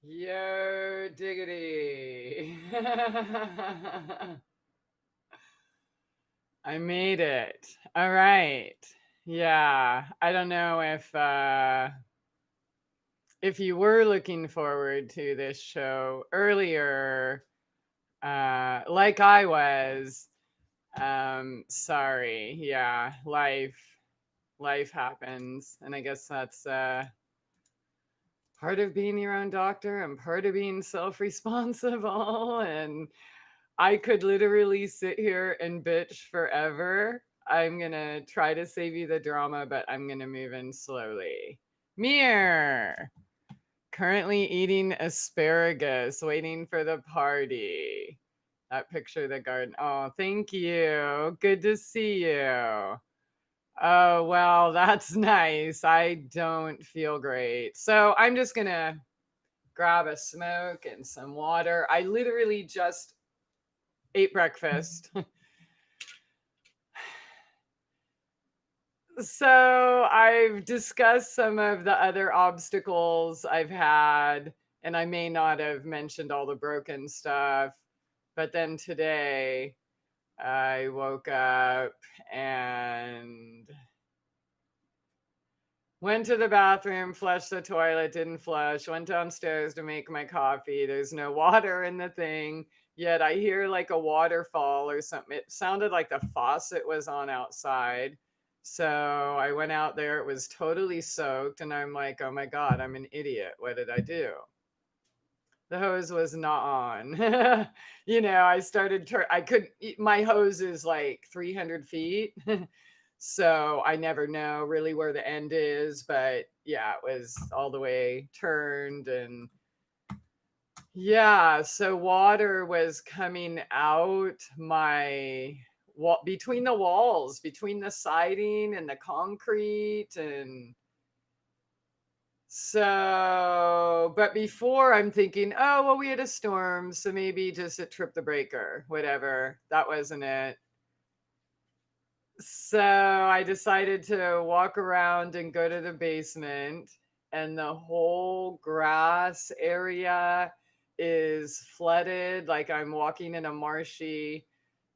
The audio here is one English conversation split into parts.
Yo, diggity. I made it. All right. Yeah, I don't know if you were looking forward to this show earlier like I was. Sorry. Yeah, life happens, and I guess that's part of being your own doctor and part of being self-responsible. And I could literally sit here and bitch forever. I'm gonna try to save you the drama, but I'm gonna move in slowly. Mir, currently eating asparagus, waiting for the party. That picture of the garden. Oh, thank you. Good to see you. Oh, well, that's nice. I don't feel great. So I'm just gonna grab a smoke and some water. I literally just ate breakfast. So I've discussed some of the other obstacles I've had, and I may not have mentioned all the broken stuff. But then today I woke up and went to the bathroom, flushed the toilet, didn't flush, went downstairs to make my coffee. There's no water in the thing, yet I hear like a waterfall or something. It sounded like the faucet was on outside. So I went out there, it was totally soaked, and I'm like, oh my God, I'm an idiot. What did I do? The hose was not on. I started, I could, my hose is like 300 feet. So I never know really where the end is, but yeah, it was all the way turned. And yeah, so water was coming out my wall, between the walls, between the siding and the concrete. And so, but before I'm thinking, oh, well, we had a storm, so maybe just it tripped the breaker, whatever. That wasn't it. So I decided to walk around and go to the basement, and the whole grass area is flooded. Like I'm walking in a marshy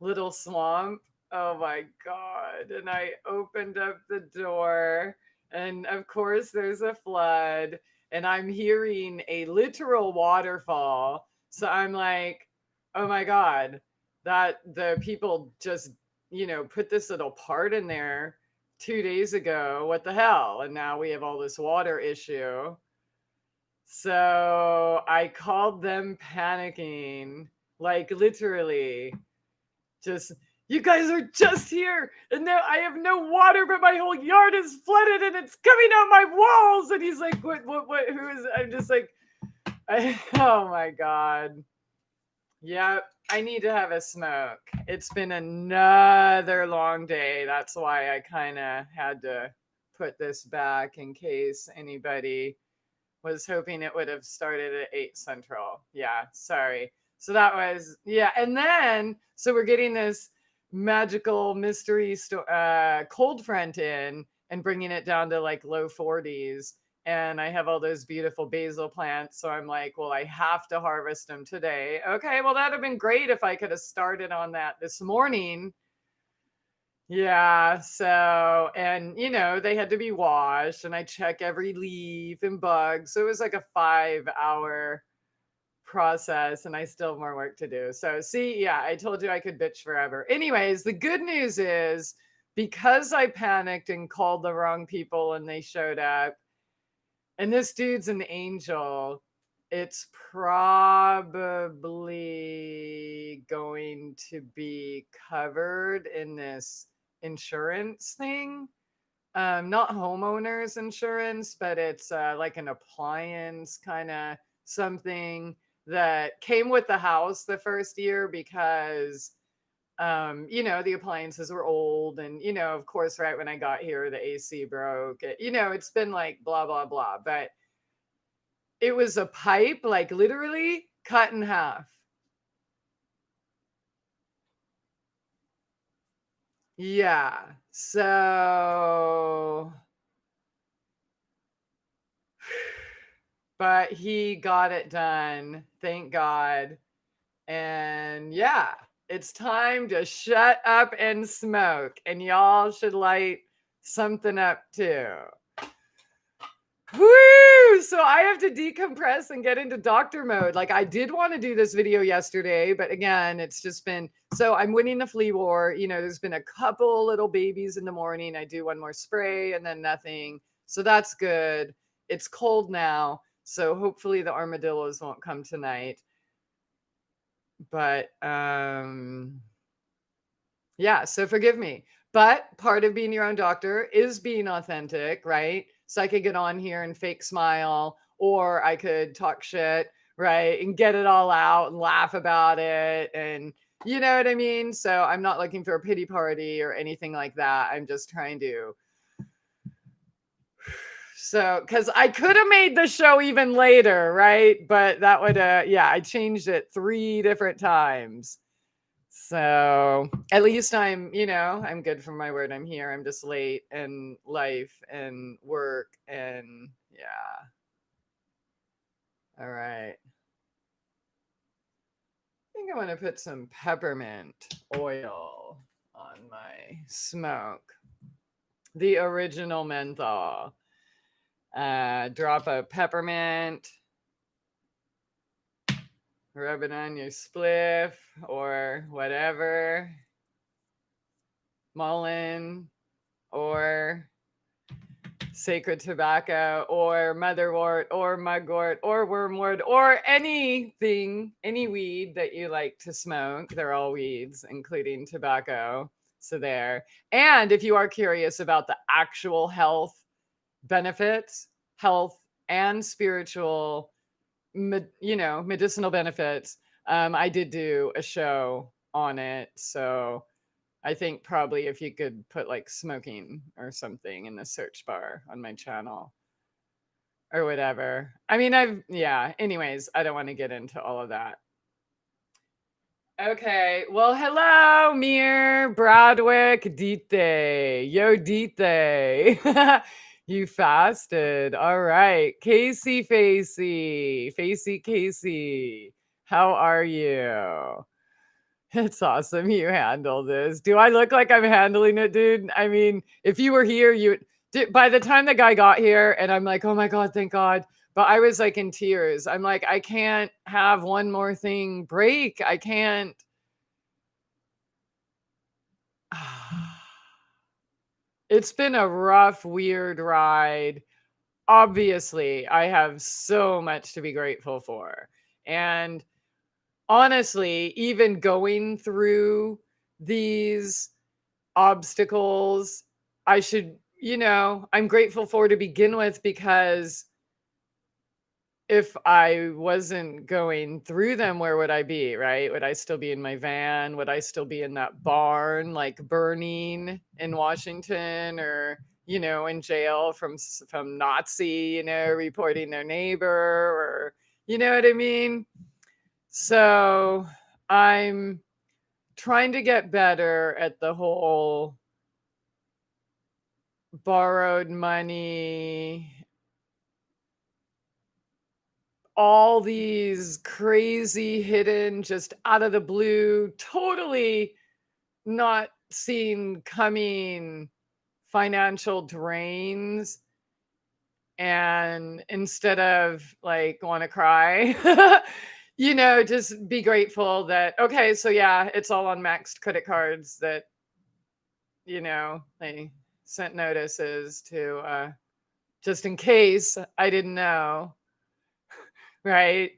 little swamp. Oh my God. And I opened up the door, and of course, there's a flood, and I'm hearing a literal waterfall. So I'm like, oh my God, that the people just put this little part in there 2 days ago. What the hell? And now we have all this water issue. So I called them panicking, like literally, just, you guys are just here. And now I have no water, but my whole yard is flooded and it's coming out my walls. And he's like, what, who is, I'm just like, oh my God. Yep, I need to have a smoke. It's been another long day. That's why I kind of had to put this back in case anybody was hoping it would have started at 8 Central. Yeah, sorry. So that was, yeah. And then, so we're getting this magical mystery cold front in and bringing it down to like low 40s. And I have all those beautiful basil plants. So I'm like, well, I have to harvest them today. Okay, well, that'd have been great if I could have started on that this morning. Yeah, so, and they had to be washed, and I check every leaf and bug. So it was like a 5 hour process, and I still have more work to do. So, see, yeah, I told you I could bitch forever. Anyways, the good news is because I panicked and called the wrong people and they showed up, and this dude's an angel, it's probably going to be covered in this insurance thing. Not homeowners insurance, but it's like an appliance kind of something that came with the house the first year because the appliances were old, and of course, right when I got here, the AC broke. It's been like blah blah blah, but it was a pipe, like literally cut in half. Yeah. So but he got it done. Thank God. And yeah, it's time to shut up and smoke. And y'all should light something up too. Woo! So I have to decompress and get into doctor mode. Like I did want to do this video yesterday, but again, it's just been so I'm winning the flea war. You know, there's been a couple little babies in the morning. I do one more spray and then nothing. So that's good. It's cold now. So hopefully the armadillos won't come tonight. But yeah, so forgive me. But part of being your own doctor is being authentic, right? So I could get on here and fake smile, or I could talk shit, right? And get it all out and laugh about it. And you know what I mean? So I'm not looking for a pity party or anything like that. I'm just trying to. So, because I could have made the show even later, right? But that would, yeah, I changed it 3 different times. So at least I'm, you know, I'm good for my word. I'm here. I'm just late and life and work and yeah. All right. I think I want to put some peppermint oil on my smoke. The original menthol. Drop of peppermint. Rub it on your spliff or whatever. Mullein or sacred tobacco or motherwort or mugwort or wormwood or anything, any weed that you like to smoke. They're all weeds, including tobacco. So there. And if you are curious about the actual health benefits, health and spiritual, you know, medicinal benefits, I did do a show on it. So I think probably if you could put like smoking or something in the search bar on my channel or whatever. I mean, yeah, anyways, I don't want to get into all of that. Okay, well, hello, Mir, Bradwick, Dite. Yo, Dite. You fasted. All right. Casey Facey Casey. How are you? It's awesome you handle this. Do I look like I'm handling it, dude? I mean, if you were here, by the time the guy got here and I'm like, oh my God, thank God. But I was like in tears. I'm like, I can't have one more thing break. I can't. It's been a rough, weird ride. Obviously, I have so much to be grateful for. And honestly, even going through these obstacles, I should, you know, I'm grateful for to begin with, because if I wasn't going through them, where would I be, right? Would I still be in my van? Would I still be in that barn, like burning in Washington, or, you know, in jail from Nazi, you know, reporting their neighbor, or, you know what I mean? So I'm trying to get better at the whole borrowed money, all these crazy hidden, just out of the blue, totally not seen coming financial drains. And instead of like want to cry, you know, just be grateful that, okay, so yeah, it's all on maxed credit cards that, you know, they sent notices to, just in case I didn't know. Right.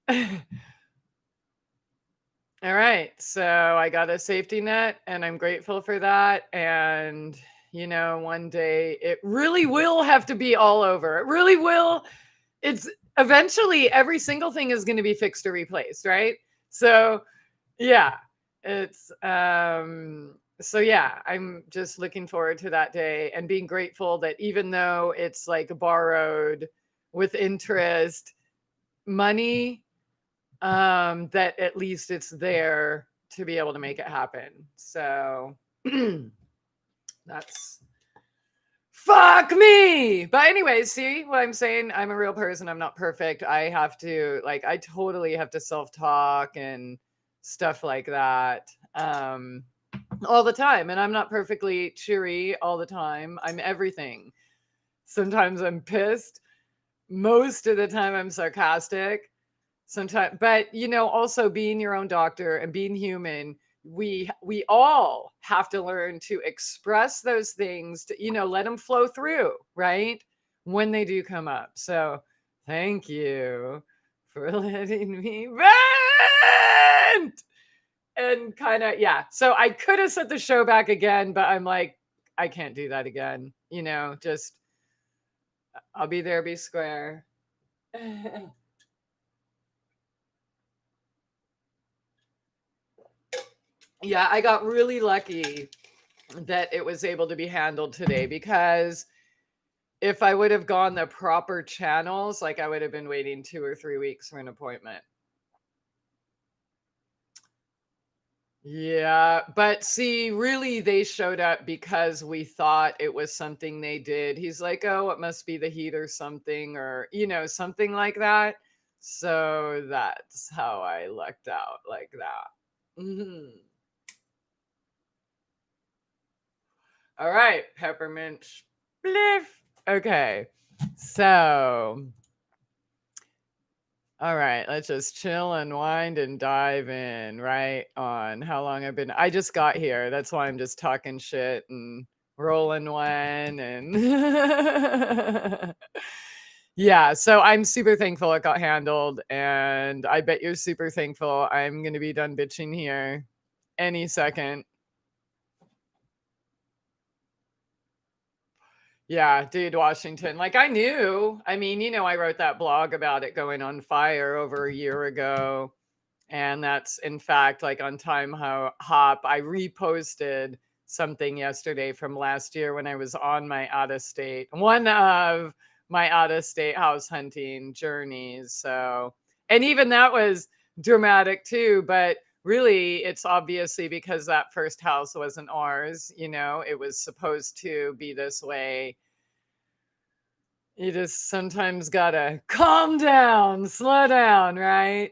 All right. So I got a safety net and I'm grateful for that. And, you know, one day it really will have to be all over. It really will. It's eventually every single thing is going to be fixed or replaced. Right. So, yeah, it's, so yeah, I'm just looking forward to that day and being grateful that even though it's like borrowed with interest money, that at least it's there to be able to make it happen. So that's Fuck me. But anyway, see what I'm saying? I'm a real person. I'm not perfect. I have to like I totally have to self-talk and stuff like that. All the time. And I'm not perfectly cheery all the time. I'm everything. Sometimes I'm pissed. Most of the time I'm sarcastic. Sometimes, but also being your own doctor and being human, we all have to learn to express those things to let them flow through, right, when they do come up. So thank you for letting me vent. And kind of, yeah, so I could have set the show back again, but I'm like, I can't do that again. Just I'll be there, be square. Yeah, I got really lucky that it was able to be handled today, because if I would have gone the proper channels, like I would have been waiting 2 or 3 weeks for an appointment. Yeah, but see, really, they showed up because we thought it was something they did. He's like, oh, it must be the heat or something, or, something like that. So that's how I lucked out like that. All right, peppermint spliff. Okay, so all right, let's just chill and wind and dive in right on how long I've been. I just got here. That's why I'm just talking shit and rolling when and yeah, so I'm super thankful it got handled, and I bet you're super thankful I'm going to be done bitching here any second. Yeah, dude, Washington. Like I knew. I mean, I wrote that blog about it going on fire over a year ago. And that's in fact like on Hop. I reposted something yesterday from last year when I was on my one of my out of state house hunting journeys. So, and even that was dramatic too, but really it's obviously because that first house wasn't ours, it was supposed to be this way. You just sometimes gotta calm down, slow down, right?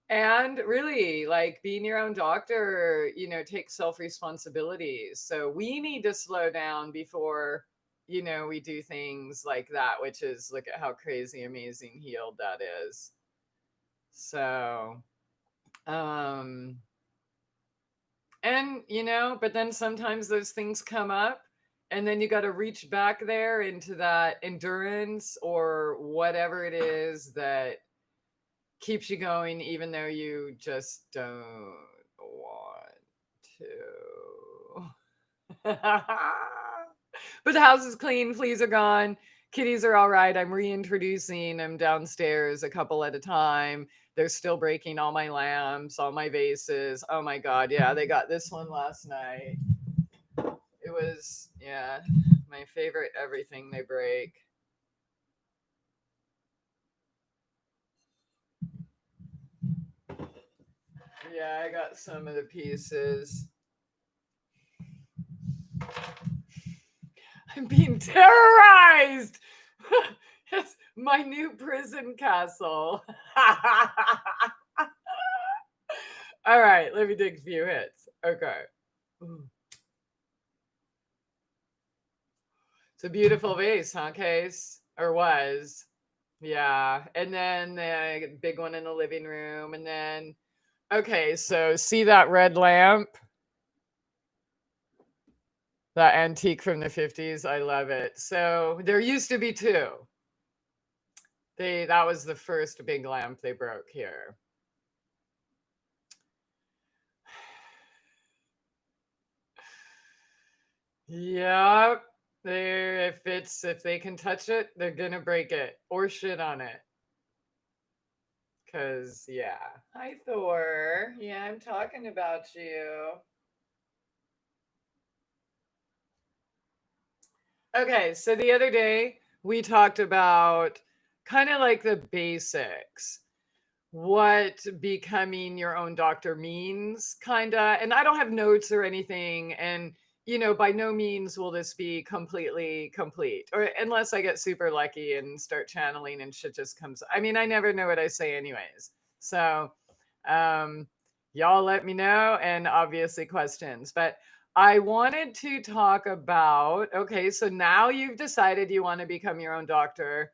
And really, like being your own doctor, takes self responsibility. So we need to slow down before, we do things like that, which is look at how crazy, amazing healed that is. So, um, and, but then sometimes those things come up, and then you got to reach back there into that endurance or whatever it is that keeps you going, even though you just don't want to. But the house is clean, fleas are gone, kitties are all right. I'm reintroducing them downstairs a couple at a time. They're still breaking all my lamps, all my vases. Oh my God. Yeah, they got this one last night. It was, yeah, my favorite everything they break. Yeah, I got some of the pieces. I'm being terrorized. It's my new prison castle. All right, let me take a few hits. Okay. It's a beautiful vase, huh, Case? Or was. Yeah. And then the big one in the living room. And then, okay, so see that red lamp? That antique from the 50s? I love it. So there used to be two. That was the first big lamp they broke here. Yep. If they can touch it, they're gonna break it or shit on it. Cause yeah. Hi Thor. Yeah, I'm talking about you. Okay, so the other day we talked about kind of like the basics, what becoming your own doctor means, kind of. And I don't have notes or anything. And by no means will this be completely complete, or unless I get super lucky and start channeling and shit just comes. I mean, I never know what I say anyways. So, um, y'all let me know, and obviously questions. But I wanted to talk about, okay, so now you've decided you want to become your own doctor.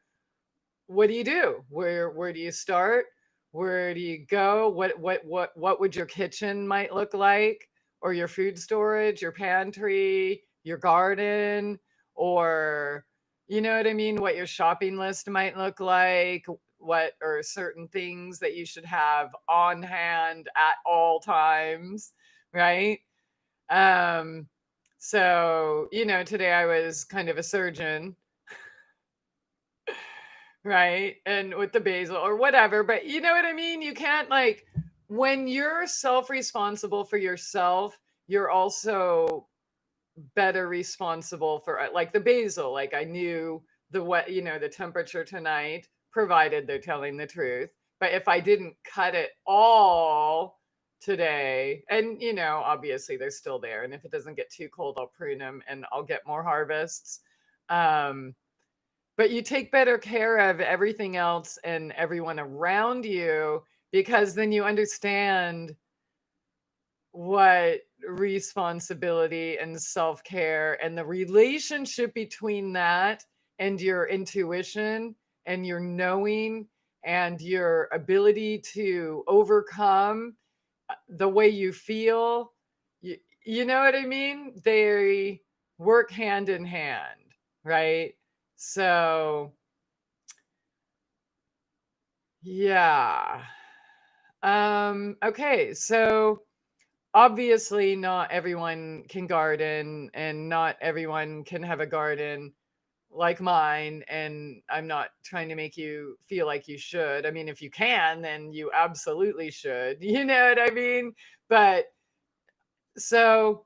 What do you do? Where do you start? Where do you go? What would your kitchen might look like, or your food storage, your pantry, your garden, or you know what I mean, what your shopping list might look like, what are certain things that you should have on hand at all times, right? Um so, today I was kind of a surgeon, right? And with the basil or whatever, but you know what I mean? You can't like when you're self-responsible for yourself, you're also better responsible for like the basil. Like I knew the temperature tonight, provided they're telling the truth. But if I didn't cut it all today, and obviously they're still there, and if it doesn't get too cold, I'll prune them and I'll get more harvests. Um, but you take better care of everything else and everyone around you, because then you understand what responsibility and self-care and the relationship between that and your intuition and your knowing and your ability to overcome the way you feel. You know what I mean? They work hand in hand, right? So, yeah. Okay, so obviously not everyone can garden and not everyone can have a garden like mine, and I'm not trying to make you feel like you should. I mean, if you can, then you absolutely should. You know what I mean? But so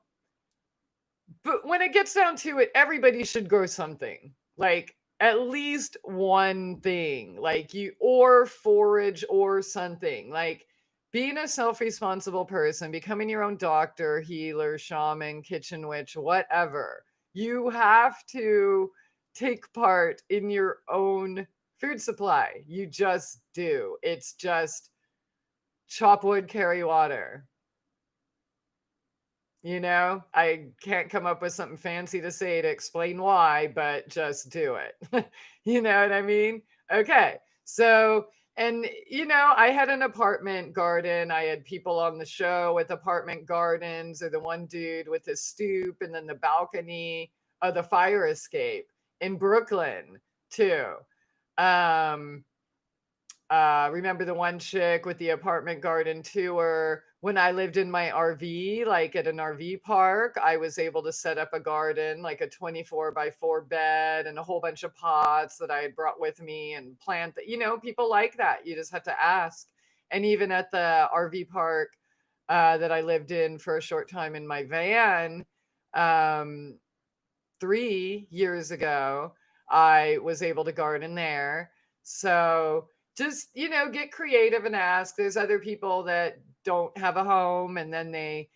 but when it gets down to it, everybody should grow something. Like at least one thing. Like you or forage or something. Like being a self-responsible person, becoming your own doctor, healer, shaman, kitchen witch, whatever. You have to take part in your own food supply. You just do. It's just chop wood, carry water. I can't come up with something fancy to say to explain why, but just do it. You know what I mean? Okay. So, and I had an apartment garden. I had people on the show with apartment gardens, or the one dude with his stoop and then the balcony of the fire escape in Brooklyn too. Um, remember the one chick with the apartment garden tour? When I lived in my RV, like at an RV park, I was able to set up a garden, like a 24 by 4 bed and a whole bunch of pots that I had brought with me and plant that. People like that. You just have to ask. And even at the RV park that I lived in for a short time in my van, um, 3 years ago, I was able to garden there. So just, get creative and ask. There's other people that don't have a home and then they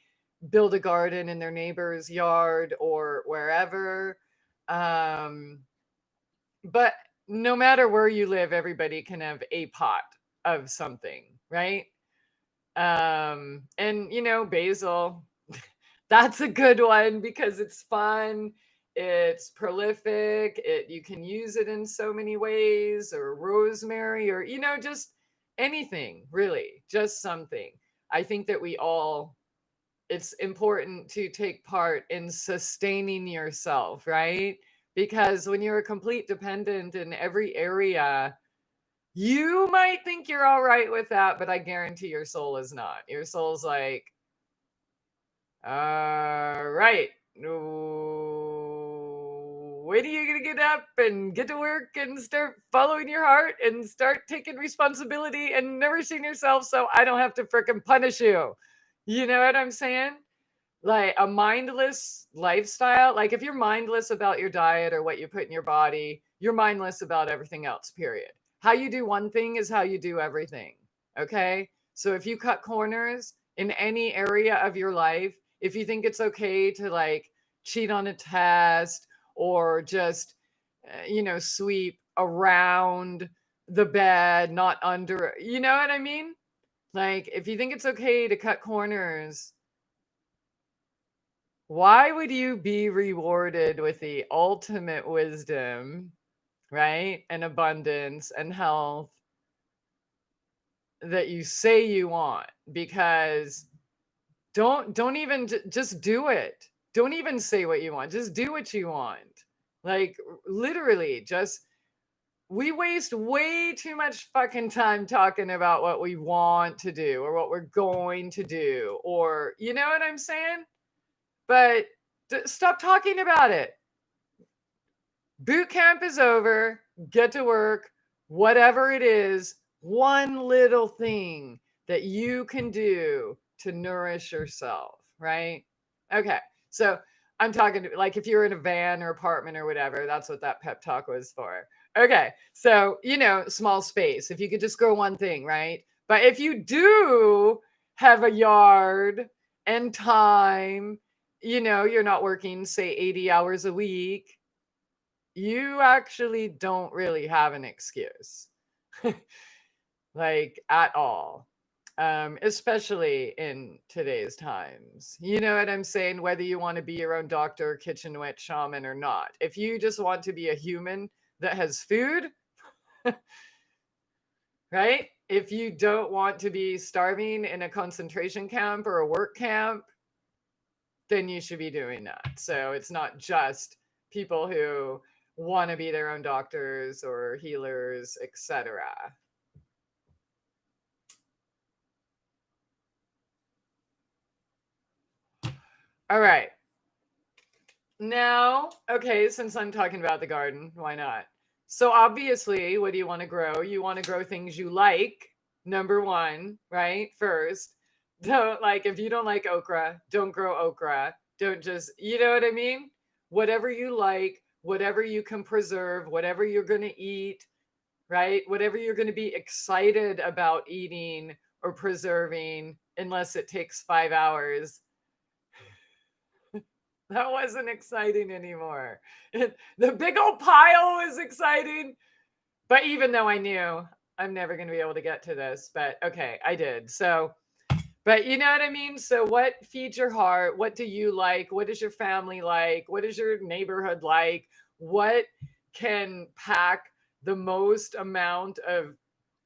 build a garden in their neighbor's yard or wherever. Um, but no matter where you live, everybody can have a pot of something, right? And basil, that's a good one because it's fun, it's prolific, you can use it in so many ways, or rosemary, or just anything, really, just something. I think that it's important to take part in sustaining yourself, right? Because when you're a complete dependent in every area, you might think you're all right with that, but I guarantee your soul is not. Your soul's like, all right, when are you gonna get up and get to work and start following your heart and start taking responsibility and nourishing yourself so I don't have to frickin' punish you? You know what I'm saying? Like a mindless lifestyle. Like if you're mindless about your diet or what you put in your body, you're mindless about everything else, period. How you do one thing is how you do everything. Okay. So if you cut corners in any area of your life, if you think it's okay to like cheat on a test or just, sweep around the bed, not under. You know what I mean? Like, if you think it's okay to cut corners, why would you be rewarded with the ultimate wisdom, right? And abundance and health that you say you want? Because don't even just do it. Don't even say what you want. Just do what you want. Like, literally, just we waste way too much fucking time talking about what we want to do or what we're going to do, or you know what I'm saying? But stop talking about it. Boot camp is over. Get to work. Whatever it is, one little thing that you can do to nourish yourself, right? Okay. So I'm talking to, like, if you're in a van or apartment or whatever, that's what that pep talk was for. Okay. So, small space. If you could just grow one thing, right? But if you do have a yard and time, you're not working, say, 80 hours a week, you actually don't really have an excuse, like, at all. Especially in today's times. You know what I'm saying? Whether you want to be your own doctor, kitchen witch, shaman, or not. If you just want to be a human that has food, right? If you don't want to be starving in a concentration camp or a work camp, then you should be doing that. So it's not just people who want to be their own doctors or healers, etc. All right. Now, okay, since I'm talking about the garden, why not? So obviously, what do you want to grow? You want to grow things you like, number one, right? First. Don't, like, if you don't like okra, don't grow okra. Don't just, you know what I mean? Whatever you like, whatever you can preserve, whatever you're going to eat, right? Whatever you're going to be excited about eating or preserving, unless it takes 5 hours. That wasn't exciting anymore. The big old pile was exciting. But even though I knew I'm never going to be able to get to this, but okay, I did. So, but you know what I mean? So, what feeds your heart? What do you like? What is your family like? What is your neighborhood like? What can pack the most amount of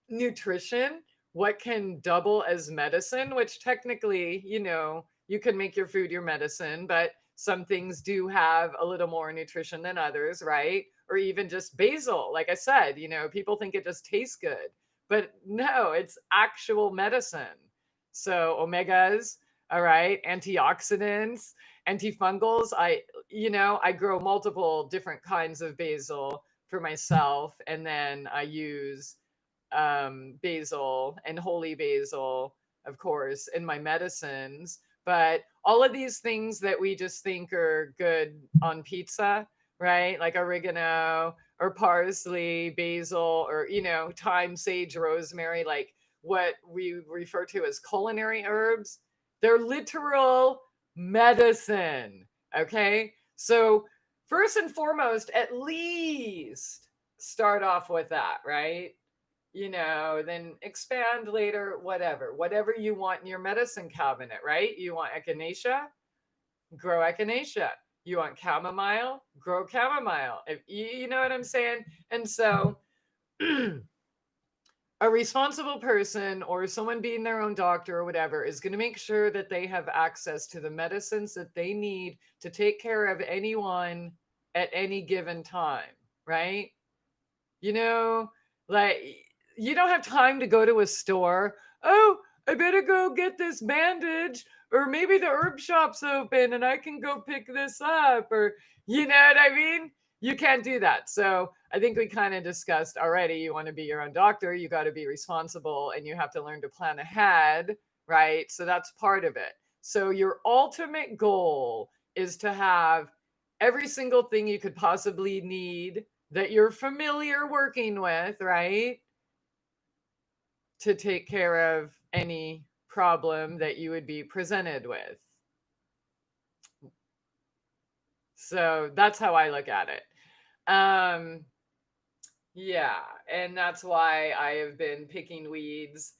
nutrition? What can double as medicine? Which technically, you can make your food your medicine, but some things do have a little more nutrition than others, right? Or even just basil. Like I said, people think it just tastes good, but no, it's actual medicine. So omegas, all right, antioxidants, antifungals. I grow multiple different kinds of basil for myself, and then I use basil and holy basil, of course, in my medicines. But all of these things that we just think are good on pizza, right? Like oregano or parsley, basil, or, thyme, sage, rosemary, like what we refer to as culinary herbs. They're literal medicine. Okay. So, first and foremost, at least start off with that, right? Then expand later, whatever you want in your medicine cabinet, right? You want echinacea, grow echinacea. You want chamomile, grow chamomile. If you know what I'm saying. And so a responsible person or someone being their own doctor or whatever is going to make sure that they have access to the medicines that they need to take care of anyone at any given time, right? You know, like, you don't have time to go to a store. Oh, I better go get this bandage, or maybe the herb shop's open and I can go pick this up, or you know what I mean? You can't do that. So I think we kind of discussed already. You want to be your own doctor, you got to be responsible and you have to learn to plan ahead, right? So that's part of it. So your ultimate goal is to have every single thing you could possibly need that you're familiar working with, right? To take care of any problem that you would be presented with. So that's how I look at it. Um, yeah, and that's why I have been picking weeds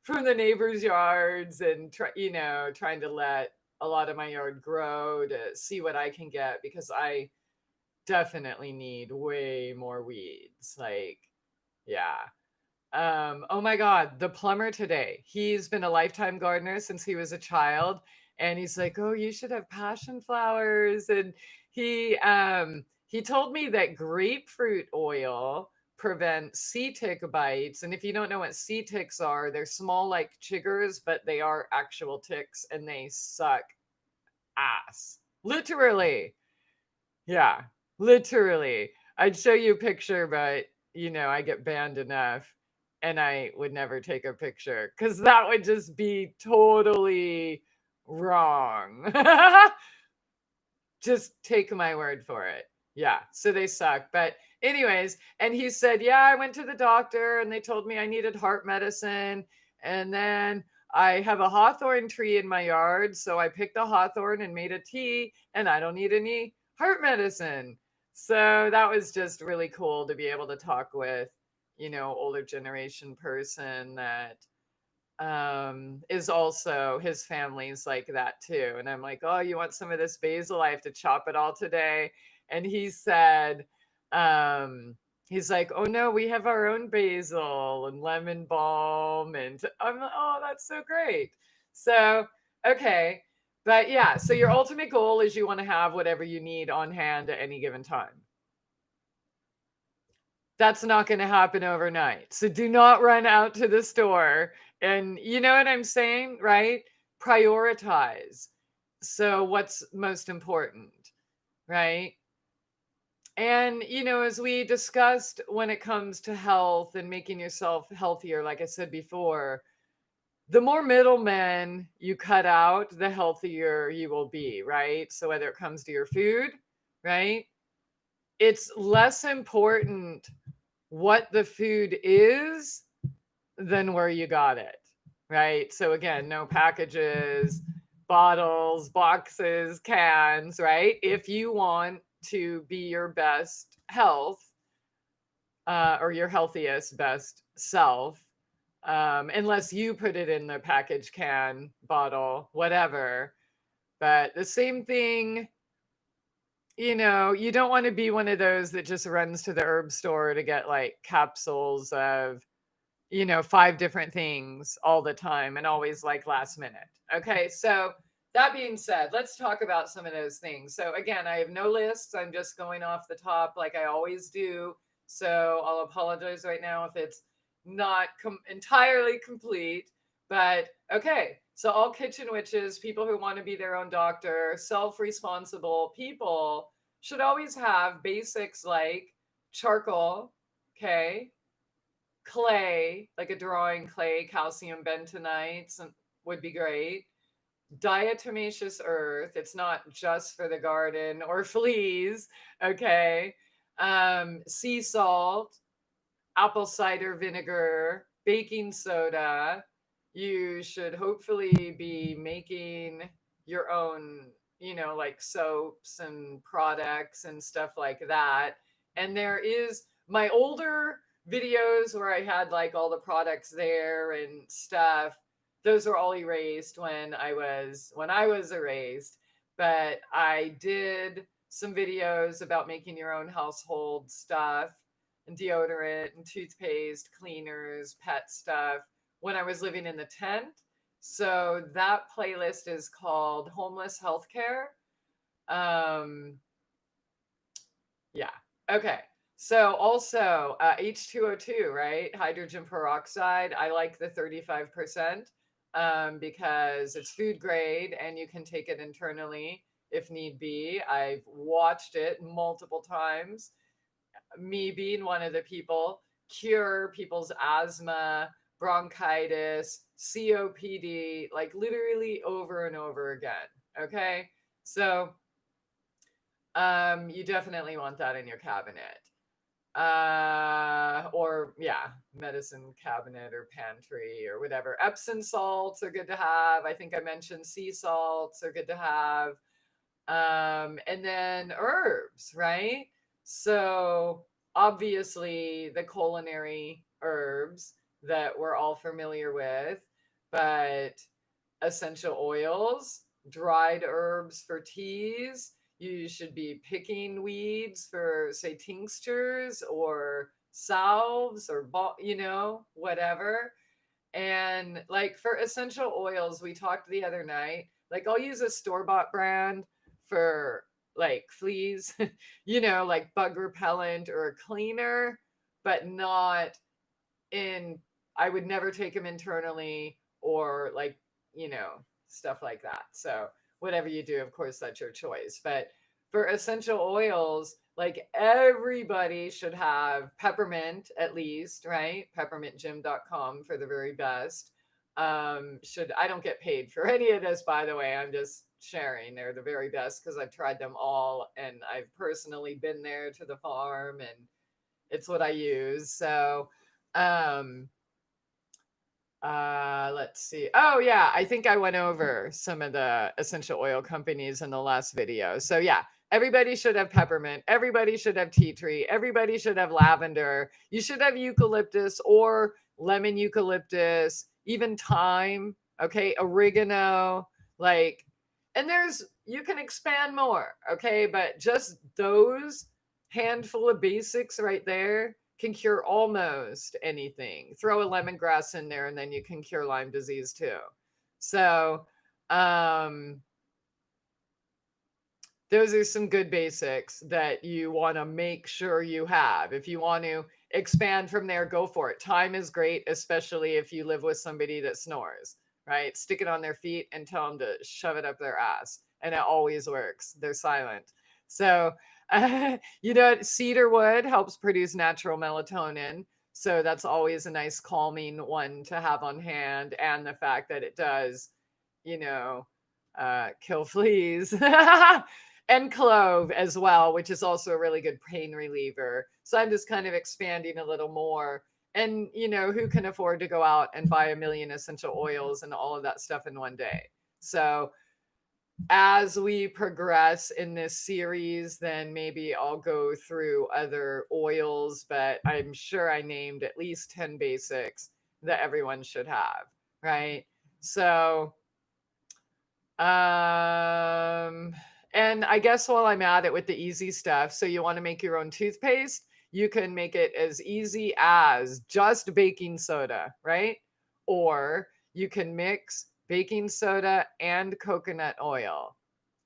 from the neighbors' yards and trying to let a lot of my yard grow to see what I can get because I definitely need way more weeds. Like, yeah. Oh my God, the plumber today. He's been a lifetime gardener since he was a child. And he's like, oh, you should have passion flowers. And he told me that grapefruit oil prevents sea tick bites. And if you don't know what sea ticks are, they're small like chiggers, but they are actual ticks and they suck ass. Literally. Yeah, literally. I'd show you a picture, but I get banned enough and I would never take a picture because that would just be totally wrong. Just take my word for it. Yeah, so they suck. But, anyways, and he said, yeah, I went to the doctor and they told me I needed heart medicine. And then I have a hawthorn tree in my yard. So I picked a hawthorn and made a tea, and I don't need any heart medicine. So that was just really cool to be able to talk with, older generation person that is also his family's like that too. And I'm like, oh, you want some of this basil? I have to chop it all today. And he said, he's like, oh no, we have our own basil and lemon balm. And I'm like, oh, that's so great. So, okay. But yeah, so your ultimate goal is you want to have whatever you need on hand at any given time. That's not going to happen overnight. So do not run out to the store. And you know what I'm saying, right? Prioritize. So what's most important, right? And, as we discussed when it comes to health and making yourself healthier, like I said before, the more middlemen you cut out, the healthier you will be, right? So whether it comes to your food, right? It's less important what the food is than where you got it, right? So again, no packages, bottles, boxes, cans, right? If you want to be your best health or your healthiest best self, unless you put it in the package, can, bottle, whatever. But the same thing, you don't want to be one of those that just runs to the herb store to get like capsules of 5 different things all the time and always like last minute. Okay, so that being said, let's talk about some of those things. So again, I have no lists. I'm just going off the top like I always do. So I'll apologize right now if it's not entirely complete. But okay, so all kitchen witches, people who want to be their own doctor, self-responsible people should always have basics like charcoal, okay, clay, like a drawing clay, calcium bentonite would be great. Diatomaceous earth. It's not just for the garden or fleas. Okay. Sea salt, apple cider vinegar, baking soda. You should hopefully be making your own, like soaps and products and stuff like that. And there is my older videos where I had like all the products there and stuff. Those were all erased when I was erased. But I did some videos about making your own household stuff and deodorant and toothpaste, cleaners, pet stuff when I was living in the tent. So that playlist is called Homeless Healthcare. Um, yeah. Okay. So also H2O2, right? Hydrogen peroxide. I like the 35% because it's food grade and you can take it internally if need be. I've watched it multiple times, me being one of the people, cure people's asthma, bronchitis, COPD, like literally over and over again. Okay. So you definitely want that in your cabinet. Or yeah, medicine cabinet or pantry or whatever. Epsom salts are good to have. I think I mentioned sea salts are good to have. And then herbs, right? So obviously the culinary herbs that we're all familiar with, but essential oils, dried herbs for teas. You should be picking weeds for, say, tinctures or salves or, whatever. And like for essential oils, we talked the other night, like I'll use a store bought brand for like fleas, like bug repellent or a cleaner, but not in, I would never take them internally or like, stuff like that. So whatever you do, of course, that's your choice. But for essential oils, like everybody should have peppermint at least, right? Peppermintgym.com for the very best. Should I don't get paid for any of this, by the way. I'm just sharing. They're the very best because I've tried them all and I've personally been there to the farm and it's what I use. So um let's see. Oh yeah, I think I went over some of the essential oil companies in the last video. So yeah, everybody should have peppermint, everybody should have tea tree, everybody should have lavender. You should have eucalyptus or lemon eucalyptus, even thyme, okay, oregano, like, and there's, you can expand more, okay, but just those handful of basics right there can cure almost anything. Throw a lemongrass in there and then you can cure Lyme disease too. So, those are some good basics that you want to make sure you have. If you want to expand from there, go for it. Thyme is great, especially if you live with somebody that snores, right? Stick it on their feet and tell them to shove it up their ass. And it always works. They're silent. So, cedar wood helps produce natural melatonin. So that's always a nice calming one to have on hand. And the fact that it does, you know, kill fleas. And clove as well, which is also a really good pain reliever. So I'm just kind of expanding a little more. And, who can afford to go out and buy a million essential oils and all of that stuff in one day? So as we progress in this series, then maybe I'll go through other oils, but I'm sure I named at least 10 basics that everyone should have, right? So, and I guess while I'm at it with the easy stuff, so you want to make your own toothpaste, you can make it as easy as just baking soda, right? Or you can mix baking soda and coconut oil,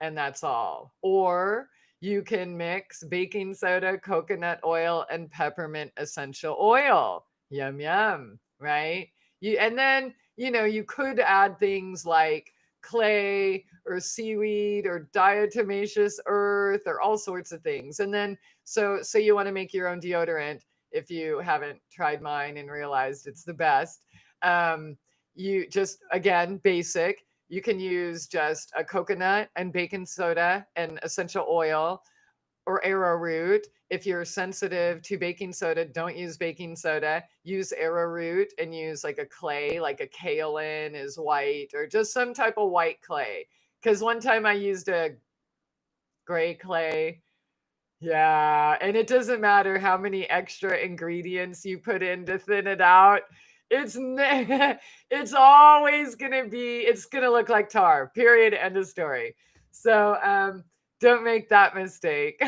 and that's all. Or you can mix baking soda, coconut oil, and peppermint essential oil. Yum, yum, right? And then, you could add things like clay or seaweed or diatomaceous earth or all sorts of things. And then so you want to make your own deodorant if you haven't tried mine and realized it's the best. You just, again, basic, you can use just a coconut and baking soda and essential oil or arrowroot. If you're sensitive to baking soda, don't use baking soda. Use arrowroot and use like a clay, like a kaolin is white, or just some type of white clay. Because one time I used a gray clay. Yeah, and it doesn't matter how many extra ingredients you put in to thin it out. It's always gonna be. It's gonna look like tar. Period. End of story. So don't make that mistake.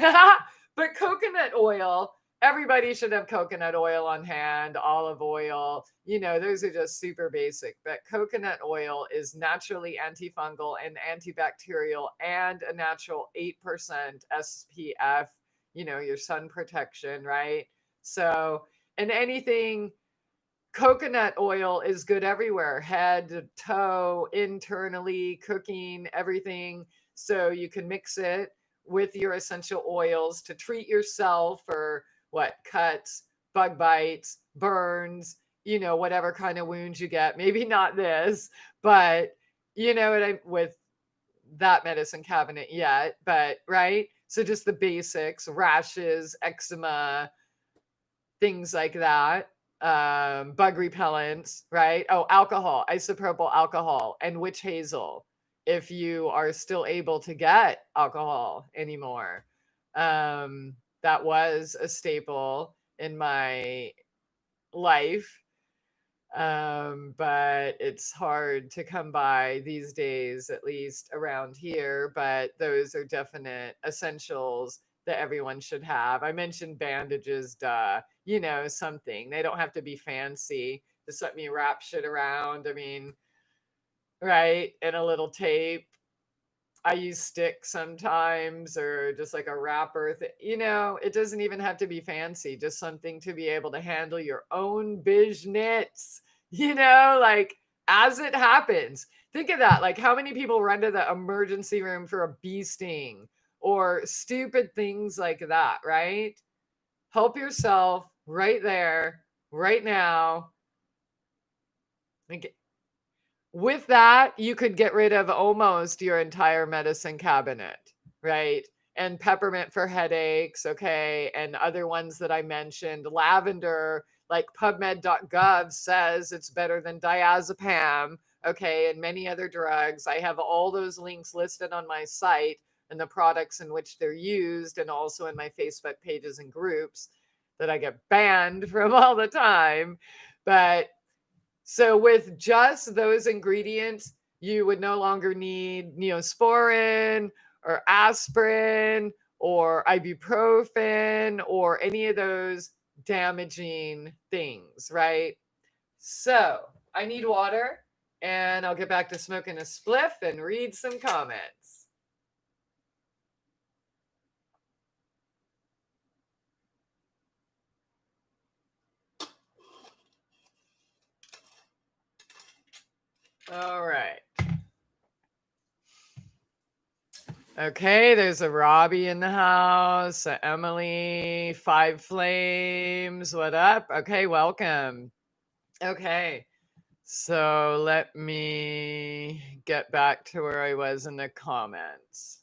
But coconut oil. Everybody should have coconut oil on hand. Olive oil. Those are just super basic. But coconut oil is naturally antifungal and antibacterial, and a natural 8% SPF, your sun protection, right? So, and anything, coconut oil is good everywhere, head to toe, internally, cooking, everything. So you can mix it with your essential oils to treat yourself for cuts, bug bites, burns, whatever kind of wounds you get. Maybe not this, but what I with that medicine cabinet yet, but right. So just the basics, rashes, eczema, things like that. Bug repellents, right? Oh, alcohol, isopropyl alcohol, and witch hazel if you are still able to get alcohol anymore. That was a staple in my life, but it's hard to come by these days, at least around here. But those are definite essentials that everyone should have. I mentioned bandages, duh, something. They don't have to be fancy. Just let me wrap shit around. I mean, right? And a little tape. I use sticks sometimes, or just like a wrapper. It doesn't even have to be fancy, just something to be able to handle your own business, like as it happens. Think of that. Like, how many people run to the emergency room for a bee sting or stupid things like that, right? Help yourself right there, right now. Like, with that, you could get rid of almost your entire medicine cabinet, right? And peppermint for headaches, okay? And other ones that I mentioned, lavender, like PubMed.gov says it's better than diazepam, okay? And many other drugs. I have all those links listed on my site and the products in which they're used, and also in my Facebook pages and groups that I get banned from all the time. But so with just those ingredients, you would no longer need Neosporin or aspirin or ibuprofen or any of those damaging things, right? So I need water, and I'll get back to smoking a spliff and read some comments. All right. Okay, there's a Robbie in the house, a Emily, Five Flames. What up? Okay, welcome. Okay, so let me get back to where I was in the comments.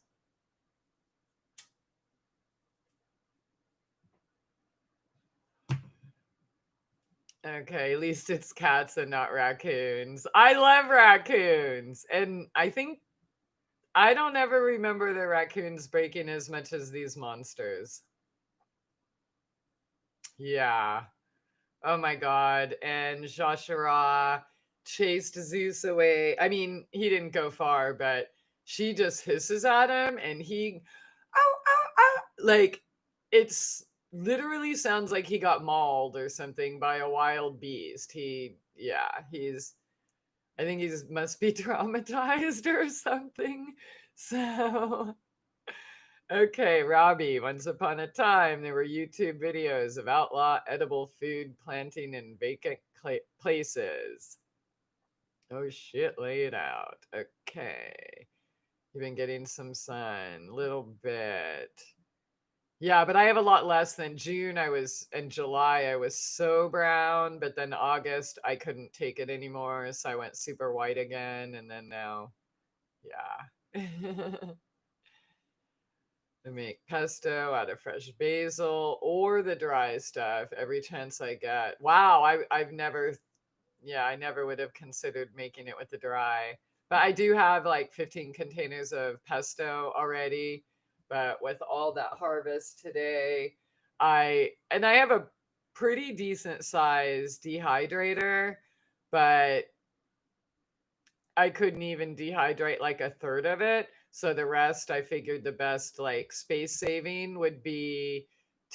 Okay, at least it's cats and not raccoons. I love raccoons. And I don't ever remember the raccoons breaking as much as these monsters. Yeah. Oh my God. And Joshua chased Zeus away. I mean, he didn't go far, but she just hisses at him and he, ow, ow, ow. Like, it's literally sounds like he got mauled or something by a wild beast. I think he's must be traumatized or something. So, okay, Robbie, once upon a time, there were YouTube videos of outlaw edible food planting in vacant places. Oh shit, lay it out. Okay. You've been getting some sun, little bit. Yeah, but I have a lot less than June. In July, I was so brown, but then August, I couldn't take it anymore. So I went super white again. And then now, yeah. I make pesto out of fresh basil or the dry stuff every chance I get. Wow, I've never, yeah, I never would have considered making it with the dry. But I do have like 15 containers of pesto already. But with all that harvest today, I have a pretty decent size dehydrator, but I couldn't even dehydrate like a third of it. So the rest, I figured the best like space saving would be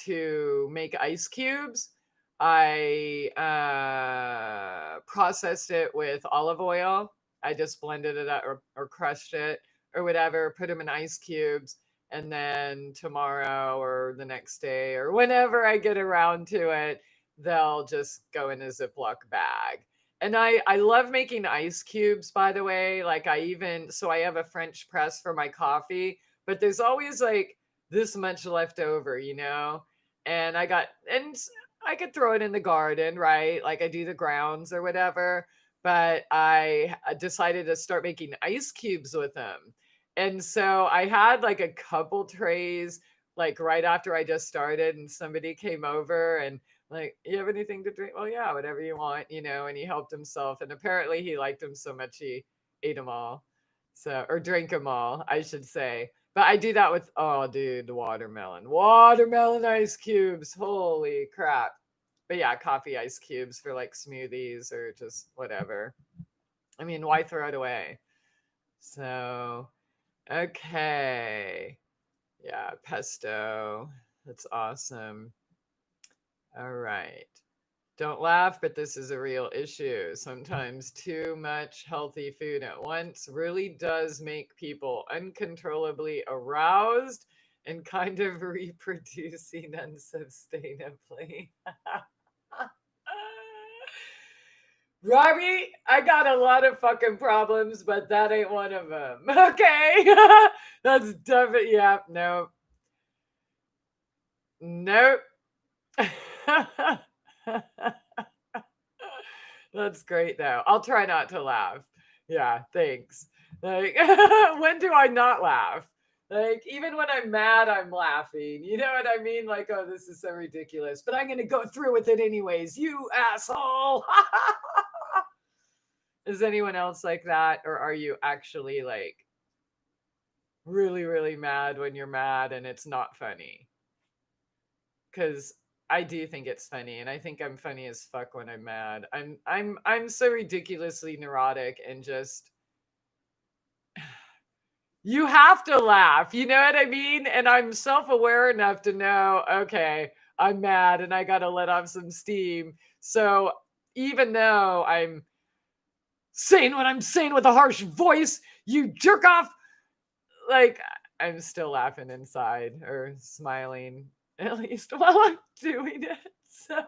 to make ice cubes. I processed it with olive oil. I just blended it up or crushed it or whatever, put them in ice cubes. And then tomorrow or the next day or whenever I get around to it, they'll just go in a Ziploc bag. And I love making ice cubes, by the way. Like so I have a French press for my coffee, but there's always like this much left over, And and I could throw it in the garden, right? Like I do the grounds or whatever, but I decided to start making ice cubes with them. And so I had like a couple trays like right after I just started, and somebody came over and like, you have anything to drink? Well, yeah, whatever you want, and he helped himself. And apparently he liked them so much he ate them all. So, or drink them all, I should say. But I do that with, oh, dude, watermelon ice cubes. Holy crap. But yeah, coffee ice cubes for like smoothies or just whatever. I mean, why throw it away? So, okay. Yeah, pesto. That's awesome. All right. Don't laugh, but this is a real issue. Sometimes too much healthy food at once really does make people uncontrollably aroused and kind of reproducing unsustainably. Robbie, I got a lot of fucking problems, but that ain't one of them. Okay. That's definitely, yeah, nope. Nope. That's great though. I'll try not to laugh. Yeah, thanks. Like when do I not laugh? Like even when I'm mad, I'm laughing. You know what I mean? Like, oh, this is so ridiculous, but I'm gonna go through with it anyways. You asshole. Is anyone else like that? Or are you actually like really, really mad when you're mad and it's not funny? Because I do think it's funny, and I think I'm funny as fuck when I'm mad. I'm so ridiculously neurotic and just you have to laugh. You know what I mean? And I'm self-aware enough to know, okay, I'm mad and I got to let off some steam. So even though I'm saying what I'm saying with a harsh voice, you jerk off, like I'm still laughing inside or smiling at least while I'm doing it. So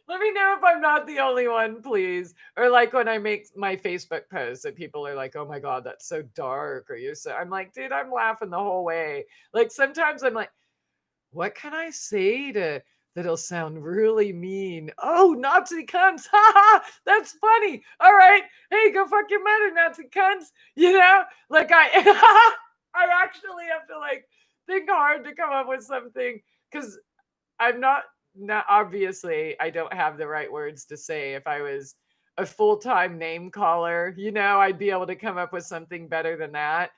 let me know if I'm not the only one, please. Or like when I make my Facebook posts that people are like, "Oh my god, that's so dark," or "You're so," I'm like, dude, I'm laughing the whole way. Like sometimes I'm like, what can I say to that'll sound really mean? Oh, Nazi cunts. Ha ha. That's funny. All right. Hey, go fuck your mother, Nazi cunts. You know? Like I I actually have to like think hard to come up with something because I'm not obviously I don't have the right words to say. If I was a full-time name caller, I'd be able to come up with something better than that.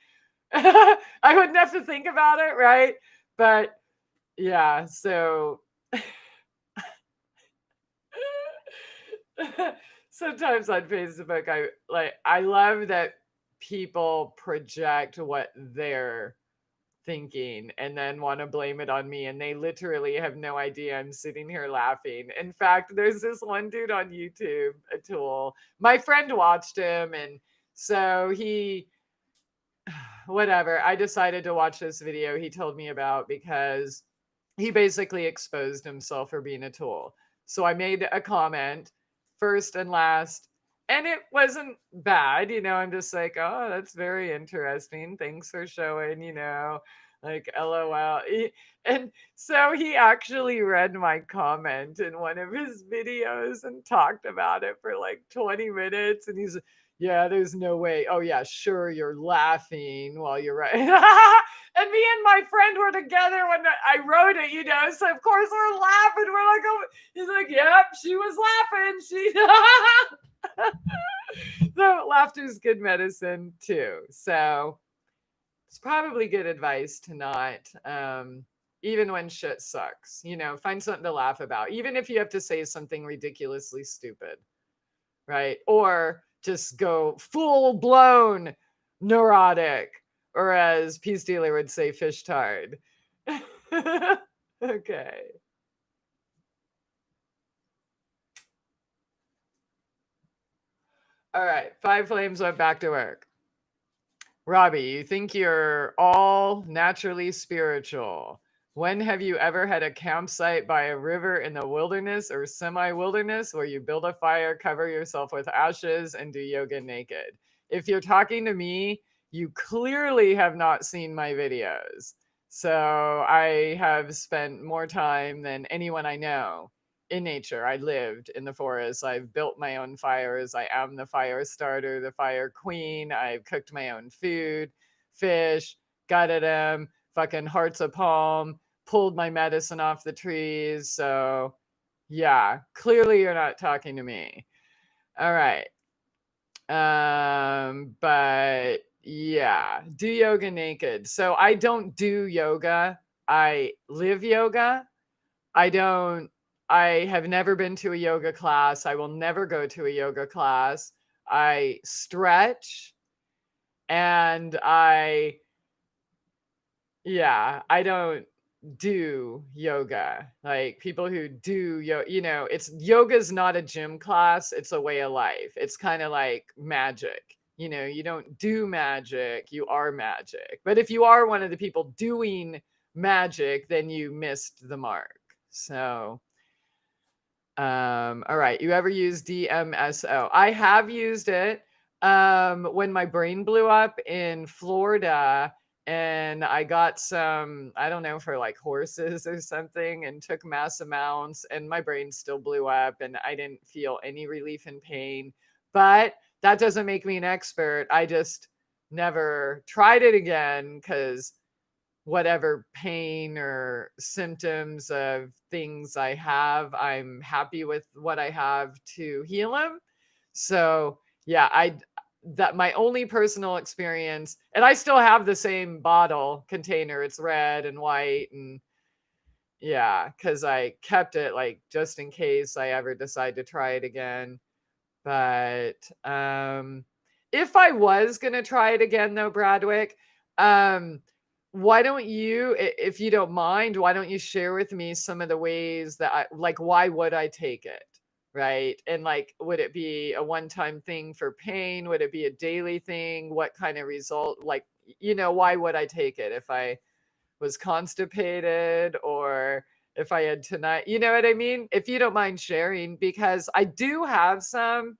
I wouldn't have to think about it, right? But yeah, so sometimes on Facebook I love that people project what they're thinking and then want to blame it on me, and they literally have no idea I'm sitting here laughing. In fact, there's this one dude on YouTube, a tool. My friend watched him, and so he whatever. I decided to watch this video he told me about because he basically exposed himself for being a tool. So I made a comment first and last, and it wasn't bad. I'm just like, oh, that's very interesting. Thanks for showing, like LOL. And so he actually read my comment in one of his videos and talked about it for like 20 minutes. And he's, yeah, there's no way. Oh, yeah, sure, you're laughing while you're right. And me and my friend were together when I wrote it, so of course we're laughing. We're like, oh, he's like, yep, she was laughing. So laughter's good medicine too. So it's probably good advice to not, even when shit sucks, find something to laugh about, even if you have to say something ridiculously stupid, right? Or just go full blown neurotic, or as Peace Dealer would say, fish tard. Okay. All right. Five Flames went back to work. Robbie, you think you're all naturally spiritual. When have you ever had a campsite by a river in the wilderness or semi wilderness where you build a fire, cover yourself with ashes, and do yoga naked? If you're talking to me, you clearly have not seen my videos. So I have spent more time than anyone I know in nature. I lived in the forest. I've built my own fires. I am the fire starter, the fire queen. I've cooked my own food, fish, gutted them, fucking hearts of palm, pulled my medicine off the trees. So, yeah, clearly you're not talking to me. All right. But yeah, do yoga naked. So I don't do yoga. I live yoga. I don't, I have never been to a yoga class. I will never go to a yoga class. I stretch and yeah, I don't do yoga. Like people who do it's yoga's not a gym class, it's a way of life. It's kind of like magic. You don't do magic, you are magic. But if you are one of the people doing magic, then you missed the mark. So, all right. You ever use DMSO? I have used it when my brain blew up in Florida and I got some, I don't know, for like horses or something and took mass amounts and my brain still blew up and I didn't feel any relief in pain. But that doesn't make me an expert. I just never tried it again because whatever pain or symptoms of things I have, I'm happy with what I have to heal them. So, yeah, that my only personal experience, and I still have the same bottle container. It's red and white and yeah, cuz I kept it like just in case I ever decide to try it again. But if I was going to try it again, though, Bradwick, um, why don't you, if you don't mind, why don't you share with me some of the ways that like, why would I take it? Right. And like, would it be a one time thing for pain? Would it be a daily thing? What kind of result? Like, why would I take it if I was constipated or if I had tonight? You know what I mean? If you don't mind sharing, because I do have some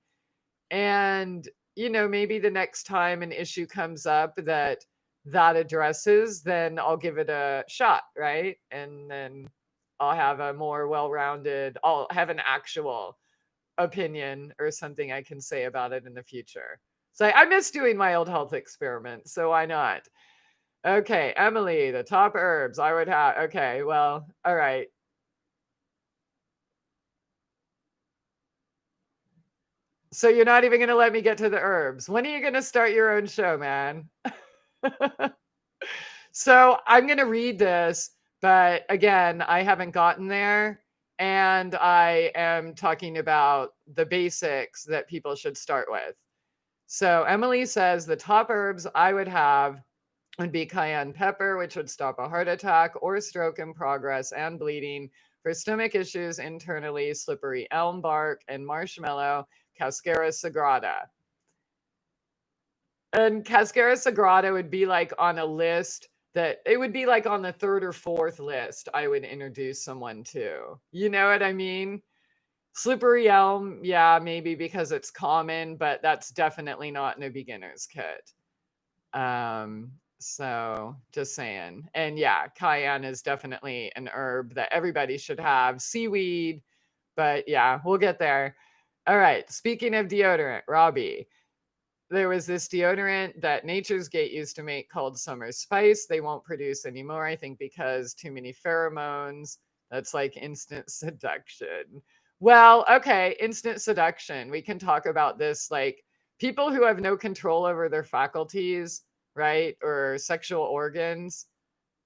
and, maybe the next time an issue comes up that addresses, then I'll give it a shot, right? And then I'll have a more well-rounded, I'll have an actual opinion or something I can say about it in the future. So I miss doing my old health experiments, so why not? Okay, Emily, the top herbs I would have. Okay, well, all right. So you're not even going to let me get to the herbs. When are you going to start your own show, man? So I'm going to read this, but again, I haven't gotten there. And I am talking about the basics that people should start with. So Emily says the top herbs I would have would be cayenne pepper, which would stop a heart attack or stroke in progress and bleeding. For stomach issues internally, slippery elm bark and marshmallow, Cascara sagrada. And Cascara Sagrada would be like on a list that it would be like on the third or fourth list I would introduce someone to. You know what I mean? Slippery elm, yeah, maybe because it's common, but that's definitely not in a beginner's kit. So just saying. And yeah, cayenne is definitely an herb that everybody should have. Seaweed, but yeah, we'll get there. All right. Speaking of deodorant, Robbie, there was this deodorant that Nature's Gate used to make called Summer Spice. They won't produce anymore, I think, because too many pheromones. That's like instant seduction. Well, okay, instant seduction. We can talk about this. Like people who have no control over their faculties, right, or sexual organs,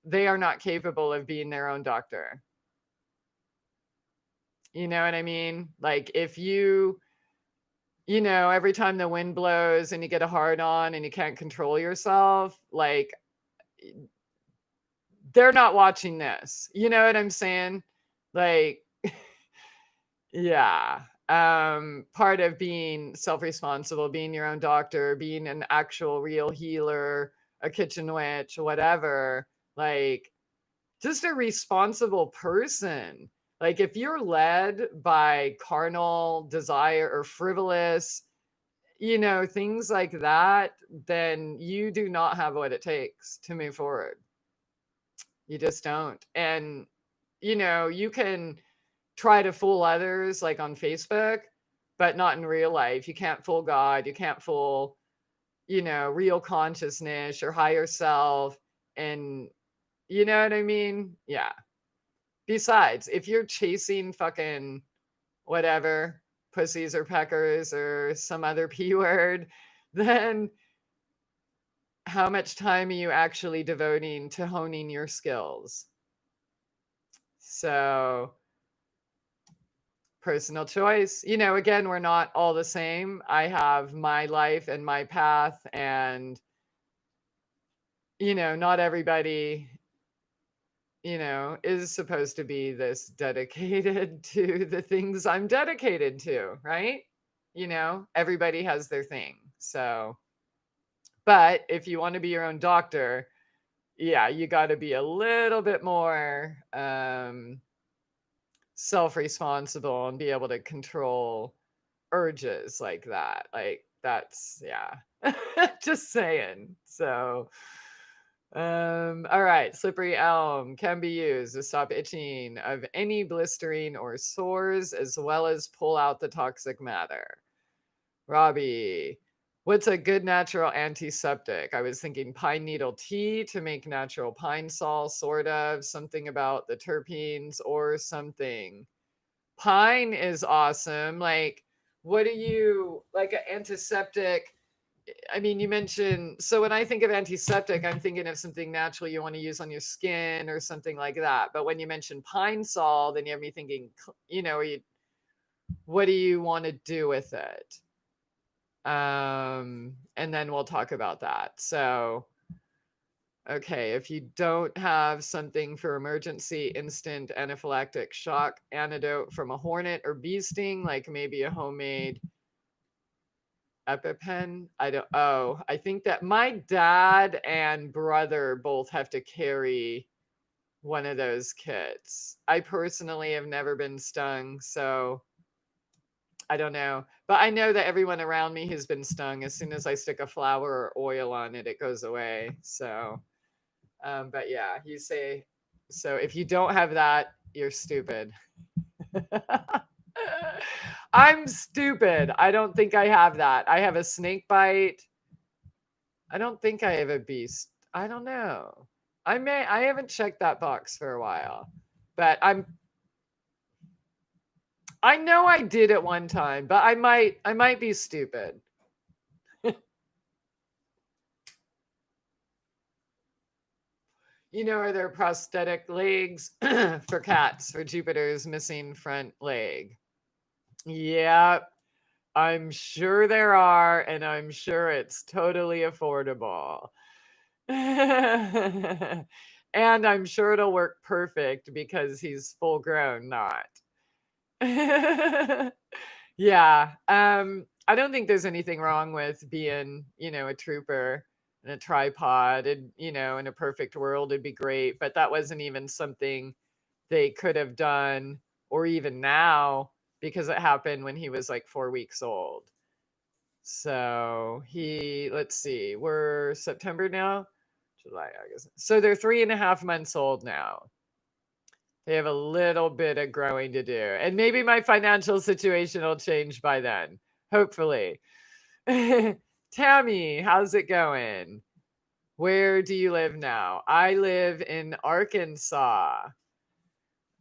they are not capable of being their own doctor. You know what I mean? Like if every time the wind blows and you get a hard on and you can't control yourself, like they're not watching this. You know what I'm saying? Like, yeah. Part of being self-responsible, being your own doctor, being an actual real healer, a kitchen witch, whatever, like just a responsible person. Like if you're led by carnal desire or frivolous, things like that, then you do not have what it takes to move forward. You just don't. And, you can try to fool others like on Facebook, but not in real life. You can't fool God. You can't fool, real consciousness or higher self. And you know what I mean? Yeah. Besides, if you're chasing fucking whatever, pussies or peckers or some other P word, then how much time are you actually devoting to honing your skills? So, personal choice. Again, we're not all the same. I have my life and my path, and, not everybody, is supposed to be this dedicated to the things I'm dedicated to, right? Everybody has their thing. So, but if you want to be your own doctor, yeah, you got to be a little bit more self-responsible and be able to control urges like that. Like that's yeah. Just saying. So all right, slippery elm can be used to stop itching of any blistering or sores as well as pull out the toxic matter. Robbie, what's a good natural antiseptic? I was thinking pine needle tea to make natural pine sol, sort of, something about the terpenes or something. Pine is awesome. Like, what do you like an antiseptic? I mean, you mentioned, so when I think of antiseptic, I'm thinking of something natural you want to use on your skin or something like that. But when you mention pine sol, then you have me thinking, what do you want to do with it? And then we'll talk about that. So, okay, if you don't have something for emergency instant anaphylactic shock antidote from a hornet or bee sting, like maybe a homemade EpiPen, I think that my dad and brother both have to carry one of those kits. I personally have never been stung, so I don't know. But I know that everyone around me has been stung. As soon as I stick a flower or oil on it, it goes away. So, but yeah, you say, so if you don't have that, you're stupid. I'm stupid. I don't think I have that. I have a snake bite. I don't think I have a beast. I don't know. I haven't checked that box for a while. But I know I did at one time, but I might be stupid. Are there prosthetic legs for cats for Jupiter's missing front leg? Yeah, I'm sure there are, and I'm sure it's totally affordable. And I'm sure it'll work perfect because he's full grown, not. Yeah. I don't think there's anything wrong with being, a trooper and a tripod. And, in a perfect world, it'd be great. But that wasn't even something they could have done, or even now, because it happened when he was like 4 weeks old. So let's see, we're September now, July, August. So they're 3.5 months old now. They have a little bit of growing to do. And maybe my financial situation will change by then. Hopefully. Tammy, how's it going? Where do you live now? I live in Arkansas.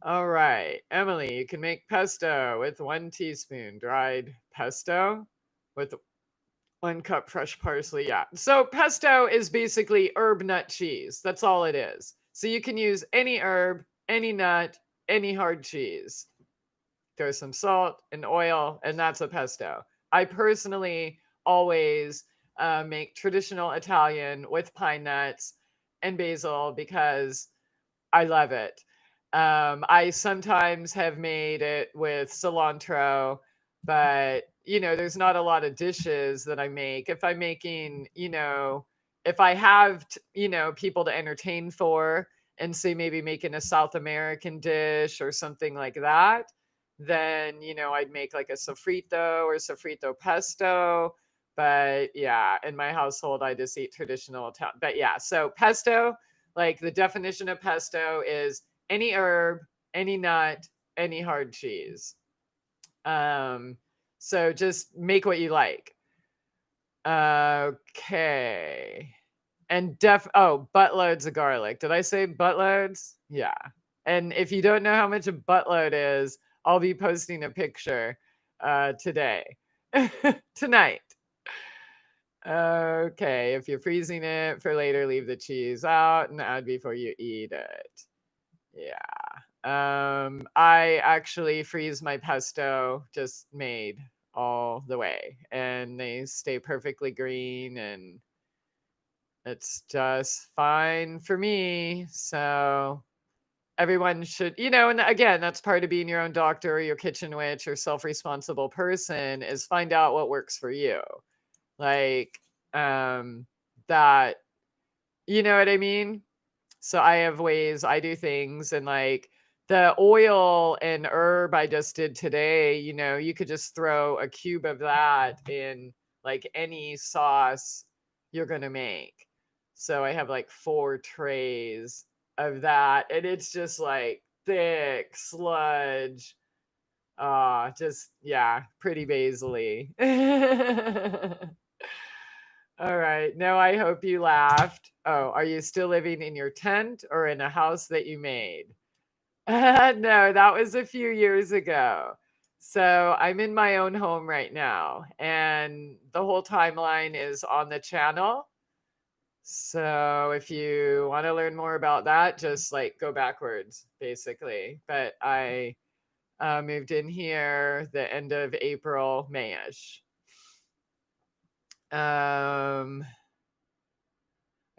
All right. Emily, you can make pesto with 1 teaspoon dried pesto with 1 cup fresh parsley. Yeah. So pesto is basically herb nut cheese. That's all it is. So you can use any herb, any nut, any hard cheese. Throw some salt and oil, and that's a pesto. I personally always make traditional Italian with pine nuts and basil because I love it. I sometimes have made it with cilantro, but there's not a lot of dishes that I make. If I'm making, if I have, people to entertain for, and say maybe making a South American dish or something like that, then I'd make like a sofrito or sofrito pesto. But yeah, in my household, I just eat traditional Italian. But yeah, so pesto, like the definition of pesto is any herb, any nut, any hard cheese. Um, so just make what you like. Okay. And buttloads of garlic. Did I say buttloads? Yeah. And if you don't know how much a buttload is, I'll be posting a picture today, tonight. Okay, if you're freezing it for later, leave the cheese out and add before you eat it. Yeah. I actually freeze my pesto just made all the way, and they stay perfectly green, and it's just fine for me. So everyone should, and again, that's part of being your own doctor or your kitchen witch or self-responsible person, is find out what works for you. Like, that, you know what I mean? So I have ways I do things, and like the oil and herb I just did today, you could just throw a cube of that in like any sauce you're going to make. So I have like 4 trays of that, and it's just like thick sludge. Just, yeah, pretty basily. All right. No, I hope you laughed. Oh, are you still living in your tent or in a house that you made? No, that was a few years ago. So I'm in my own home right now, and the whole timeline is on the channel. So if you want to learn more about that, just like go backwards, basically. But I moved in here the end of April, Mayish.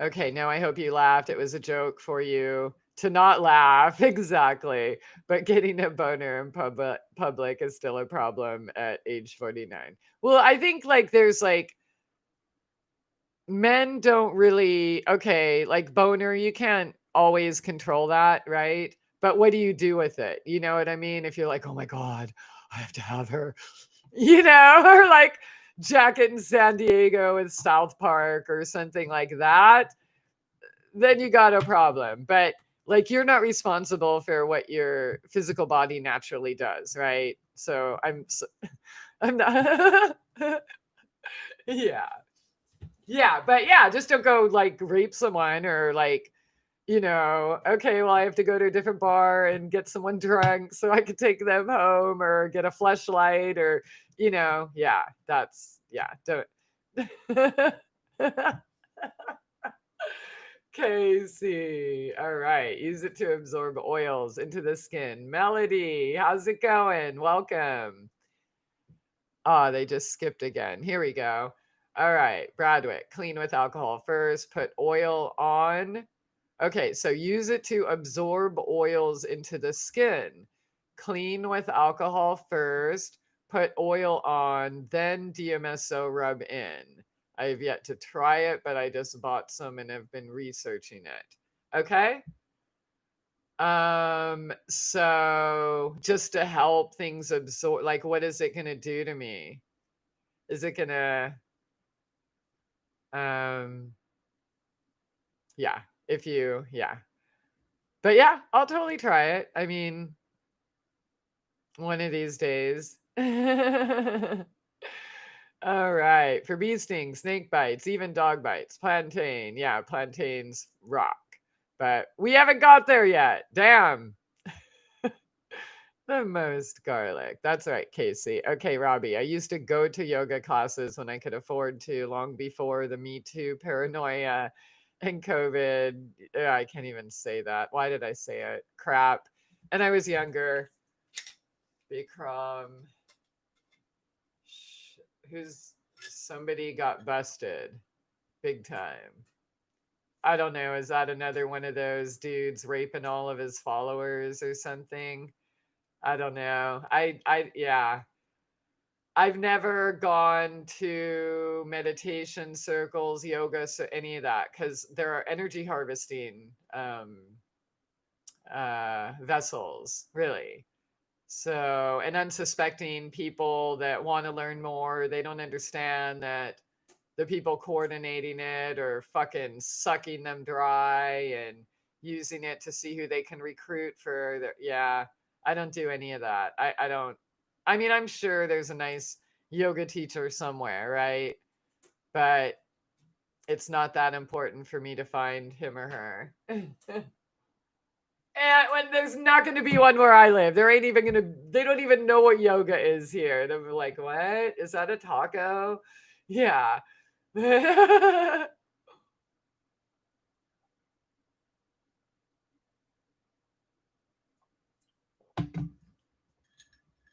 Okay, no, I hope you laughed. It was a joke for you to not laugh, exactly. But getting a boner in public is still a problem at age 49. Well, I think like there's like men don't really, okay, like boner, you can't always control that, right? But what do you do with it? You know what I mean? If you're like, oh my God, I have to have her, or like Jacket in San Diego with South Park or something like that, then you got a problem. But like you're not responsible for what your physical body naturally does, right? So I'm not. Yeah. Yeah, but yeah, just don't go like rape someone or like, okay, well, I have to go to a different bar and get someone drunk so I could take them home or get a fleshlight or, yeah, that's, yeah, don't. Casey, all right, use it to absorb oils into the skin. Melody, how's it going? Welcome. Oh, they just skipped again. Here we go. All right, Bradwick, clean with alcohol first, put oil on. Okay, so use it to absorb oils into the skin. Clean with alcohol first, put oil on, then DMSO rub in. I have yet to try it, but I just bought some and have been researching it. Okay? So just to help things absorb, like what is it gonna do to me? Is it gonna um yeah, yeah. But yeah, I'll totally try it. I mean, one of these days. All right. For bee stings, snake bites, even dog bites, plantain. Yeah, plantains rock. But we haven't got there yet. Damn. The most garlic. That's right, Casey. Okay, Robbie. I used to go to yoga classes when I could afford to, long before the Me Too paranoia and COVID. I can't even say that. Why did I say it? Crap. And I was younger. Bikram. Who's somebody got busted big time. I don't know. Is that another one of those dudes raping all of his followers or something? I don't know. Yeah. I've never gone to meditation circles, yoga, so any of that, because there are energy harvesting vessels, really. So, and unsuspecting people that want to learn more, they don't understand that the people coordinating it are fucking sucking them dry and using it to see who they can recruit for their, yeah. I don't do any of that. I don't. I mean, I'm sure there's a nice yoga teacher somewhere, right? But it's not that important for me to find him or her. And when there's not going to be one where I live, there ain't even going to, they don't even know what yoga is here. They're like, what? Is that a taco? Yeah.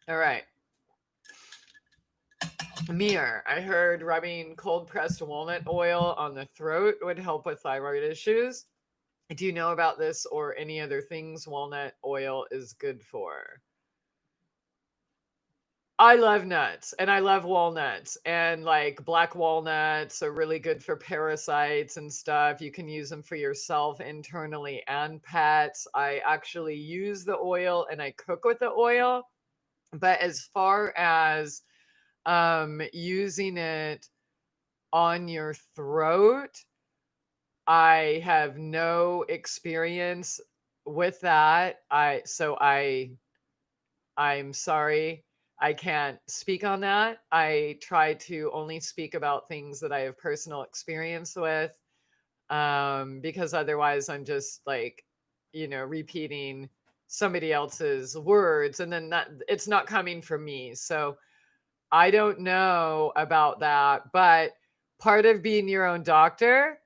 All right. Mir, I heard rubbing cold pressed walnut oil on the throat would help with thyroid issues. Do you know about this or any other things walnut oil is good for? I love nuts and I love walnuts, and like black walnuts are really good for parasites and stuff. You can use them for yourself internally and pets. I actually use the oil and I cook with the oil. But as far as using it on your throat, I have no experience with that. I'm sorry. I can't speak on that. I try to only speak about things that I have personal experience with, because otherwise I'm just like, repeating somebody else's words, and then that it's not coming from me. So I don't know about that, but part of being your own doctor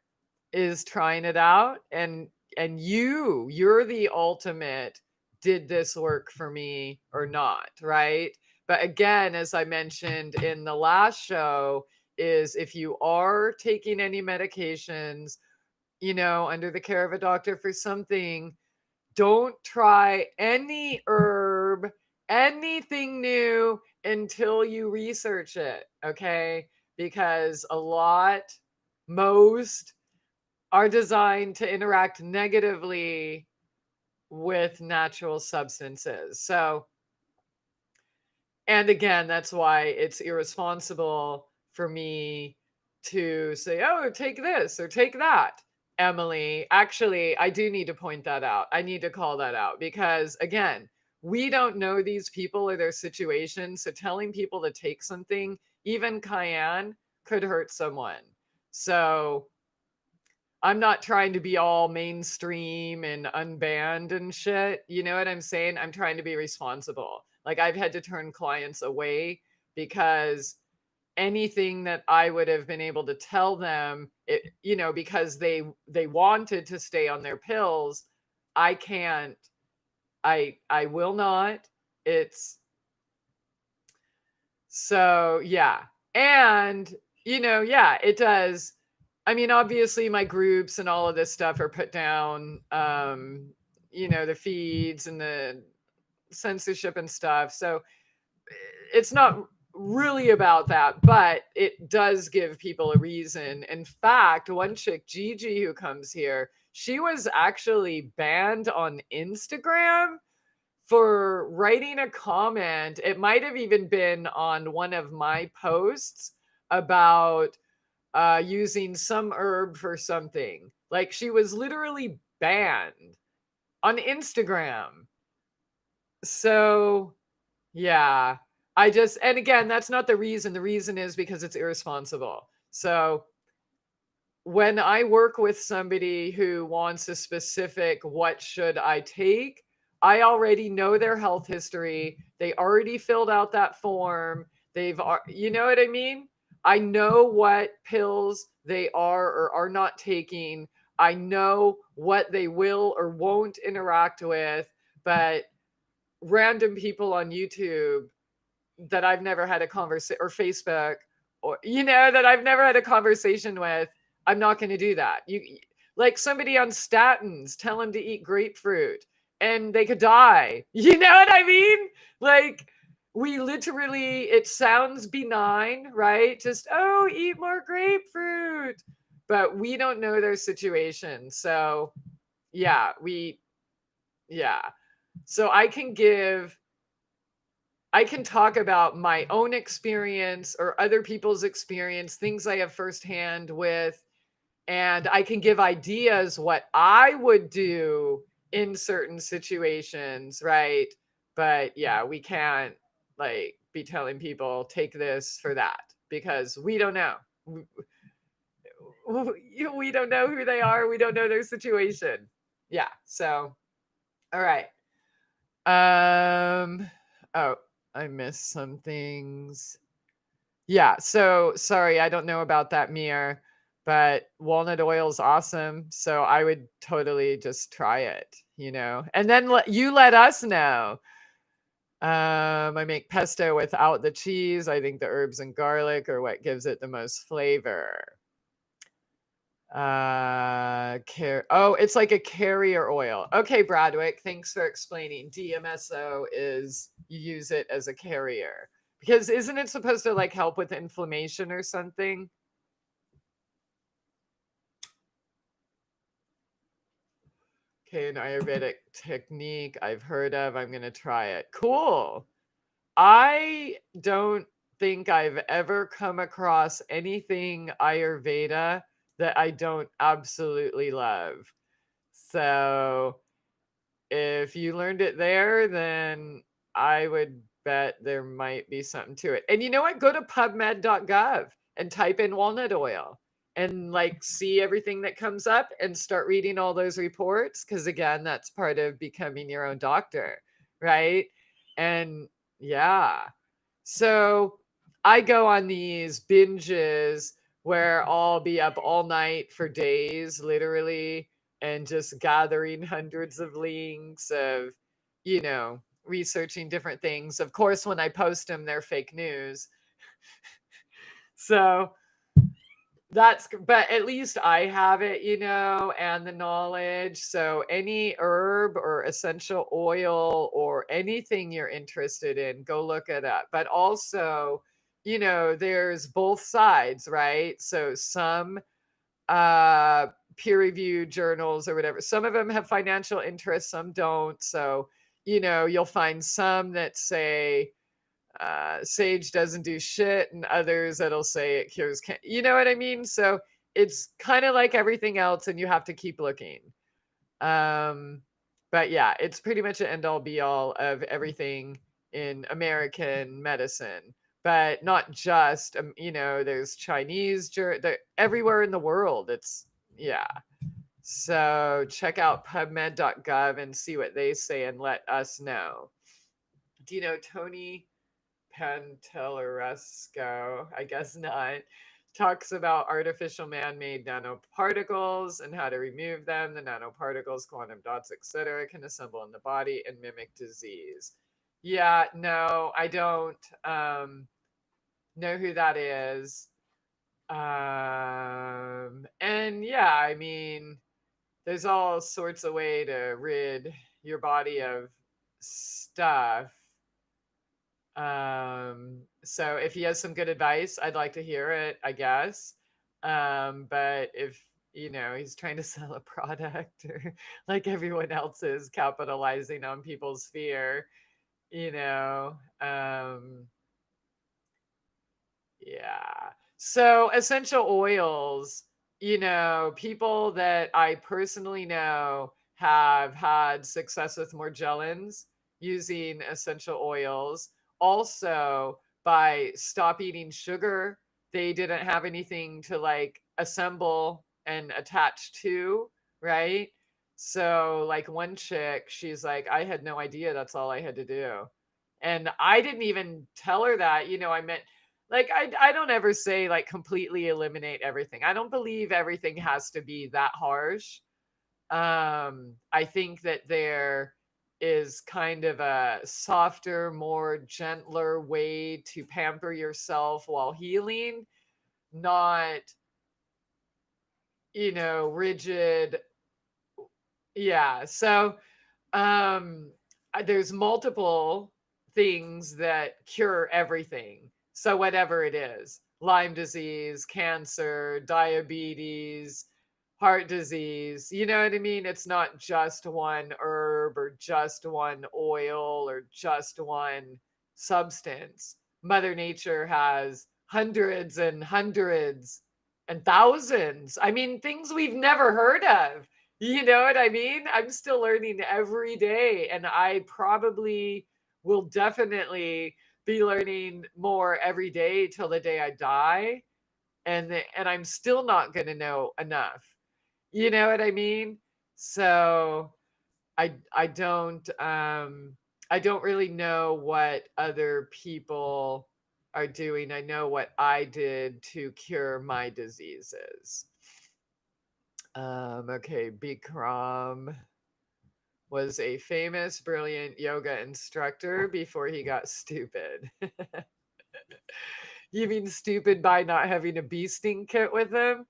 is trying it out, and you're the ultimate, did this work for me or not, right? But again, as I mentioned in the last show, is if you are taking any medications, under the care of a doctor for something, don't try any herb, anything new until you research it, okay? Because most are designed to interact negatively with natural substances. So, and again, that's why it's irresponsible for me to say, oh, take this or take that. Emily, actually, I do need to point that out. I need to call that out because, again, we don't know these people or their situation. So telling people to take something, even cayenne, could hurt someone. So I'm not trying to be all mainstream and unbanned and shit. You know what I'm saying? I'm trying to be responsible. Like I've had to turn clients away because anything that I would have been able to tell them, because they wanted to stay on their pills, I can't. I will not. It's so, yeah. And, yeah, it does. I mean, obviously, my groups and all of this stuff are put down, the feeds and the censorship and stuff. So it's not really about that, but it does give people a reason. In fact, one chick, Gigi, who comes here, she was actually banned on Instagram for writing a comment. It might have even been on one of my posts about using some herb for something. Like she was literally banned on Instagram. So, yeah, and again, that's not the reason. The reason is because it's irresponsible. So, when I work with somebody who wants a specific, what should I take? I already know their health history. They already filled out that form. You know what I mean? I know what pills they are or are not taking. I know what they will or won't interact with, but random people on YouTube that I've never had a conversation, or Facebook, or that I've never had a conversation with, I'm not going to do that. Like somebody on statins, tell them to eat grapefruit and they could die. You know what I mean? Like we literally, it sounds benign, right? Just, oh, eat more grapefruit. But we don't know their situation. So yeah, yeah. So I can talk about my own experience or other people's experience, things I have firsthand with, and I can give ideas what I would do in certain situations, right? But yeah, we can't like be telling people take this for that because we don't know. We don't know who they are. We don't know their situation. Yeah. So All right. Um, oh, I missed some things. Yeah, so sorry, I don't know about that mirror, but walnut oil is awesome. So I would totally just try it, and then you let us know. I make pesto without the cheese. I think the herbs and garlic are what gives it the most flavor. Oh, it's like a carrier oil. Okay, Bradwick, thanks for explaining. DMSO is you use it as a carrier because isn't it supposed to like help with inflammation or something? Okay, an Ayurvedic technique I've heard of. I'm gonna try it. Cool. I don't think I've ever come across anything Ayurveda that I don't absolutely love. So if you learned it there, then I would bet there might be something to it. And you know what? Go to pubmed.gov and type in walnut oil and like see everything that comes up and start reading all those reports. Cause again, that's part of becoming your own doctor, right? And yeah. So I go on these binges where I'll be up all night for days, literally, and just gathering hundreds of links of, researching different things. Of course, when I post them, they're fake news. So but at least I have it, and the knowledge. So any herb or essential oil or anything you're interested in, go look it up. But also, there's both sides, right? So some uh peer reviewed journals or whatever, some of them have financial interests, some don't. So, you'll find some that say sage doesn't do shit, and others that'll say it cures you know what I mean? So it's kind of like everything else, and you have to keep looking. um but yeah, it's pretty much an end all be all of everything in American medicine, but not just there's Chinese everywhere in the world. It's yeah. So check out pubmed.gov and see what they say and let us know. Do you know Tony Pantelleresco, I guess not, talks about artificial man-made nanoparticles and how to remove them. The nanoparticles, quantum dots, etc., can assemble in the body and mimic disease. Yeah, no, I don't know who that is. And yeah, I mean, there's all sorts of way to rid your body of stuff. So if he has some good advice, I'd like to hear it, I guess. But if he's trying to sell a product or like everyone else is capitalizing on people's fear, you know. Yeah. So essential oils, people that I personally know have had success with Morgellons using essential oils. Also, by stop eating sugar, they didn't have anything to like assemble and attach to, right? So, like one chick, she's like, I had no idea that's all I had to do. And I didn't even tell her that, I meant like I don't ever say like completely eliminate everything. I don't believe everything has to be that harsh. I think that there is kind of a softer, more gentler way to pamper yourself while healing, not rigid. Yeah. So there's multiple things that cure everything. So whatever it is, Lyme disease, cancer, diabetes, heart disease, you know what I mean? It's not just one herb or just one oil or just one substance. Mother Nature has hundreds and hundreds and thousands. I mean, things we've never heard of. You know what I mean? I'm still learning every day, and I probably will definitely be learning more every day till the day I die, and I'm still not going to know enough. You know what I mean? So, I don't really know what other people are doing. I know what I did to cure my diseases. Okay, Bikram was a famous, brilliant yoga instructor before he got stupid. You mean stupid by not having a bee sting kit with him?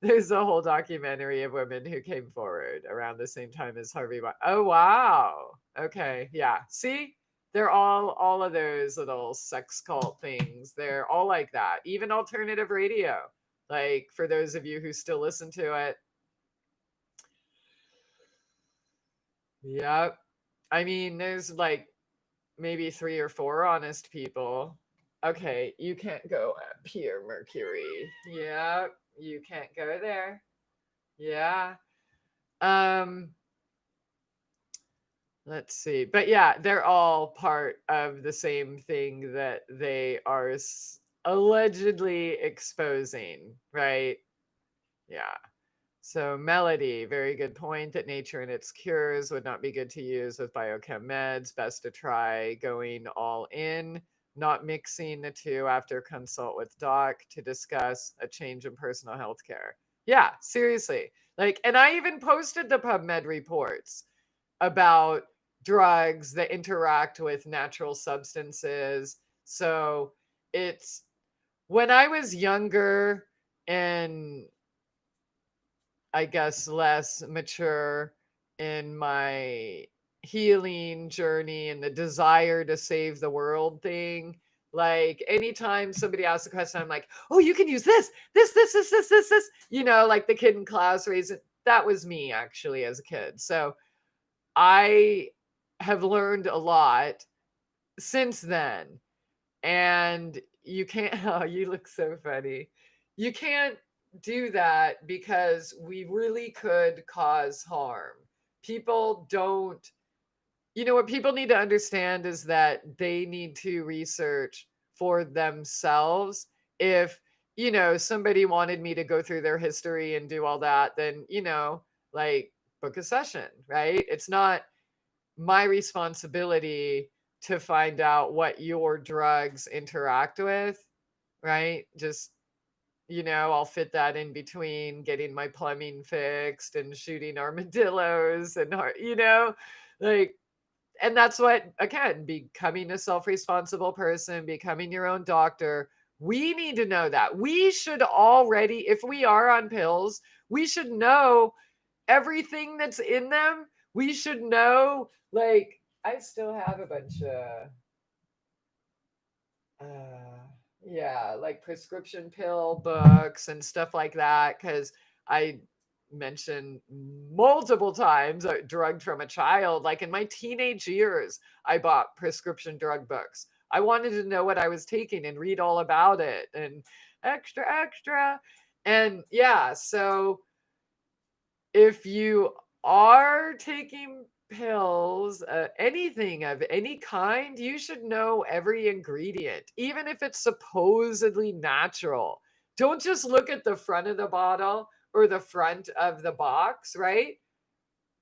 There's a whole documentary of women who came forward around the same time as Harvey. Oh wow. Okay, yeah. See, they're all of those little sex cult things. They're all like that. Even alternative radio. Like for those of you who still listen to it. Yep. I mean, there's like maybe 3 or 4 honest people. Okay, you can't go up here, Mercury. Yeah, you can't go there. Yeah. Um, let's see. But yeah, they're all part of the same thing that they are allegedly exposing, right? Yeah. So Melody, very good point that nature and its cures would not be good to use with biochem meds. Best to try going all in, not mixing the two after consult with doc to discuss a change in personal health care. Yeah, seriously. Like, and I even posted the PubMed reports about drugs that interact with natural substances. So it's when I was younger and I guess, less mature in my healing journey and the desire to save the world thing. Like anytime somebody asks a question, I'm like, oh, you can use this, like the kid in class raising. That was me actually as a kid. So I have learned a lot since then. And you can't, oh, you look so funny. You can't do that because we really could cause harm. People don't, what people need to understand is that they need to research for themselves. If, somebody wanted me to go through their history and do all that, then, like book a session, right? It's not my responsibility to find out what your drugs interact with, right? Just, I'll fit that in between getting my plumbing fixed and shooting armadillos and, like, and that's what, again, becoming a self responsible person, becoming your own doctor. We need to know that. We should already, if we are on pills, we should know everything that's in them. We should know, like, I still have a bunch of yeah, like prescription pill books and stuff like that, because I mentioned multiple times drugged from a child. Like in my teenage years, I bought prescription drug books. I wanted to know what I was taking and read all about it and extra. And yeah, so if you are taking pills, anything of any kind, you should know every ingredient, even if it's supposedly natural. Don't just look at the front of the bottle or the front of the box, right?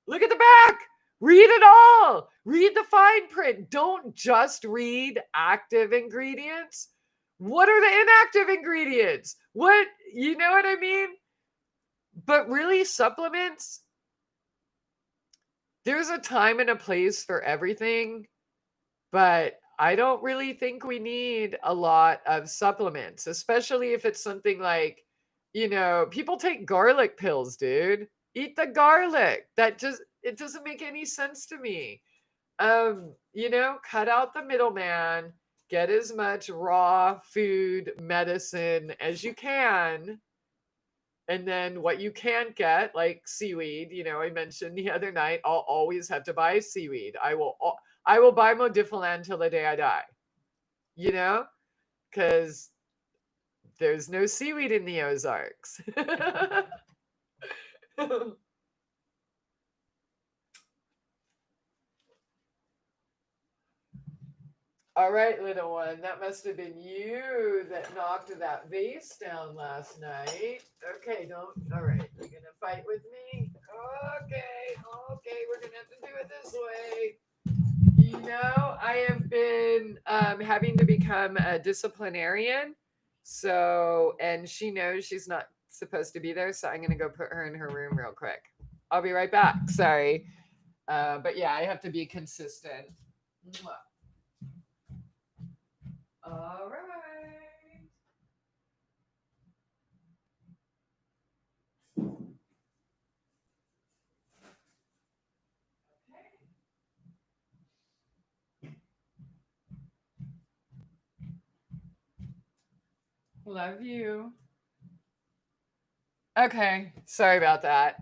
Look at the back. Read it all. Read the fine print. Don't just read active ingredients. What are the inactive ingredients? What, you know what I mean? But really, supplements, there's a time and a place for everything, but I don't really think we need a lot of supplements, especially if it's something like, people take garlic pills, dude. Eat the garlic. It doesn't make any sense to me. Cut out the middleman, get as much raw food, medicine as you can. And then what you can't get, like seaweed, I mentioned the other night, I'll always have to buy seaweed. I will buy Modiflan till the day I die, because there's no seaweed in the Ozarks. All right, little one, that must have been you that knocked that vase down last night. Okay, all right, you're gonna fight with me? Okay, we're gonna having to become a disciplinarian. So, and she knows she's not supposed to be there. So I'm going to go put her in her room real quick. I'll be right back. Sorry. But yeah, I have to be consistent. All right. Love you. Okay, sorry about that.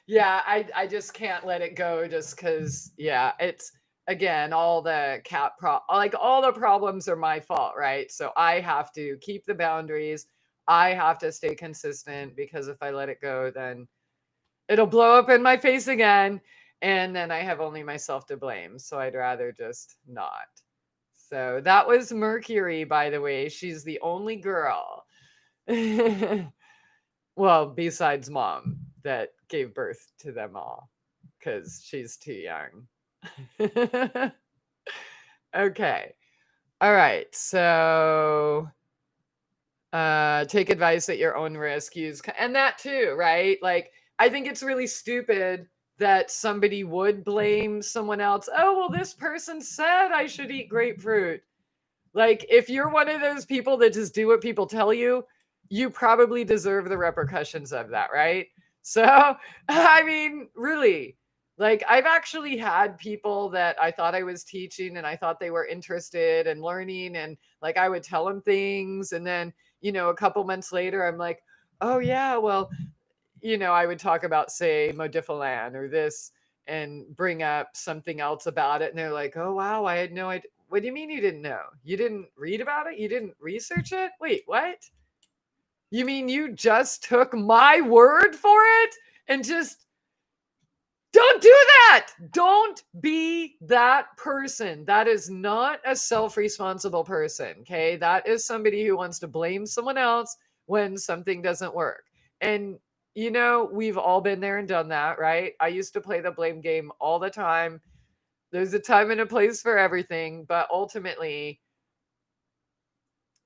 Yeah, I just can't let it go just because, yeah, it's again all the like all the problems are my fault, right? So I have to keep the boundaries. I have to stay consistent because if I let it go, then it'll blow up in my face again, and then I have only myself to blame. So I'd rather just not. So that was Mercury, by the way. She's the only girl. Well, besides mom that gave birth to them all because she's too young. Okay. All right. So take advice at your own risk. And that too, right? Like, I think it's really stupid that somebody would blame someone else. Oh, well, this person said I should eat grapefruit. Like, if you're one of those people that just do what people tell you, you probably deserve the repercussions of that, right? So, I mean, really, like, I've actually had people that I thought I was teaching and I thought they were interested in learning, and like I would tell them things. And then, a couple months later, I'm like, oh, yeah, well, I would talk about, say, Modifilan or this and bring up something else about it. And they're like, oh, wow, I had no idea. What do you mean you didn't know? You didn't read about it? You didn't research it? Wait, what? You mean you just took my word for it and just don't do that? Don't be that person. That is not a self responsible person. Okay. That is somebody who wants to blame someone else when something doesn't work. And, we've all been there and done that, right? I used to play the blame game all the time. There's a time and a place for everything, but ultimately,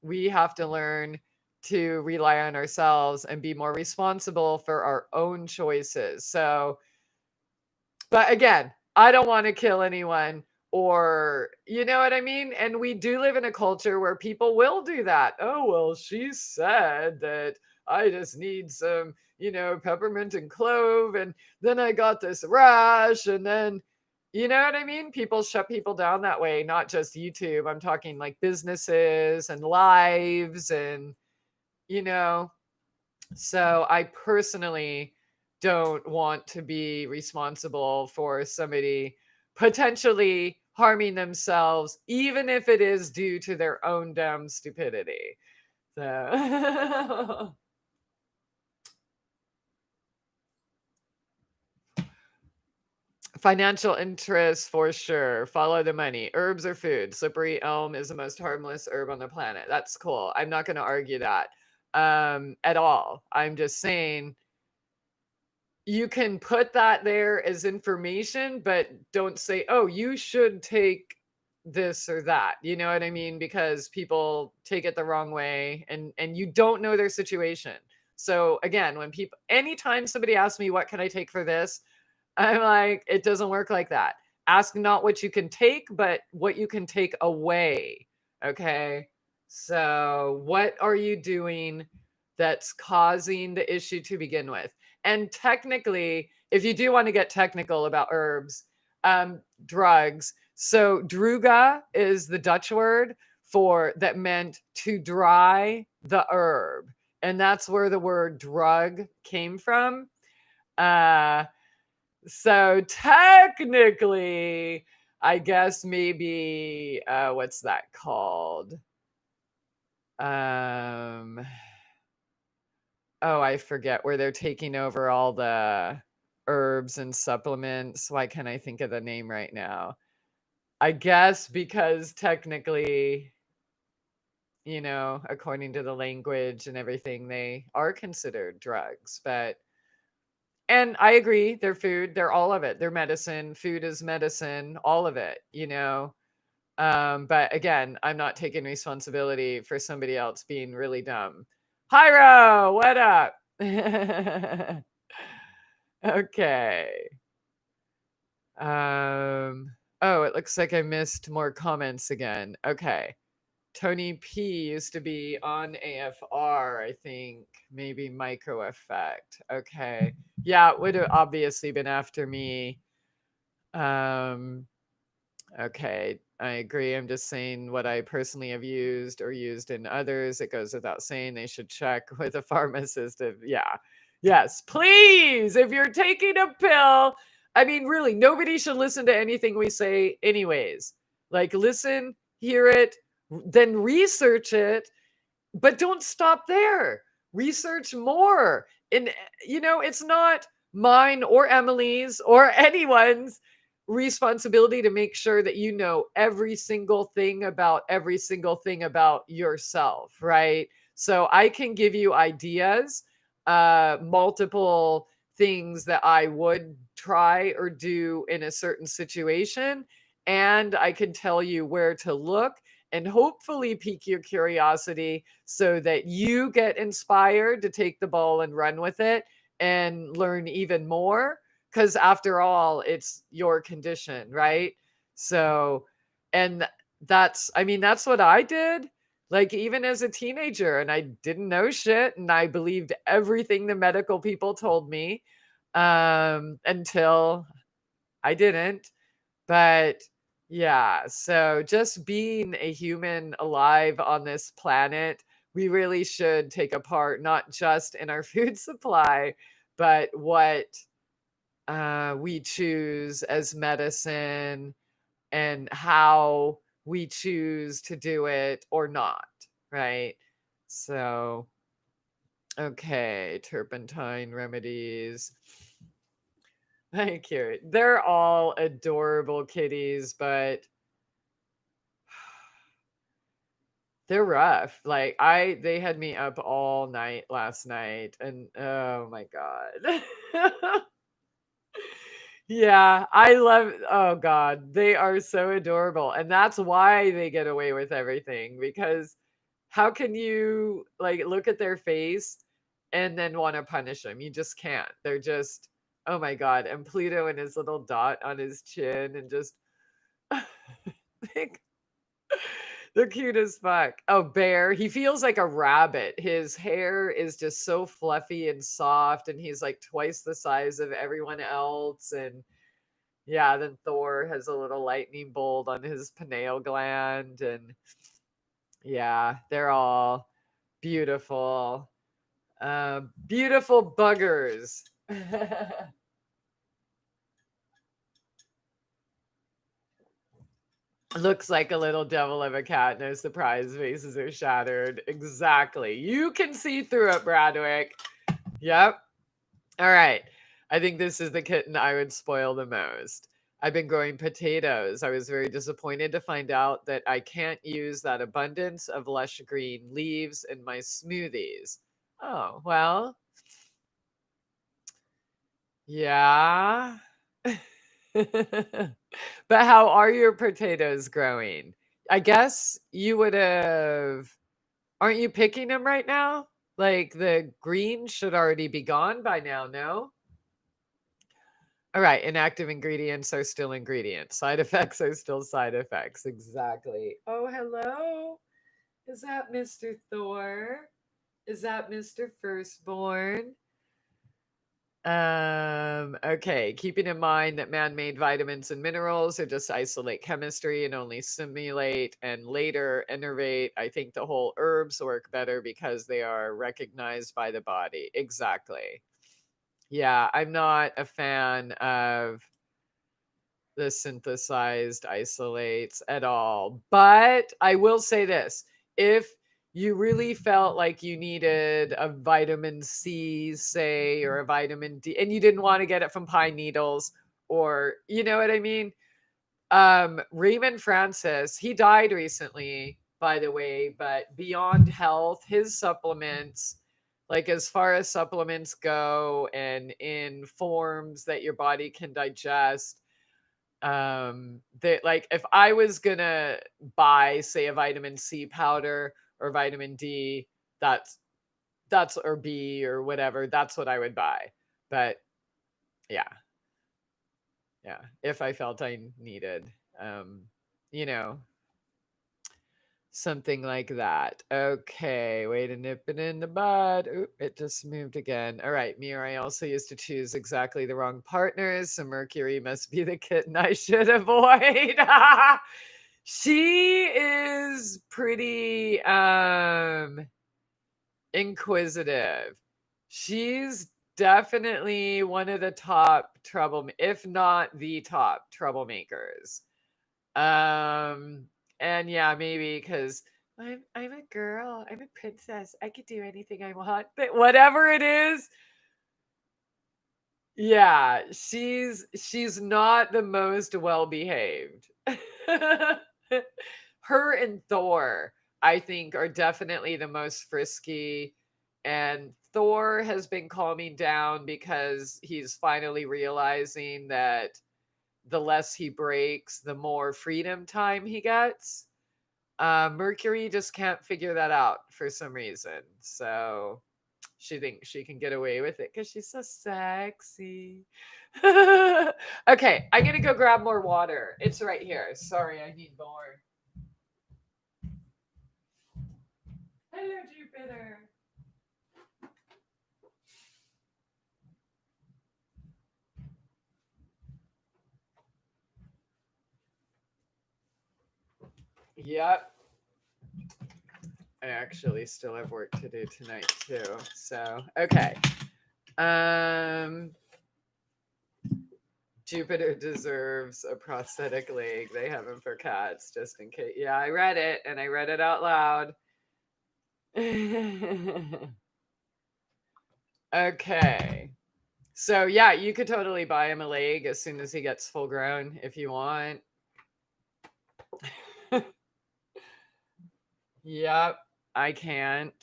we have to learn to rely on ourselves and be more responsible for our own choices. So, but again, I don't want to kill anyone, or you know what I mean? And we do live in a culture where people will do that. Oh, well, she said that I just need some, peppermint and clove. And then I got this rash. And then, you know what I mean? People shut people down that way, not just YouTube. I'm talking like businesses and lives and, you know, so I personally don't want to be responsible for somebody potentially harming themselves, even if it is due to their own dumb stupidity. So financial interests for sure. Follow the money. Herbs or food. Slippery elm is the most harmless herb on the planet. That's cool. I'm not going to argue that at all. I'm just saying you can put that there as information, but don't say, oh, you should take this or that. You know what I mean? Because people take it the wrong way, and you don't know their situation. So again, anytime somebody asks me, what can I take for this? I'm like, it doesn't work like that. Ask not what you can take, but what you can take away. Okay. So, what are you doing that's causing the issue to begin with? And technically, if you do want to get technical about herbs, drugs. So, druga is the Dutch word for that meant to dry the herb. And that's where the word drug came from. Uh, so technically, I guess maybe what's that called? Um oh, I forget, where they're taking over all the herbs and supplements. Why can't I think of the name right now? I guess because technically, according to the language and everything, they are considered drugs, and I agree, they're food, they're all of it. They're medicine, food is medicine, all of it. But again, I'm not taking responsibility for somebody else being really dumb. Hyro, what up? Okay. Oh, it looks like I missed more comments again. Okay. Tony P used to be on AFR, I think. Maybe Micro Effect. Okay. Yeah, it would have obviously been after me. Um, okay. I agree. I'm just saying what I personally have used or used in others. It goes without saying they should check with a pharmacist. Yeah. Yes, please. If you're taking a pill, I mean, really, nobody should listen to anything we say, anyways. Like, listen, hear it, then research it, but don't stop there. Research more. And, it's not mine or Emily's or anyone's responsibility to make sure that you know every single thing about yourself, right? So I can give you ideas, multiple things that I would try or do in a certain situation, and I can tell you where to look and hopefully pique your curiosity so that you get inspired to take the ball and run with it and learn even more. Because after all, it's your condition, right? So, and that's what I did. Like, even as a teenager, and I didn't know shit, and I believed everything the medical people told me until I didn't. But yeah, so just being a human alive on this planet, we really should take a part, not just in our food supply, but what we choose as medicine and how we choose to do it or not, right? So, okay, turpentine remedies. Thank you. They're all adorable kitties, but they're rough. Like, they had me up all night last night, and oh my god. Yeah, I love, oh god, they are so adorable, and that's why they get away with everything, because how can you, like, look at their face and then wanna punish them? You just can't. They're just, oh my god, and Pluto and his little dot on his chin and just like, they're cute as fuck. Oh, Bear, he feels like a rabbit. His hair is just so fluffy and soft, and he's like twice the size of everyone else. And yeah, then Thor has a little lightning bolt on his pineal gland. And yeah, they're all beautiful. Beautiful buggers. Looks like a little devil of a cat. No surprise, faces are shattered. Exactly. You can see through it, Bradwick. Yep. All right. I think this is the kitten I would spoil the most. I've been growing potatoes. I was very disappointed to find out that I can't use that abundance of lush green leaves in my smoothies. Oh, well, yeah. But how are your potatoes growing? I guess you would have. Aren't you picking them right now? Like, the green should already be gone by now, no? All right, inactive ingredients are still ingredients. Side effects are still side effects. Exactly. Oh, hello. Is that Mr. Thor? Is that Mr. Firstborn? Okay, keeping in mind that man-made vitamins and minerals are just isolate chemistry and only simulate and later innervate. I think the whole herbs work better because they are recognized by the body. Exactly. Yeah, I'm not a fan of the synthesized isolates at all. But I will say this, if you really felt like you needed a vitamin C, say, or a vitamin D, and you didn't want to get it from pine needles, or you know what I mean? Raymond Francis, he died recently, by the way, but Beyond Health, his supplements, like as far as supplements go and in forms that your body can digest, That, like, if I was gonna buy, say, a vitamin C powder or vitamin D, that's or B or whatever, that's what I would buy. But yeah, yeah, if I felt I needed, um, you know, something like that. Okay, way to nip it in the bud. Oop, it just moved again. All right, me or I also used to choose exactly the wrong partners, so Mercury must be the kitten I should avoid. She is pretty inquisitive. She's definitely one of the top if not the top troublemakers. Um, and yeah, maybe because I'm a girl, I'm a princess, I could do anything I want. But whatever it is, yeah, she's not the most well behaved. Her and Thor, I think, are definitely the most frisky. And Thor has been calming down because he's finally realizing that the less he breaks, the more freedom time he gets. Mercury just can't figure that out for some reason. So she thinks she can get away with it because she's so sexy. Okay, I'm gonna go grab more water. It's right here. Sorry, I need more. Hello, Jupiter. Yep. I actually still have work to do tonight too. So, okay. Um Jupiter deserves a prosthetic leg. They have them for cats just in case. Yeah, I read it and I read it out loud. Okay. So, yeah, you could totally buy him a leg as soon as he gets full grown if you want. Yep, I can't.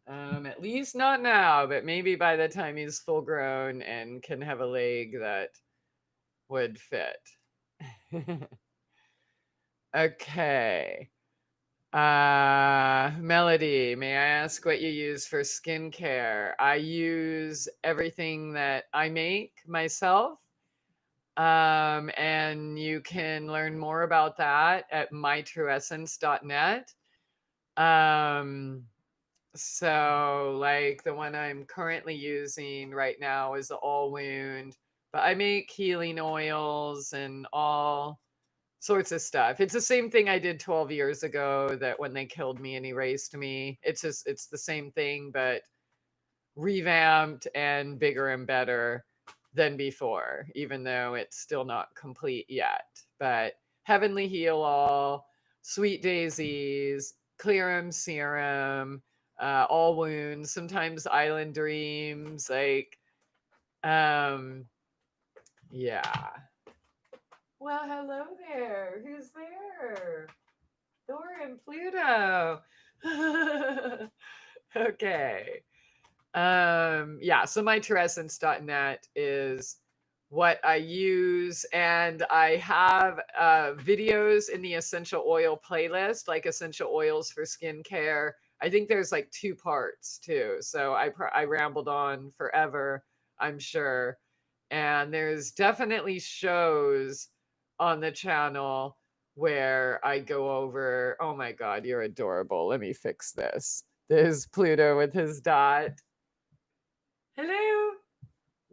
At least not now, but maybe by the time he's full grown and can have a leg that would fit. Okay. Melody, may I ask what you use for skincare? I use everything that I make myself. And you can learn more about that at mytrueessence.net. Um, so, like, the one I'm currently using right now is the All Wound, but I make healing oils and all sorts of stuff. It's the same thing I did 12 years ago that when they killed me and erased me. It's the same thing, but revamped and bigger and better than before, even though it's still not complete yet. But Heavenly Heal All, Sweet Daisies, Clearum Serum, All Wounds, sometimes Island Dreams, like, um, yeah. Well, hello there. Who's there? Thor and Pluto. Okay. Yeah, so myteressence.net is what I use, and I have videos in the essential oil playlist, like essential oils for skincare. I think there's like 2 parts too, so I rambled on forever, I'm sure. And there's definitely shows on the channel where I go over. Oh my God, you're adorable. Let me fix this. There's Pluto with his dot. Hello.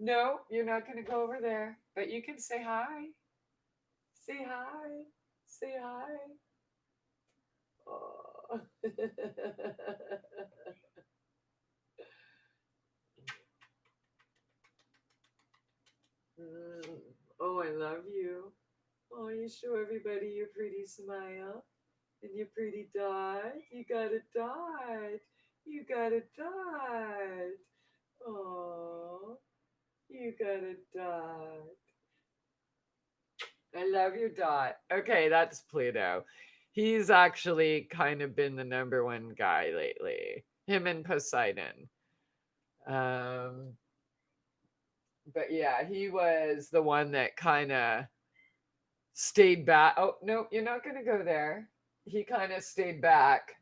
No, you're not going to go over there, but you can say hi. Say hi. Say hi. Oh. Oh, I love you. Oh, you show everybody your pretty smile and your pretty dot. You got a dot. You got a dot. Oh, you got a dot. I love your dot. Okay, that's Pluto. He's actually kind of been the number one guy lately. Him and Poseidon. Um, but yeah, he was the one that kind of stayed back. Oh, no, you're not going to go there. He kind of stayed back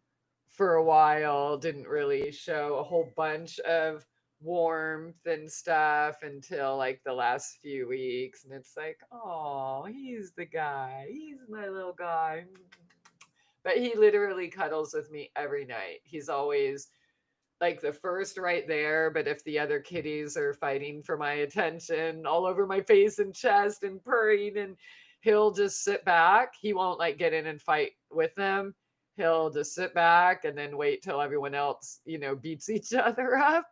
for a while, didn't really show a whole bunch of warmth and stuff until like the last few weeks. And it's like, oh, he's the guy. He's my little guy. But he literally cuddles with me every night. He's always like the first right there, but if the other kitties are fighting for my attention all over my face and chest and purring, and he'll just sit back. He won't like get in and fight with them. He'll just sit back and then wait till everyone else, beats each other up.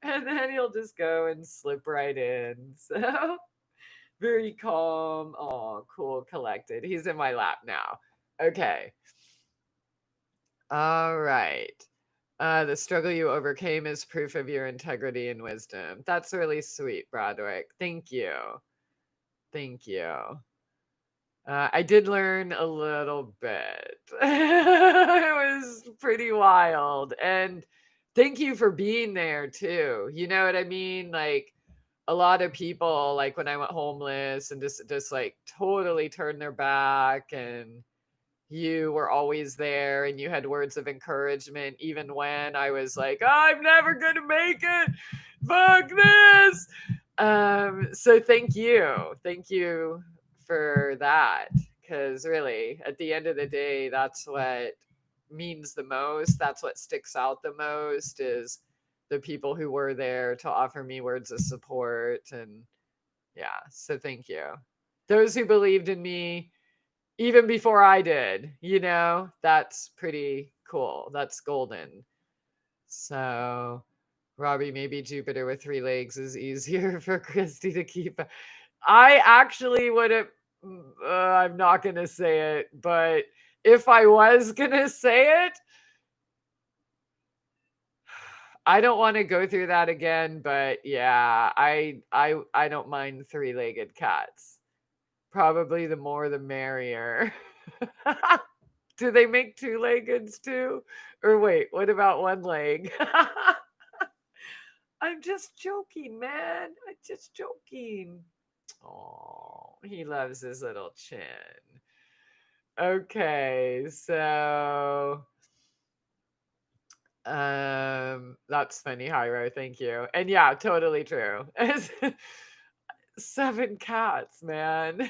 And then he'll just go and slip right in. So very calm. Oh, cool, collected. He's in my lap now. Okay. All right. The struggle you overcame is proof of your integrity and wisdom. That's really sweet, Broderick. Thank you. Thank you. I did learn a little bit. It was pretty wild. And thank you for being there too. You know what I mean? Like a lot of people, like when I went homeless and just like totally turned their back, and you were always there and you had words of encouragement even when I was like, I'm never gonna make it, fuck this. So thank you for that, because really at the end of the day, that's what means the most, that's what sticks out the most, is the people who were there to offer me words of support. And yeah, so thank you, those who believed in me even before I did, that's pretty cool. That's golden. So, Robbie, maybe Jupiter with 3 legs is easier for Christy to keep. I actually would have, I'm not going to say it, but if I was going to say it, I don't want to go through that again, but yeah, I don't mind 3-legged cats. Probably the more the merrier. Do they make 2-leggeds too? Or wait, what about 1 leg? I'm just joking, man. I'm just joking. Oh, he loves his little chin. Okay, so that's funny, Hyro. Thank you. And yeah, totally true. 7 cats, man.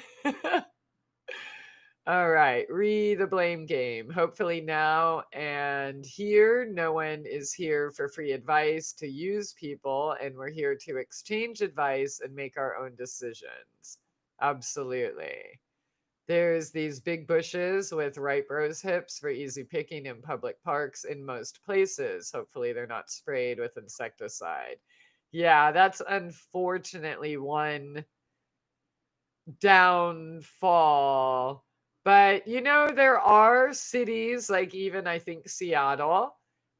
All right, the blame game. Hopefully now and here, no one is here for free advice to use people, and we're here to exchange advice and make our own decisions. Absolutely. There's these big bushes with ripe rose hips for easy picking in public parks in most places. Hopefully they're not sprayed with insecticide. Yeah, that's unfortunately one downfall. But there are cities like even I think Seattle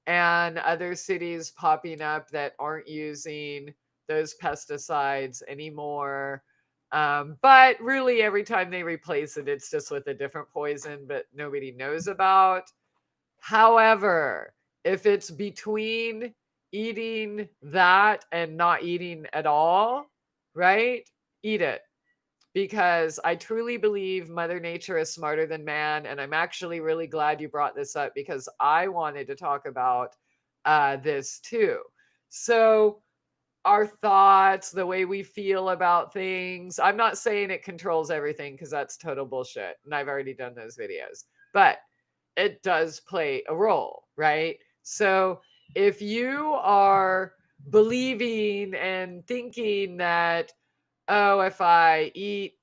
and other cities popping up that aren't using those pesticides anymore. But really, every time they replace it, it's just with a different poison, but nobody knows about. However, if it's between eating that and not eating at all, right? Eat it, because I truly believe Mother Nature is smarter than man. And I'm actually really glad you brought this up, because I wanted to talk about this too. So, our thoughts, the way we feel about things, I'm not saying it controls everything, because that's total bullshit. And I've already done those videos, but it does play a role, right? So, if you are believing and thinking that, oh, if I eat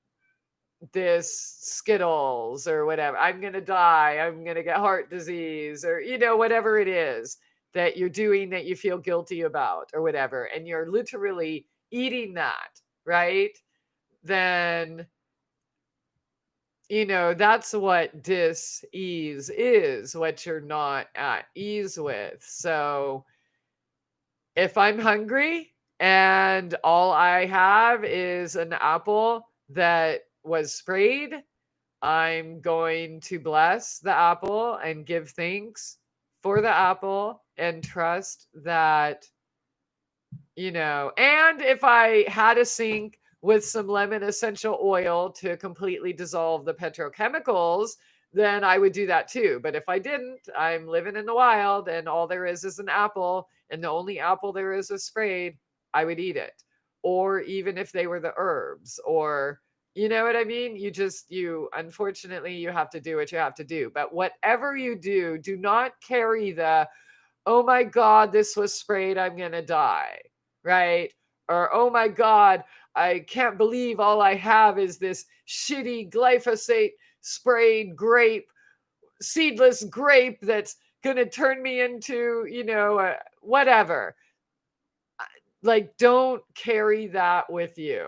this Skittles or whatever, I'm going to die, I'm going to get heart disease, or, whatever it is that you're doing that you feel guilty about or whatever, and you're literally eating that, right? Then, that's what dis-ease is, what you're not at ease with. So if I'm hungry and all I have is an apple that was sprayed, I'm going to bless the apple and give thanks for the apple and trust that, and if I had a sink with some lemon essential oil to completely dissolve the petrochemicals, then I would do that too. But if I didn't, I'm living in the wild and all there is an apple, and the only apple there is sprayed, I would eat it. Or even if they were the herbs, or you know what I mean? You unfortunately, you have to do what you have to do. But whatever you do, do not carry the, oh my God, this was sprayed, I'm going to die, right? Or, oh my God, I can't believe all I have is this shitty glyphosate sprayed grape, seedless grape that's going to turn me into, whatever. Like, don't carry that with you.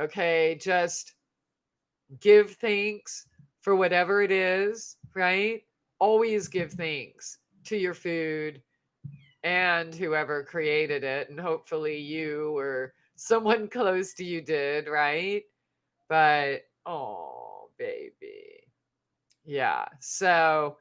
Okay. Just give thanks for whatever it is, right? Always give thanks to your food and whoever created it. And hopefully you or someone close to you did, right? But, oh, baby. Yeah. So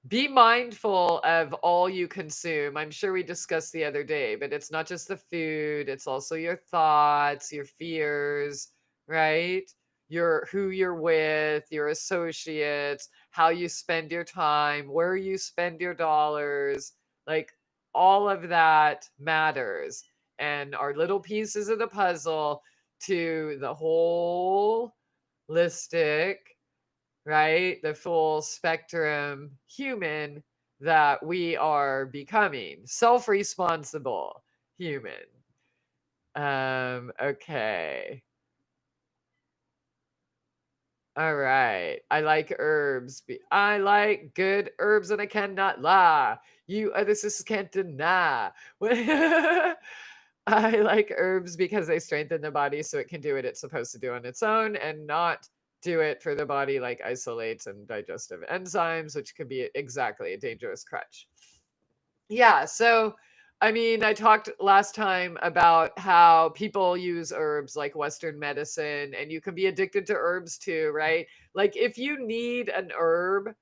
be mindful of all you consume. I'm sure we discussed the other day, but it's not just the food, it's also your thoughts, your fears, right? Your who you're with, your associates, how you spend your time, where you spend your dollars. Like all of that matters and are little pieces of the puzzle to the whole holistic, right? The full spectrum human that we are becoming, self responsible human. Okay. All right. I like herbs. I like good herbs and I cannot lie. You other sisters can't deny. I like herbs because they strengthen the body so it can do what it's supposed to do on its own and not do it for the body like isolates and digestive enzymes, which can be exactly a dangerous crutch. Yeah. So, I mean, I talked last time about how people use herbs like Western medicine, and you can be addicted to herbs too, right? Like, if you need an herb,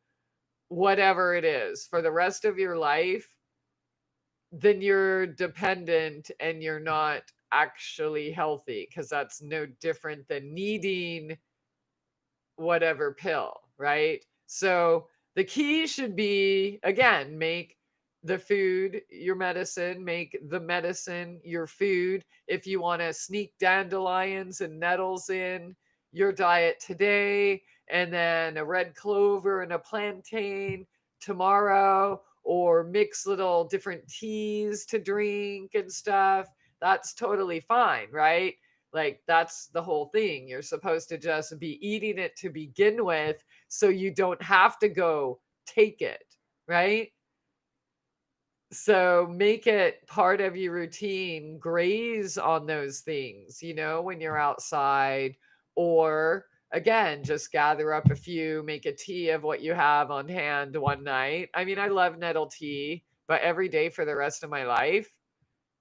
whatever it is, for the rest of your life, then you're dependent and you're not actually healthy because that's no different than needing whatever pill, right? So the key should be, again, make the food your medicine, make the medicine your food. If you want to sneak dandelions and nettles in your diet today, and then a red clover and a plantain tomorrow, or mix little different teas to drink and stuff, that's totally fine, right? Like that's the whole thing. You're supposed to just be eating it to begin with so you don't have to go take it, right? So make it part of your routine, graze on those things, when you're outside, or again, just gather up a few, make a tea of what you have on hand one night. I mean, I love nettle tea, but every day for the rest of my life,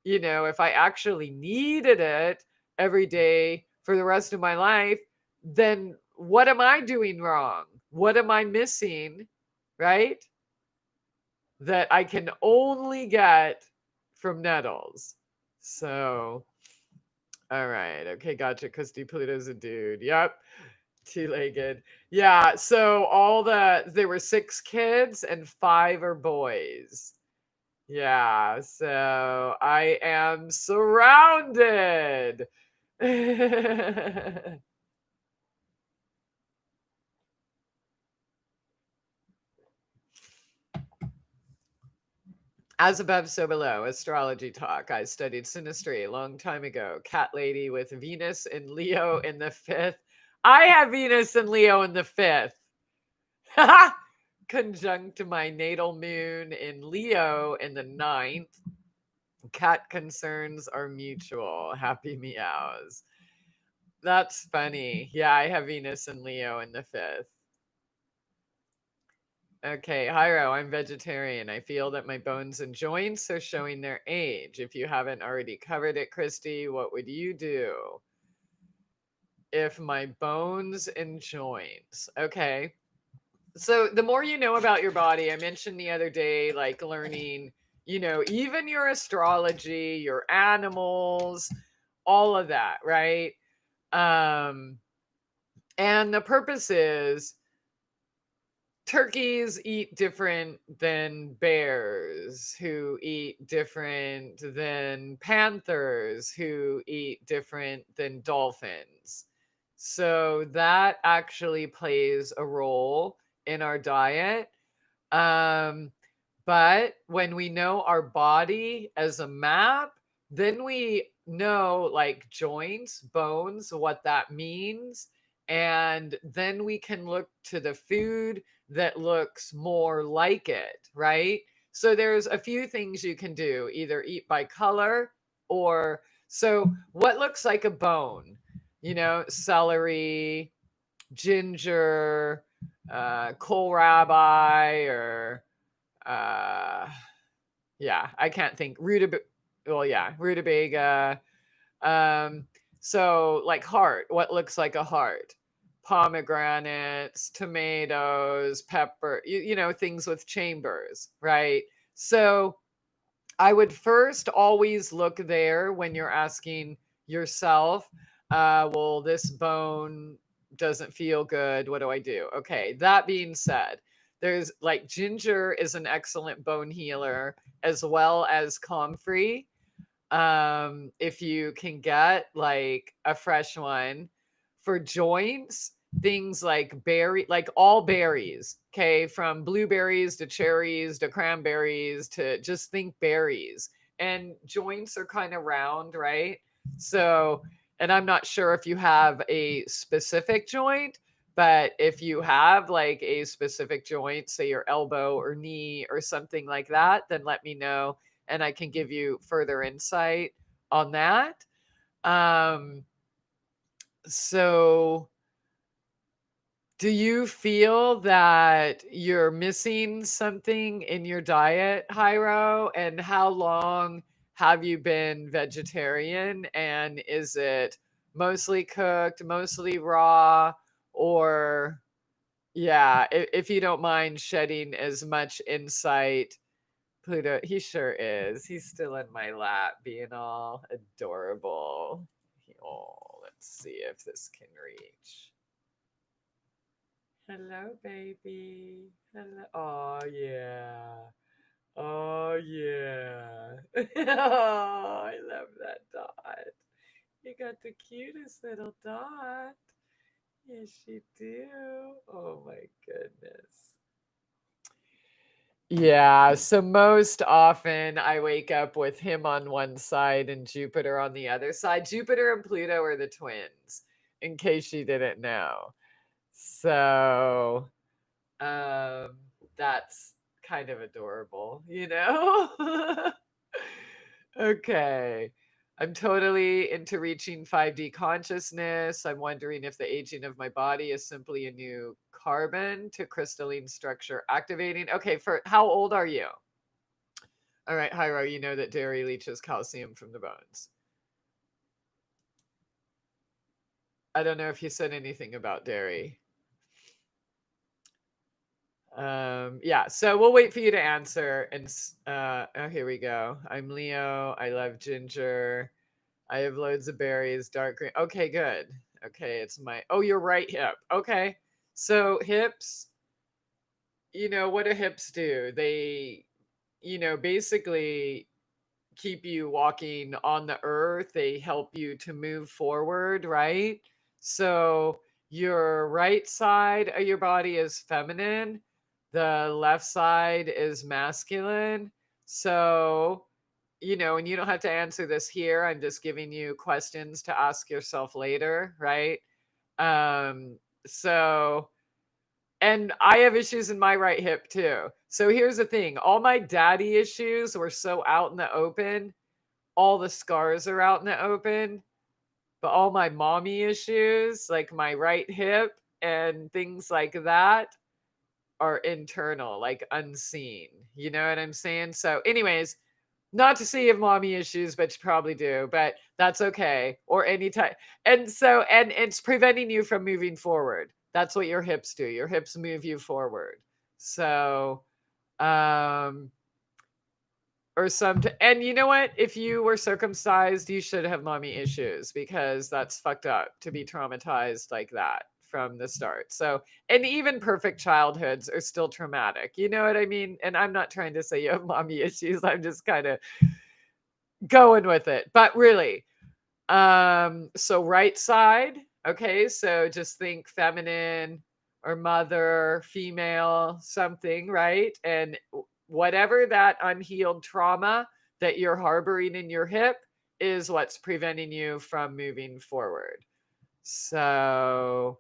if I actually needed it every day for the rest of my life, then what am I doing wrong? What am I missing? Right? That I can only get from nettles. So, all right. Okay, gotcha. Christy Pluto's a dude. Yep. Two-legged. Yeah. So there were 6 kids and 5 are boys. Yeah, so I am surrounded. As above, so below. Astrology talk. I studied synastry a long time ago. Cat lady with Venus and Leo in the 5th. I have Venus and Leo in the 5th. Conjunct my natal moon in Leo in the 9th. Cat concerns are mutual. Happy meows. That's funny. Yeah, I have Venus and Leo in the 5th. Okay, Hyro, I'm vegetarian. I feel that my bones and joints are showing their age. If you haven't already covered it, Christy, what would you do? If my bones and joints. Okay. So the more you know about your body, I mentioned the other day, like learning, even your astrology, your animals, all of that, right? Um, and the purpose is turkeys eat different than bears, who eat different than panthers, who eat different than dolphins. So that actually plays a role in our diet. Um, but when we know our body as a map, then we know like joints, bones, what that means. And then we can look to the food that looks more like it, right? So there's a few things you can do, either eat by color or so what looks like a bone, celery, ginger, kohlrabi, or uh, yeah, I can't think. Rutabaga. Um, so like heart, what looks like a heart? Pomegranates, tomatoes, pepper, things with chambers, right? So I would first always look there when you're asking yourself, well, this bone doesn't feel good. What do I do? Okay. That being said, there's like ginger is an excellent bone healer as well as comfrey. If you can get like a fresh one for joints, things like like all berries, okay, from blueberries to cherries to cranberries to just think berries. And joints are kind of round, right? So, and I'm not sure if you have a specific joint, but if you have like a specific joint, say your elbow or knee or something like that, then let me know and I can give you further insight on that. Um, so, do you feel that you're missing something in your diet, Hyro? And how long have you been vegetarian? And is it mostly cooked, mostly raw, or yeah, if you don't mind shedding as much insight. Pluto, he sure is. He's still in my lap being all adorable. Oh, let's see if this can reach. Hello, baby. Hello. Oh, yeah. Oh, yeah. Oh, I love that dot. You got the cutest little dot. Yes, you do. Oh, my goodness. Yeah, so most often I wake up with him on one side and Jupiter on the other side. Jupiter and Pluto are the twins, in case you didn't know. So, um, that's kind of adorable, Okay. I'm totally into reaching 5D consciousness. I'm wondering if the aging of my body is simply a new carbon to crystalline structure activating. Okay, for how old are you? All right, Hyro, you know that dairy leaches calcium from the bones. I don't know if you said anything about dairy. Yeah, so we'll wait for you to answer. And oh, here we go. I'm Leo. I love ginger. I have loads of berries, dark green. Okay, good. Okay, it's my, oh, your right hip. Okay. So hips, what do hips do? They, basically keep you walking on the earth. They help you to move forward, right? So your right side of your body is feminine, the left side is masculine. So, and you don't have to answer this here. I'm just giving you questions to ask yourself later, right? Um, so, and I have issues in my right hip too. So here's the thing, all my daddy issues were so out in the open, all the scars are out in the open, but all my mommy issues, like my right hip and things like that, are internal, like unseen. You know what I'm saying? So, anyways, not to say you have mommy issues, but you probably do, but that's okay. Or any time. And so, and it's preventing you from moving forward. That's what your hips do. Your hips move you forward. So, um, or some and you know what, if you were circumcised you should have mommy issues because that's fucked up to be traumatized like that from the start. So, and even perfect childhoods are still traumatic, you know what I mean? And I'm not trying to say you have mommy issues, I'm just kind of going with it. But really, so right side, okay, so just think feminine or mother, female, something, right? And whatever that unhealed trauma that you're harboring in your hip is what's preventing you from moving forward. So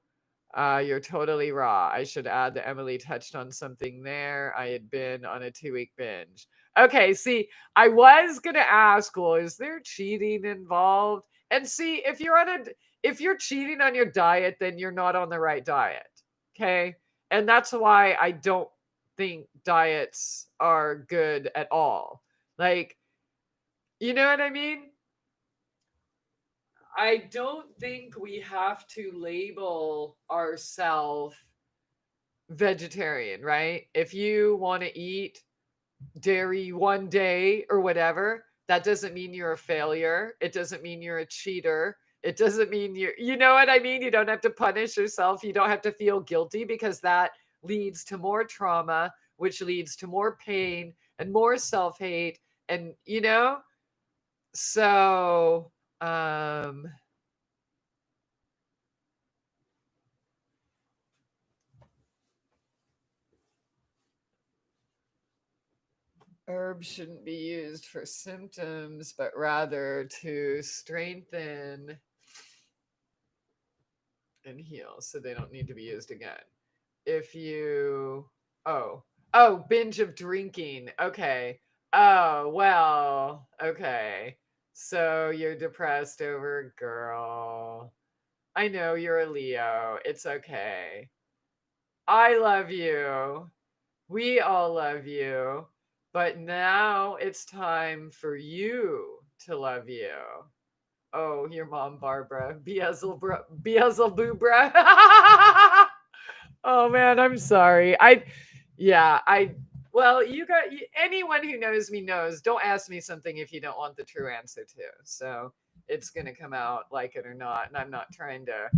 you're totally raw. I should add that Emily touched on something there. I had been on a 2-week binge. Okay, see, I was gonna ask, well, is there cheating involved? And see, if you're cheating on your diet, then you're not on the right diet. Okay. And that's why I don't think diets are good at all. Like, you know what I mean? I don't think we have to label ourselves vegetarian, right? If you want to eat dairy one day or whatever, that doesn't mean you're a failure. It doesn't mean you're a cheater. It doesn't mean you know what I mean? You don't have to punish yourself. You don't have to feel guilty because that leads to more trauma, which leads to more pain and more self-hate. And, so, herbs shouldn't be used for symptoms, but rather to strengthen and heal, so they don't need to be used again. If you, binge of drinking. Okay. Oh, well, okay. So you're depressed over a girl. I know you're a Leo. It's okay. I love you. We all love you. But now it's time for you to love you. Oh, your mom, Barbara. Beelzebubra. Oh man, I'm sorry. Well, anyone who knows me knows, don't ask me something if you don't want the true answer to. So it's going to come out like it or not. And I'm not trying to,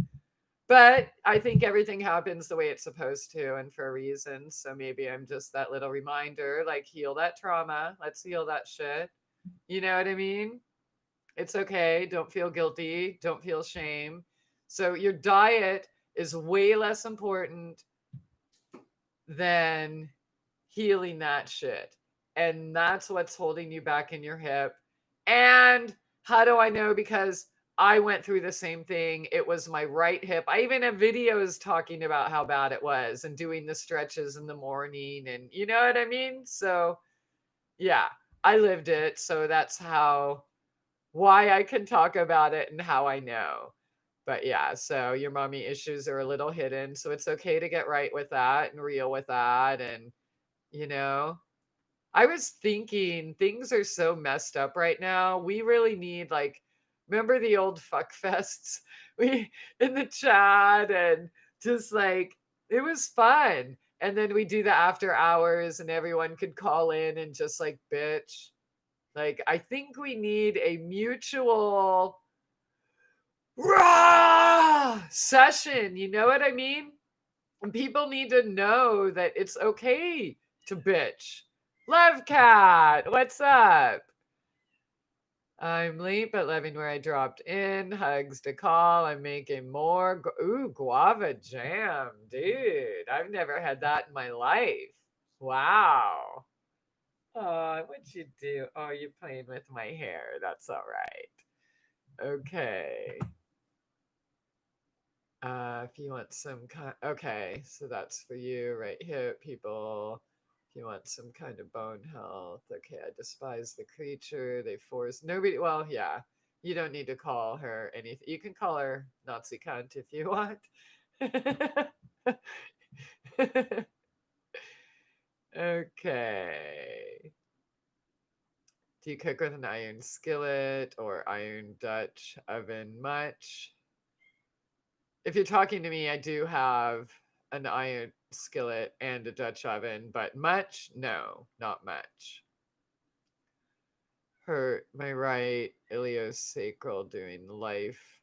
but I think everything happens the way it's supposed to and for a reason. So maybe I'm just that little reminder, like heal that trauma. Let's heal that shit. You know what I mean? It's okay. Don't feel guilty. Don't feel shame. So your diet is way less important than healing that shit. And that's what's holding you back in your hip. And how do I know? Because I went through the same thing. It was my right hip. I even have videos talking about how bad it was and doing the stretches in the morning. And you know what I mean? So, yeah, I lived it. So that's why I can talk about it and how I know. But yeah, so your mommy issues are a little hidden. So it's okay to get right with that and real with that. And, you know, I was thinking things are so messed up right now. We really need, like, remember the old fuck fests we in the chat, and just like it was fun. And then we do the after hours and everyone could call in and just like bitch. Like, I think we need a mutual raw session. You know what I mean? And people need to know that it's okay to bitch. Love Cat, what's up? I'm late, but loving where I dropped in. Hugs to call. I'm making more. Guava jam, dude. I've never had that in my life. Wow. Oh, what'd you do? Oh, you're playing with my hair. That's all right. Okay. If you want some kind, okay, so that's for you right here, people. If you want some kind of bone health, okay. I despise the creature. They force nobody. Well, yeah, you don't need to call her anything. You can call her Nazi cunt if you want. Okay. Do you cook with an iron skillet or iron Dutch oven much? If you're talking to me, I do have an iron skillet and a Dutch oven, but much? No, not much. hurt my right iliosacral doing life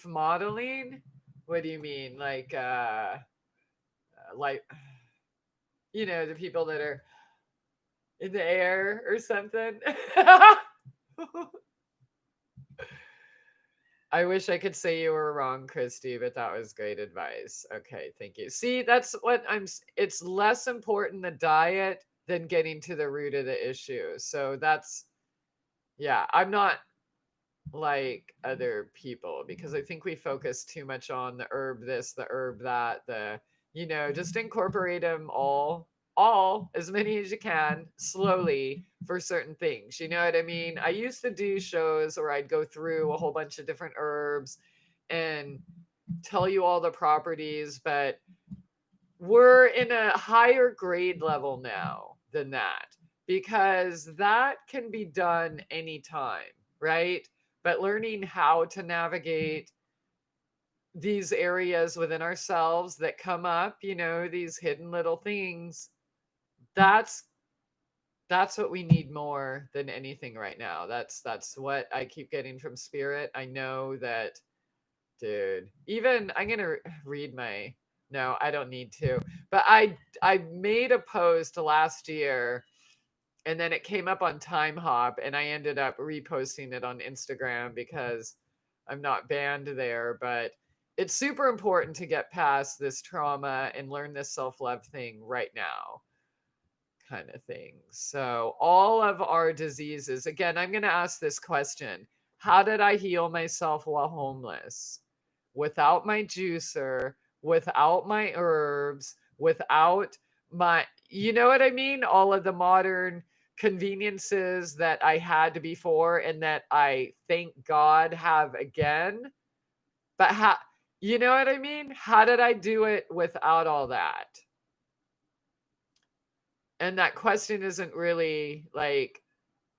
modeling. What do you mean? Like the people that are in the air or something. I wish I could say you were wrong, Christy, but that was great advice. Okay, thank you. See, that's what it's less important the diet than getting to the root of the issue. So yeah, I'm not like other people because I think we focus too much on the herb this, the herb that, just incorporate them all as many as you can slowly for certain things. You know what I mean? I used to do shows where I'd go through a whole bunch of different herbs and tell you all the properties, but we're in a higher grade level now than that because that can be done anytime, right? But learning how to navigate these areas within ourselves that come up, these hidden little things, that's what we need more than anything right now. That's what I keep getting from spirit. I know that, dude. Even I'm going to read my no, I don't need to. But I made a post last year and then it came up on Time Hop and I ended up reposting it on Instagram because I'm not banned there, but it's super important to get past this trauma and learn this self-love thing right now, kind of thing. So all of our diseases, again, I'm going to ask this question. How did I heal myself while homeless? Without my juicer, without my herbs, without my, you know what I mean? All of the modern conveniences that I had before and that I thank God have again. But how, you know what I mean? How did I do it without all that? And that question isn't really like,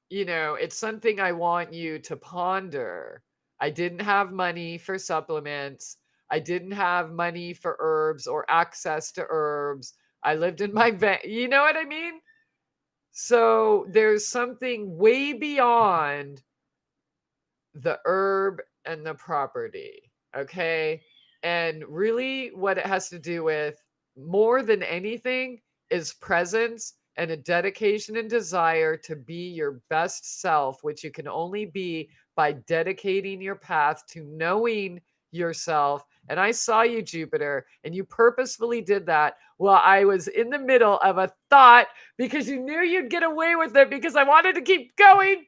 it's something I want you to ponder. I didn't have money for supplements. I didn't have money for herbs or access to herbs. I lived in my van. You know what I mean? So there's something way beyond the herb and the property. Okay. And really, what it has to do with more than anything is presence and a dedication and desire to be your best self, which you can only be by dedicating your path to knowing yourself. And I saw you, Jupiter, and you purposefully did that while I was in the middle of a thought because you knew you'd get away with it because I wanted to keep going.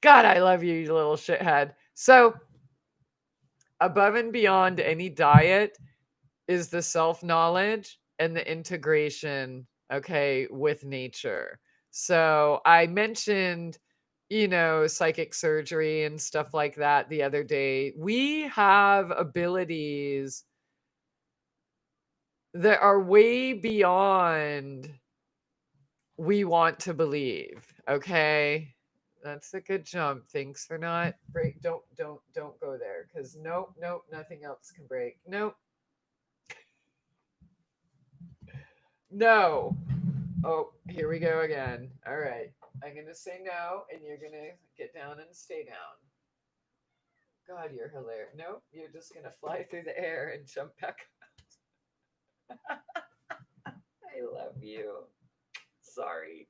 God, I love you, you little shithead. So, above and beyond any diet is the self knowledge and the integration, okay, with nature. So, I mentioned, psychic surgery and stuff like that the other day. We have abilities that are way beyond we want to believe, okay? That's a good jump. Thanks for not break. Don't go there because nope, nothing else can break. Nope, no. Oh, here we go again. All right, I'm gonna say no, and you're gonna get down and stay down. God, you're hilarious. Nope, you're just gonna fly through the air and jump back. I love you. Sorry.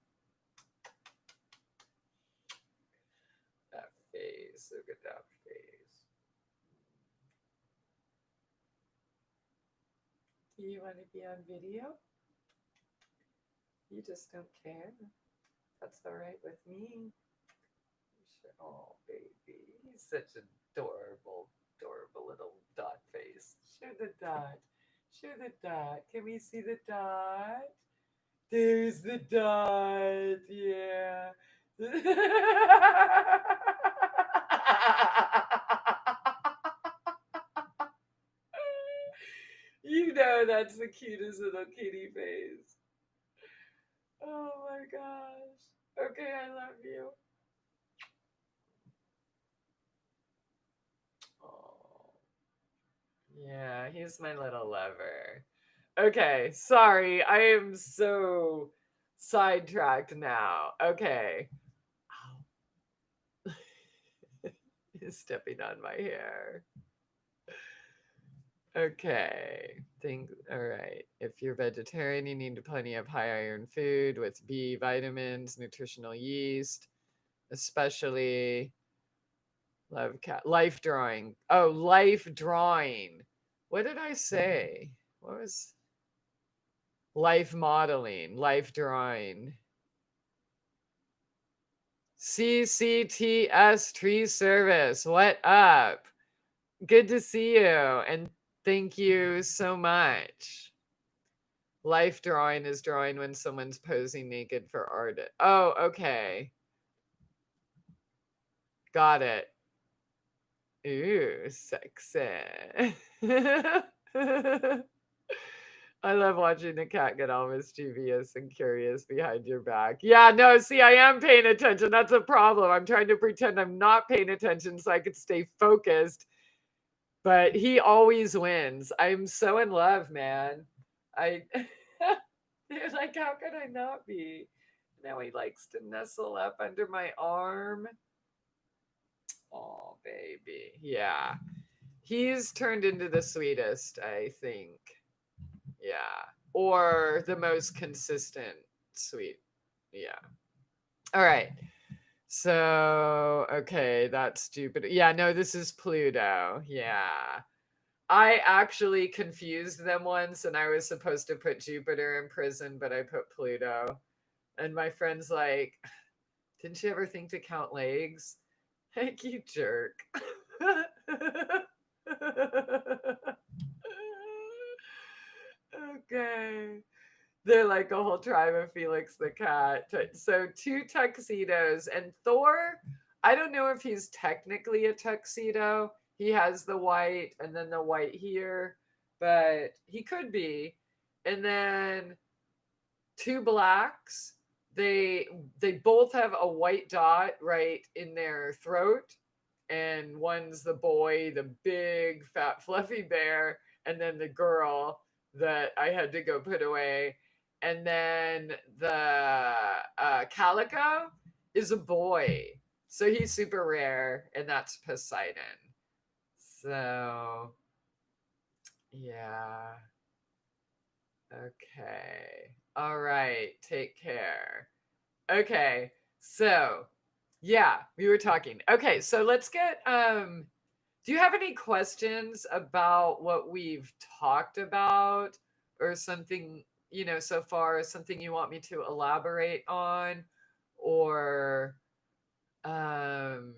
That face. Look at that face. Do you want to be on video? You just don't care. That's all right with me. Oh, baby. He's such an adorable little dot face. Show the dot. Show the dot. Can we see the dot? There's the dot. Yeah. You know that's the cutest little kitty face. Oh my gosh. Okay, I love you. Oh, yeah, he's my little lover. Okay, sorry, I am so sidetracked now. Okay. Stepping on my hair. Okay. All right. If you're vegetarian, you need plenty of high iron food with B vitamins, nutritional yeast, especially life drawing. Oh, life drawing. What did I say? What was life modeling, life drawing? CCTS Tree Service. What up? Good to see you. And thank you so much. Life drawing is drawing when someone's posing naked for art. Oh, okay. Got it. Ooh, sexy. I love watching the cat get all mischievous and curious behind your back. Yeah, no, see, I am paying attention. That's a problem. I'm trying to pretend I'm not paying attention so I could stay focused. But he always wins. I'm so in love, man. I like, how could I not be? Now he likes to nestle up under my arm. Oh, baby. Yeah. He's turned into the sweetest, I think. Yeah. Or the most consistent sweet. Yeah. All right. So, okay, that's Jupiter. Yeah, no, this is Pluto. Yeah. I actually confused them once and I was supposed to put Jupiter in prison, but I put Pluto. And my friend's like, didn't you ever think to count legs? Heck, you jerk. Okay. They're like a whole tribe of Felix the cat. So 2 tuxedos. And Thor, I don't know if he's technically a tuxedo. He has the white and then the white here, but he could be. And then 2 blacks. They both have a white dot right in their throat. And one's the boy, the big fat fluffy bear, and then the girl that I had to go put away. And then the calico is a boy. So he's super rare, and that's Poseidon. So, yeah. Okay. All right. Take care. Okay. So, yeah, we were talking. Okay, so let's get do you have any questions about what we've talked about or something, so far, something you want me to elaborate on or um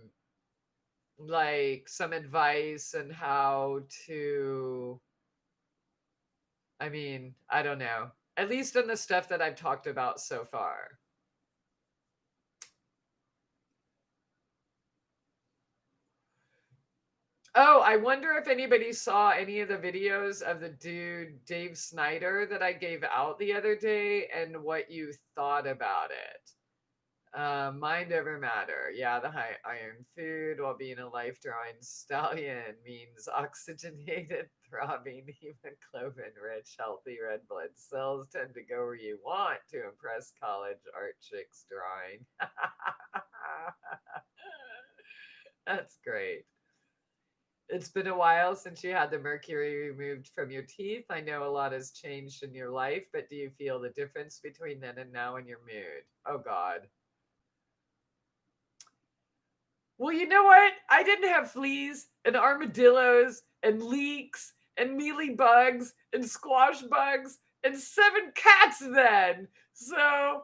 like some advice on how to I don't know. At least on the stuff that I've talked about so far. Oh, I wonder if anybody saw any of the videos of the dude Dave Snyder that I gave out the other day and what you thought about it. Mind over matter. Yeah, the high iron food while being a life drawing stallion means oxygenated, throbbing, hemoglobin rich, healthy red blood cells tend to go where you want to impress college art chicks drawing. That's great. It's been a while since you had the mercury removed from your teeth. I know a lot has changed in your life, but do you feel the difference between then and now in your mood? Oh, God. Well, you know what? I didn't have fleas and armadillos and leeks and mealy bugs and squash bugs and 7 cats then. So,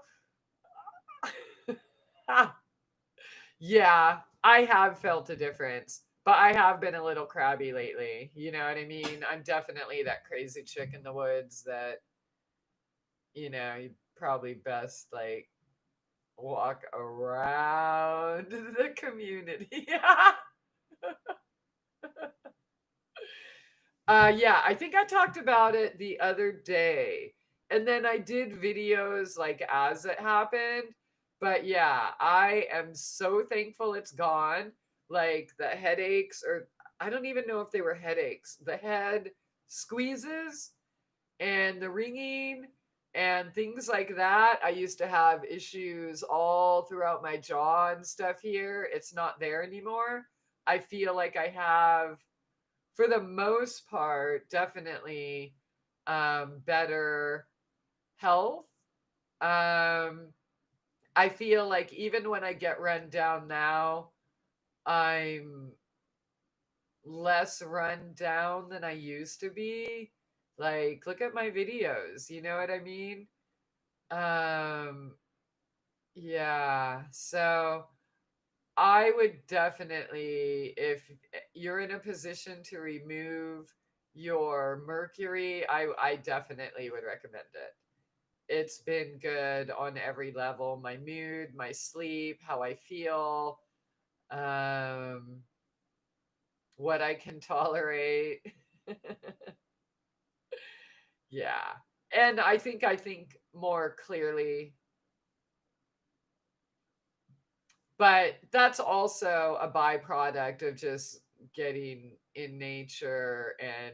yeah, I have felt a difference. But I have been a little crabby lately. You know what I mean? I'm definitely that crazy chick in the woods that, you probably best like walk around the community. Yeah, I think I talked about it the other day. And then I did videos like as it happened. But yeah, I am so thankful it's gone. Like the headaches, or I don't even know if they were headaches, the head squeezes and the ringing and things like that. I used to have issues all throughout my jaw and stuff here. It's not there anymore. I feel like I have, for the most part, definitely better health. Um, I feel like even when I get run down now, I'm less run down than I used to be. Like, look at my videos, you know what I mean? Um, yeah. So I would definitely, if you're in a position to remove your mercury, I definitely would recommend it. It's been good on every level, my mood, my sleep, how I feel, um, what I can tolerate. Yeah. And I think more clearly, but that's also a byproduct of just getting in nature, and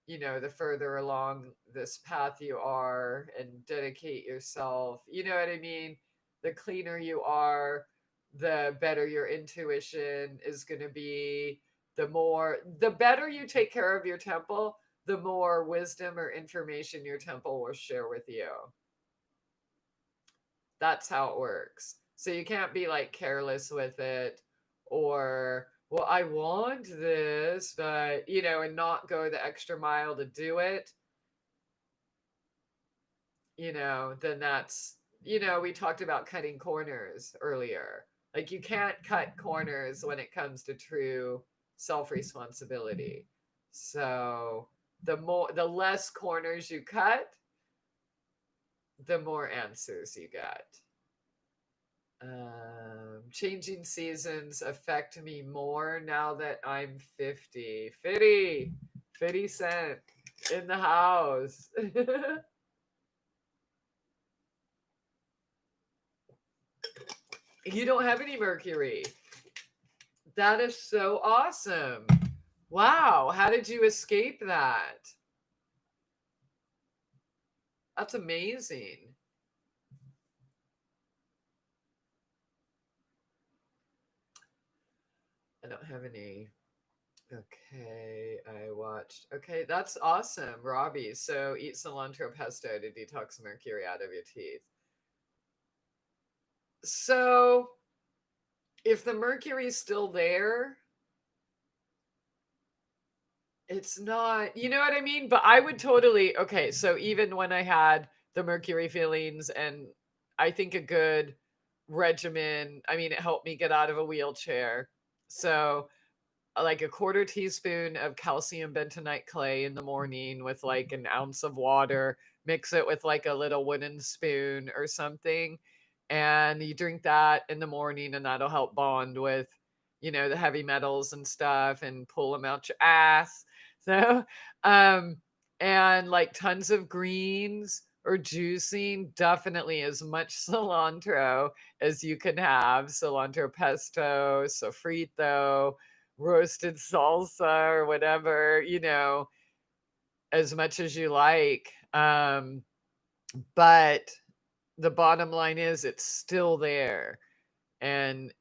the further along this path you are and dedicate yourself, you know what I mean? The cleaner you are, the better your intuition is going to be. The better you take care of your temple, the more wisdom or information your temple will share with you. That's how it works. So you can't be like careless with it, or, well, I want this, but, and not go the extra mile to do it, then that's, we talked about cutting corners earlier. Like, you can't cut corners when it comes to true self responsibility. So the less corners you cut, the more answers you get. Changing seasons affect me more now that I'm 50. 50 Cent in the house. You don't have any mercury. That is so awesome. Wow. How did you escape that? That's amazing. I don't have any. Okay, I watched. Okay, that's awesome, Robbie. So eat cilantro pesto to detox mercury out of your teeth. So if the mercury's still there, it's not, you know what I mean? But I would totally, okay, so even when I had the mercury feelings, and I think a good regimen, I mean, it helped me get out of a wheelchair. So like a quarter teaspoon of calcium bentonite clay in the morning with like an ounce of water, mix it with like a little wooden spoon or something. And you drink that in the morning, and that'll help bond with, the heavy metals and stuff and pull them out your ass. So, um, and like tons of greens or juicing, definitely as much cilantro as you can have. Cilantro pesto, sofrito, roasted salsa or whatever, as much as you like. But the bottom line is it's still there. And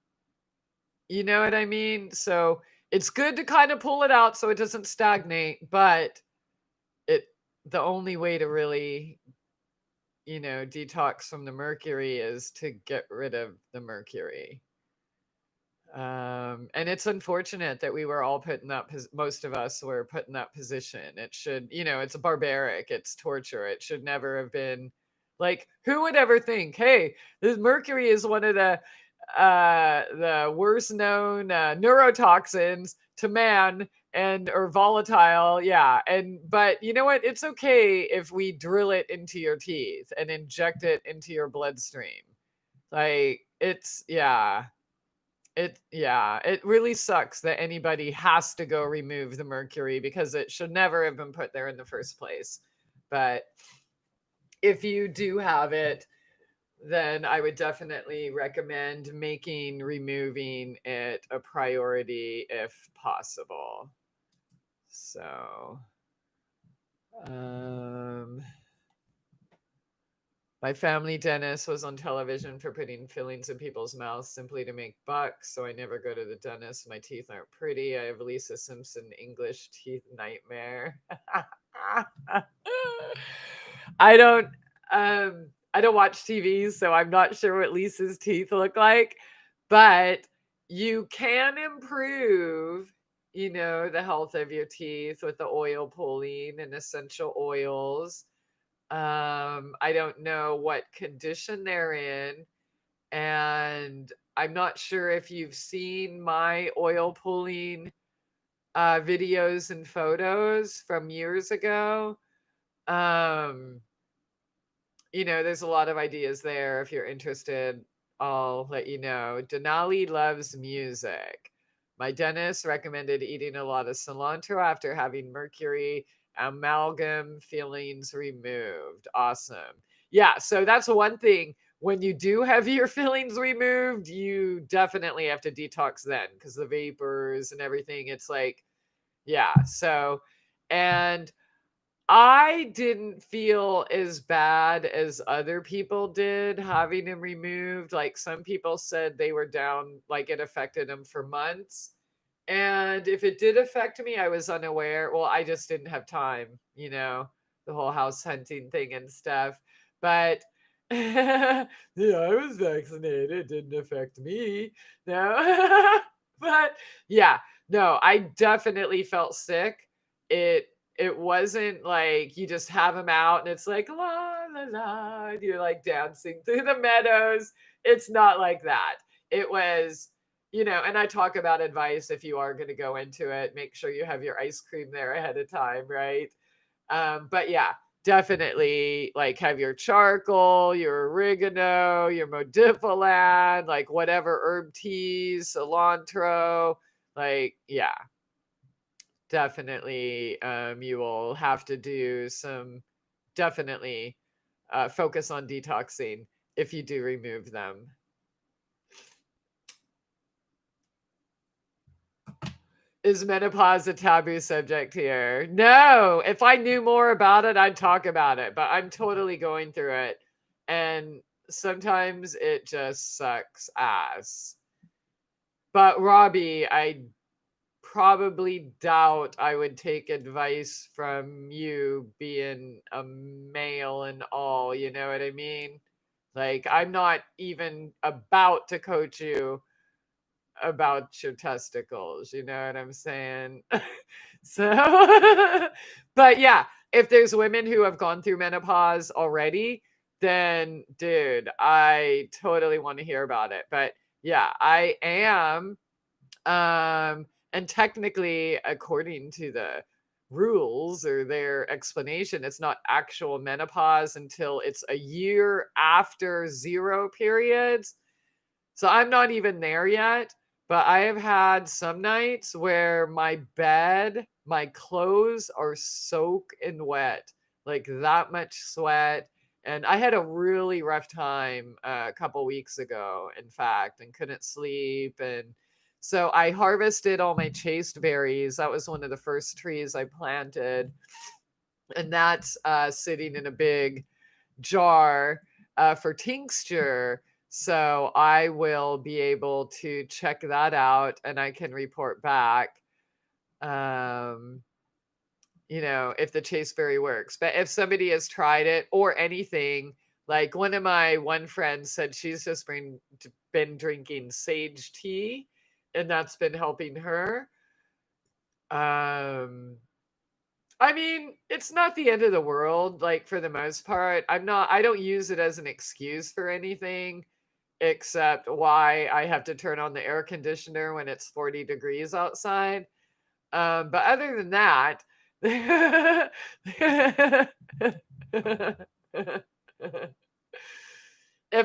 you know what I mean? So it's good to kind of pull it out so it doesn't stagnate, but it the only way to really, detox from the mercury is to get rid of the mercury. And it's unfortunate that we were all put in that most of us were put in that position. It should, it's barbaric, it's torture. It should never have been. Like, who would ever think, hey, this mercury is one of the worst known neurotoxins to man, and or volatile, yeah. And but you know what, it's okay if we drill it into your teeth and inject it into your bloodstream. Like, it's, yeah, it really sucks that anybody has to go remove the mercury, because it should never have been put there in the first place. But if you do have it, then I would definitely recommend making removing it a priority if possible. So, um, My family dentist was on television for putting fillings in people's mouths simply to make bucks, so I never go to the dentist. My teeth aren't pretty. I have Lisa Simpson English teeth nightmare. I don't I don't watch TV, so I'm not sure what Lisa's teeth look like, but you can improve, the health of your teeth with the oil pulling and essential oils. I don't know what condition they're in, and I'm not sure if you've seen my oil pulling videos and photos from years ago. Um, there's a lot of ideas there. If you're interested, I'll let you know. Denali loves music. My dentist recommended eating a lot of cilantro after having mercury amalgam fillings removed. Awesome. Yeah, so that's one thing. When you do have your fillings removed, you definitely have to detox then because the vapors and everything. It's like, yeah. So, and I didn't feel as bad as other people did having them removed. Like some people said they were down, like it affected them for months. And if it did affect me, I was unaware. Well, I just didn't have time, the whole house hunting thing and stuff. But yeah, I was vaccinated. It didn't affect me. No. But yeah, no, I definitely felt sick. It wasn't like you just have them out and it's like la la la, and you're like dancing through the meadows. It's not like that. It was, and I talk about advice if you are going to go into it, make sure you have your ice cream there ahead of time, right? But yeah, definitely like have your charcoal, your oregano, your modifilan, like whatever herb teas, cilantro, like yeah, definitely you will have to do some definitely focus on detoxing if you do remove them. Is menopause a taboo subject here? No. If I knew more about it, I'd talk about it, but I'm totally going through it. And sometimes it just sucks ass. But Robbie, I probably doubt I would take advice from you being a male and all, you know what I mean? Like, I'm not even about to coach you about your testicles, you know what I'm saying? So, but yeah, if there's women who have gone through menopause already, then dude, I totally want to hear about it. But yeah, I am and technically according to the rules or their explanation, it's not actual menopause until it's a year after zero periods. So I'm not even there yet, but I have had some nights where my bed, my clothes are soaked in wet, like that much sweat. And I had a really rough time a couple weeks ago, in fact, and couldn't sleep. And so I harvested all my chaste berries. That was one of the first trees I planted. And that's sitting in a big jar for tincture. So I will be able to check that out and I can report back, um, if the chaseberry works. But if somebody has tried it or anything, like one of my one friends said she's just been drinking sage tea and that's been helping her. Um, I mean, it's not the end of the world, like for the most part. I don't use it as an excuse for anything except why I have to turn on the air conditioner when it's 40 degrees outside. But other than that, if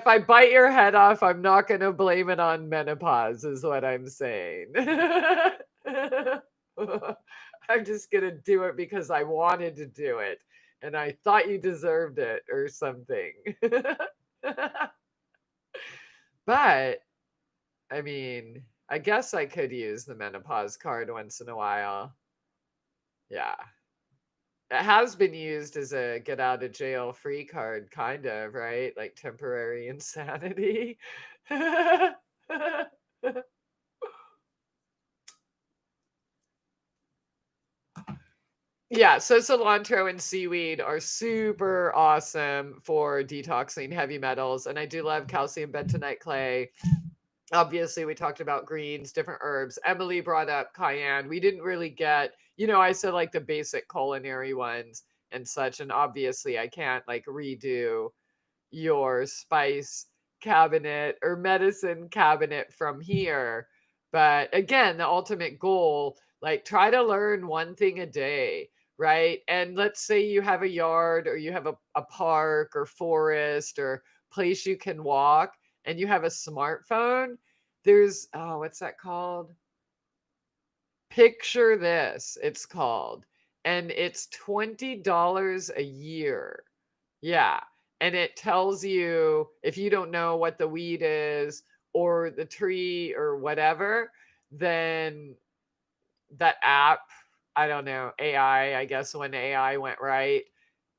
I bite your head off, I'm not going to blame it on menopause, is what I'm saying. I'm just going to do it because I wanted to do it and I thought you deserved it or something. But, I mean, I guess I could use the menopause card once in a while. Yeah. it has been used as a get out of jail free card, kind of, right? Like temporary insanity. Yeah, so cilantro and seaweed are super awesome for detoxing heavy metals. And I do love calcium bentonite clay. Obviously, we talked about greens, different herbs. Emily brought up cayenne. We didn't really get, I said like the basic culinary ones and such. And obviously, I can't like redo your spice cabinet or medicine cabinet from here. But again, the ultimate goal, like try to learn one thing a day, right? And let's say you have a yard or you have a park or forest or place you can walk and you have a smartphone. There's, oh, what's that called? Picture This, it's called. And it's $20 a year. Yeah. And it tells you if you don't know what the weed is or the tree or whatever, then that app, I don't know, AI, I guess when AI went right,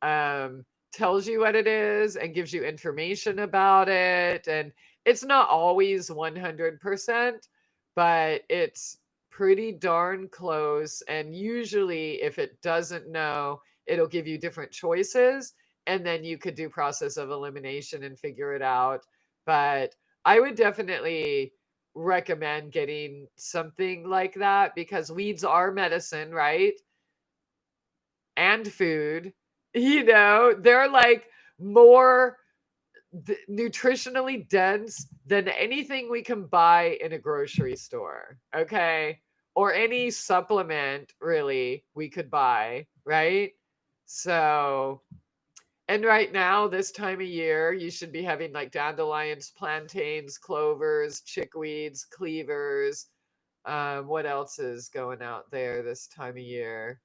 um, tells you what it is and gives you information about it. And it's not always 100%, but it's pretty darn close. And usually, if it doesn't know, it'll give you different choices. And then you could do process of elimination and figure it out. But I would definitely recommend getting something like that because weeds are medicine, right? And food. They're like more nutritionally dense than anything we can buy in a grocery store, okay? Or any supplement really we could buy, right? So, and right now, this time of year, you should be having like dandelions, plantains, clovers, chickweeds, cleavers. What else is going out there this time of year?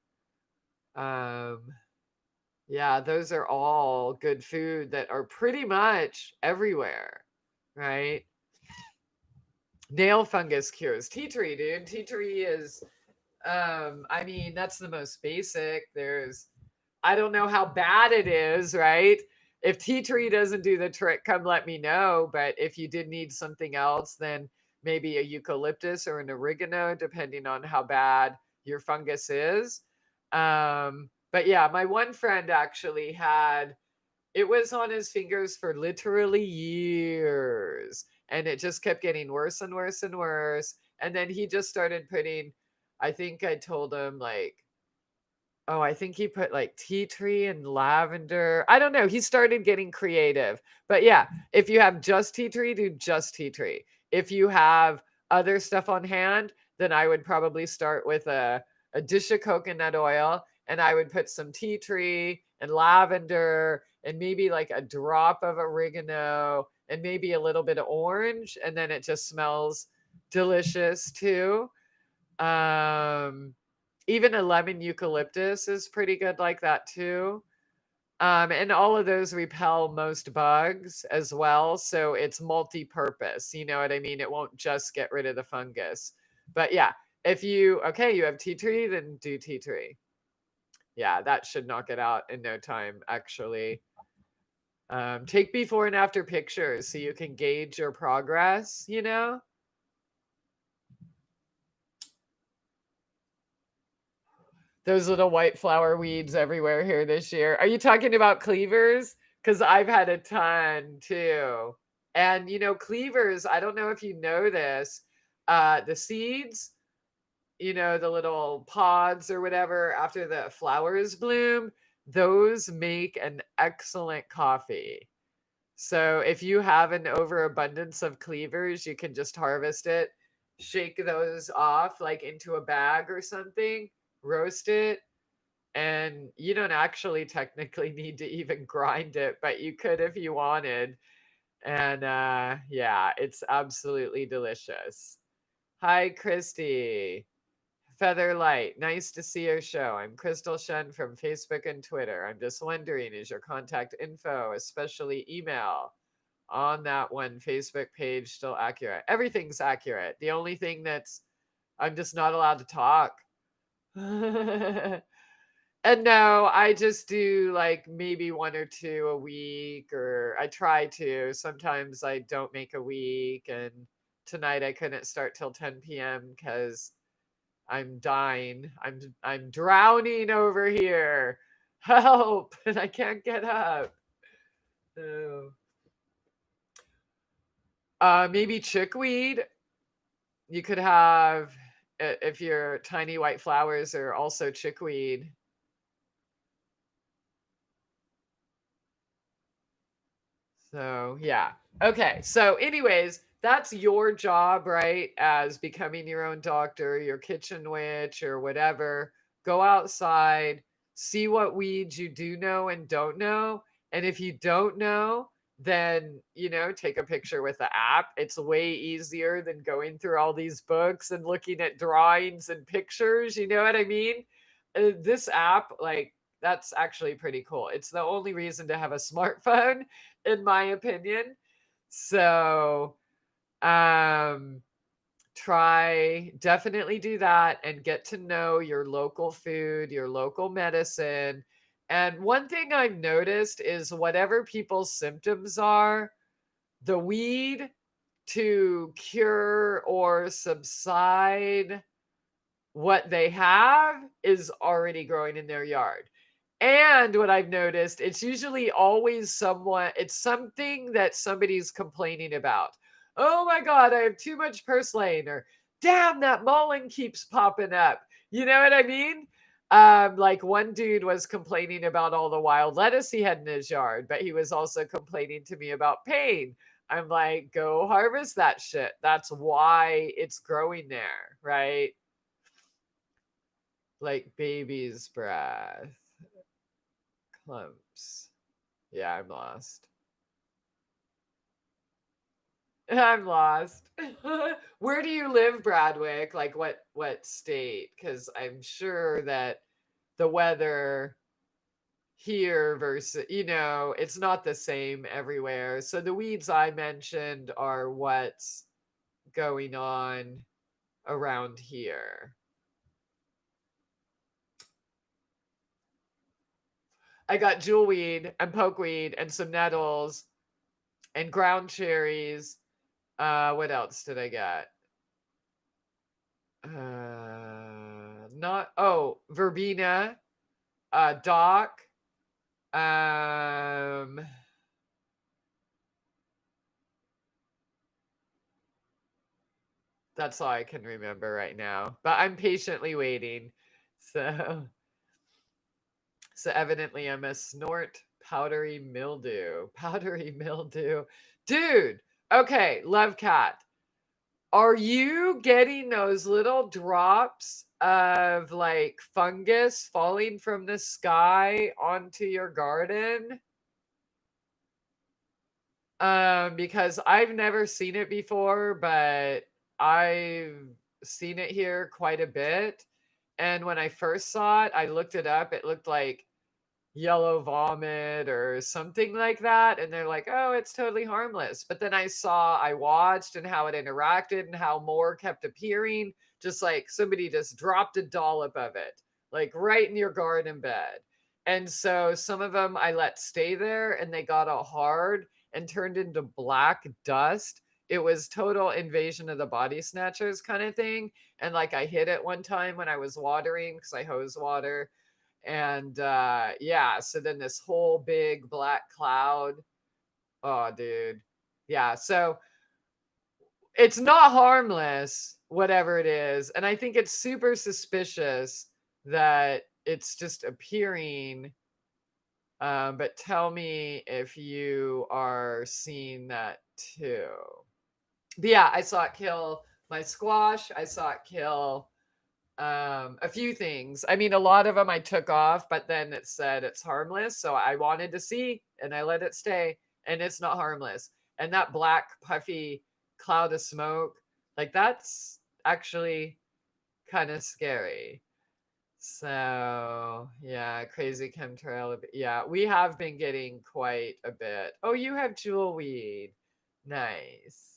Um, yeah, those are all good food that are pretty much everywhere, right? Nail fungus cures. Tea tree, dude. Tea tree is, I mean, that's the most basic. I don't know how bad it is, right? If tea tree doesn't do the trick, come let me know. But if you did need something else, then maybe a eucalyptus or an oregano, depending on how bad your fungus is. But yeah, my one friend actually had it was on his fingers for literally years. And it just kept getting worse and worse and worse. And then he just started putting, I think I told him like, oh, I think he put like tea tree and lavender. I don't know. He started getting creative. But yeah, if you have just tea tree, do just tea tree. If you have other stuff on hand, then I would probably start with a dish of coconut oil and I would put some tea tree and lavender and maybe like a drop of oregano and maybe a little bit of orange. And then it just smells delicious too. Um, Even a lemon eucalyptus is pretty good like that too. And all of those repel most bugs as well. So it's multi-purpose. You know what I mean? It won't just get rid of the fungus. But yeah, if you have tea tree, then do tea tree. Yeah, that should knock it out in no time, actually. Take before and after pictures so you can gauge your progress. Those little white flower weeds everywhere here this year. Are you talking about cleavers? Because I've had a ton too. And cleavers, I don't know if you know this, the seeds, the little pods or whatever after the flowers bloom, those make an excellent coffee. So if you have an overabundance of cleavers, you can just harvest it, shake those off like into a bag or something, roast it, and you don't actually technically need to even grind it, but you could if you wanted. And yeah, it's absolutely delicious. Hi, Christy. Feather Light, nice to see your show. I'm Crystal Shen from Facebook and Twitter. I'm just wondering, is your contact info, especially email, on that one Facebook page still accurate? Everything's accurate. The only thing I'm just not allowed to talk. And no, I just do like maybe one or two a week, or I try to. Sometimes I don't make a week. And tonight I couldn't start till 10 p.m. because I'm dying. I'm drowning over here. Help! And I can't get up. Oh. Maybe chickweed. You could have, if your tiny white flowers are also chickweed. So, yeah. Okay. So, anyways, that's your job, right? As becoming your own doctor, your kitchen witch, or whatever. Go outside, see what weeds you do know and don't know. And if you don't know, then, take a picture with the app. It's way easier than going through all these books and looking at drawings and pictures. You know what I mean? This app, like, that's actually pretty cool. It's the only reason to have a smartphone, in my opinion. So, um, definitely do that and get to know your local food, your local medicine. And one thing I've noticed is whatever people's symptoms are, the weed to cure or subside what they have is already growing in their yard. And what I've noticed, it's usually always it's something that somebody's complaining about. Oh my God, I have too much purslane, or damn, that mullein keeps popping up. You know what I mean? Like one dude was complaining about all the wild lettuce he had in his yard, but he was also complaining to me about pain. I'm like, go harvest that shit. That's why it's growing there, right? Like baby's breath, clumps. Yeah, I'm lost. I'm lost. Where do you live, Bradwick? Like what state? Because I'm sure that the weather here versus, it's not the same everywhere. So the weeds I mentioned are what's going on around here. I got jewelweed and pokeweed and some nettles and ground cherries. What else did I get? Not verbena, dock. Um, that's all I can remember right now. But I'm patiently waiting. So, so evidently I'm a snort powdery mildew. Powdery mildew, dude. Okay, love cat. Are you getting those little drops of like fungus falling from the sky onto your garden? Because I've never seen it before, but I've seen it here quite a bit. And when I first saw it, I looked it up. It looked like yellow vomit or something like that. And they're like, oh, it's totally harmless. But then I watched and how it interacted and how more kept appearing, just like somebody just dropped a dollop of it, like right in your garden bed. And so some of them I let stay there and they got all hard and turned into black dust. It was total invasion of the body snatchers kind of thing. And like I hit it one time when I was watering because I hose water, and yeah, so then this whole big black cloud. Oh, dude. Yeah, so it's not harmless, whatever it is. And I think it's super suspicious that it's just appearing. But tell me if you are seeing that too. But yeah, I saw it kill my squash. I saw it kill a few things. I mean, a lot of them I took off, but then it said it's harmless. So I wanted to see and I let it stay, and it's not harmless. And that black puffy cloud of smoke, like that's actually kind of scary. So yeah, crazy chemtrail. Yeah, we have been getting quite a bit. Oh, you have jewel weed. Nice.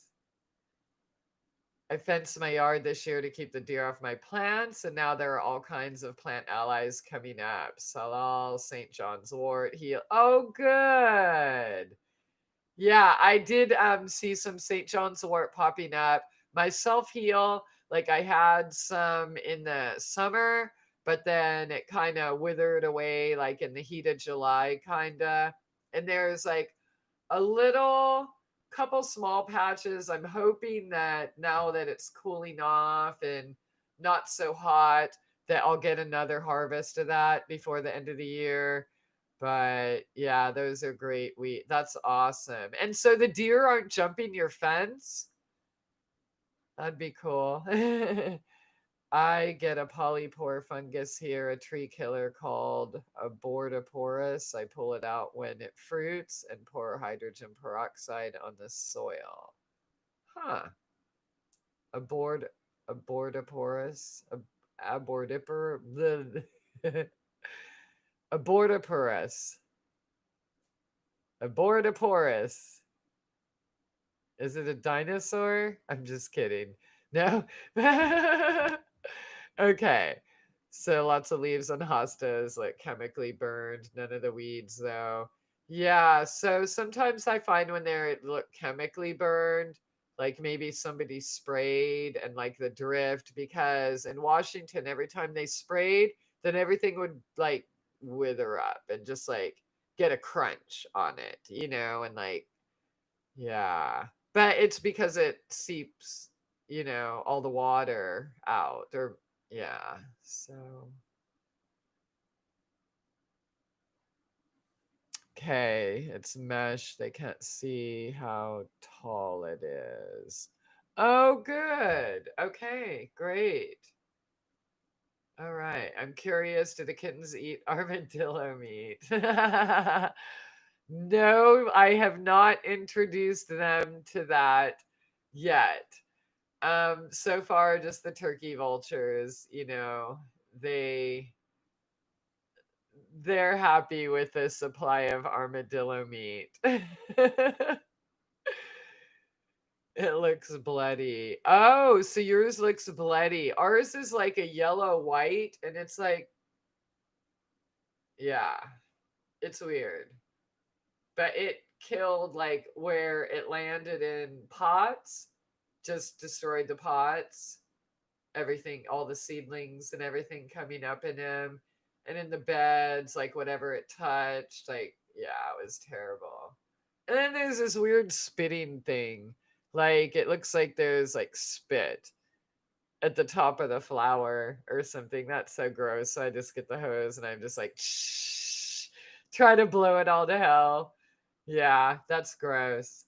I fenced my yard this year to keep the deer off my plants, and now there are all kinds of plant allies coming up. Salal, St. John's wort, heal. Oh, good. Yeah, I did see some St. John's wort popping up. My self heal, like I had some in the summer, but then it kind of withered away, like in the heat of July, kind of. And there's like a little couple small patches. I'm hoping that now that it's cooling off and not so hot, that I'll get another harvest of that before the end of the year. But yeah, those are great wheat. That's awesome. And so the deer aren't jumping your fence? That'd be cool. I get a polypore fungus here, a tree killer called abordaporus. I pull it out when it fruits and pour hydrogen peroxide on the soil. Huh. Abord abordaporus, abordipor, abordaporus, abordaporus. Is it a dinosaur? I'm just kidding. No. Okay. So lots of leaves on hostas, like chemically burned. None of the weeds, though. Yeah. So sometimes I find when they're look chemically burned, like maybe somebody sprayed and like the drift, because in Washington, every time they sprayed, then everything would like wither up and just like get a crunch on it, and like, yeah. But it's because it seeps, all the water out or yeah. So, okay, it's mesh. They can't see how tall it is. Oh, good. Okay, great. All right. I'm curious, do the kittens eat armadillo meat? No, I have not introduced them to that yet. So far just the turkey vultures, they they're happy with the supply of armadillo meat. It looks bloody. Oh, so yours looks bloody. Ours is like a yellow white and it's like, yeah, it's weird. But it killed like where it landed in pots, just destroyed the pots, everything, all the seedlings and everything coming up in him, and in the beds, like whatever it touched, like, yeah, it was terrible. And then there's this weird spitting thing, like it looks like there's like spit at the top of the flower or something. That's so gross. So I just get the hose and I'm just like, shh, try to blow it all to hell. Yeah, that's gross.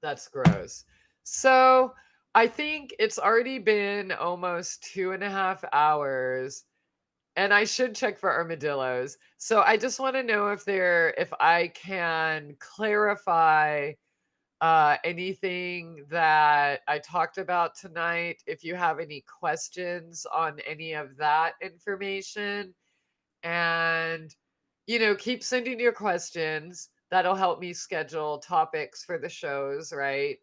That's gross. So I think it's already been almost 2.5 hours, and I should check for armadillos. So I just want to know if I can clarify anything that I talked about tonight. If you have any questions on any of that information, and keep sending your questions. That'll help me schedule topics for the shows, right?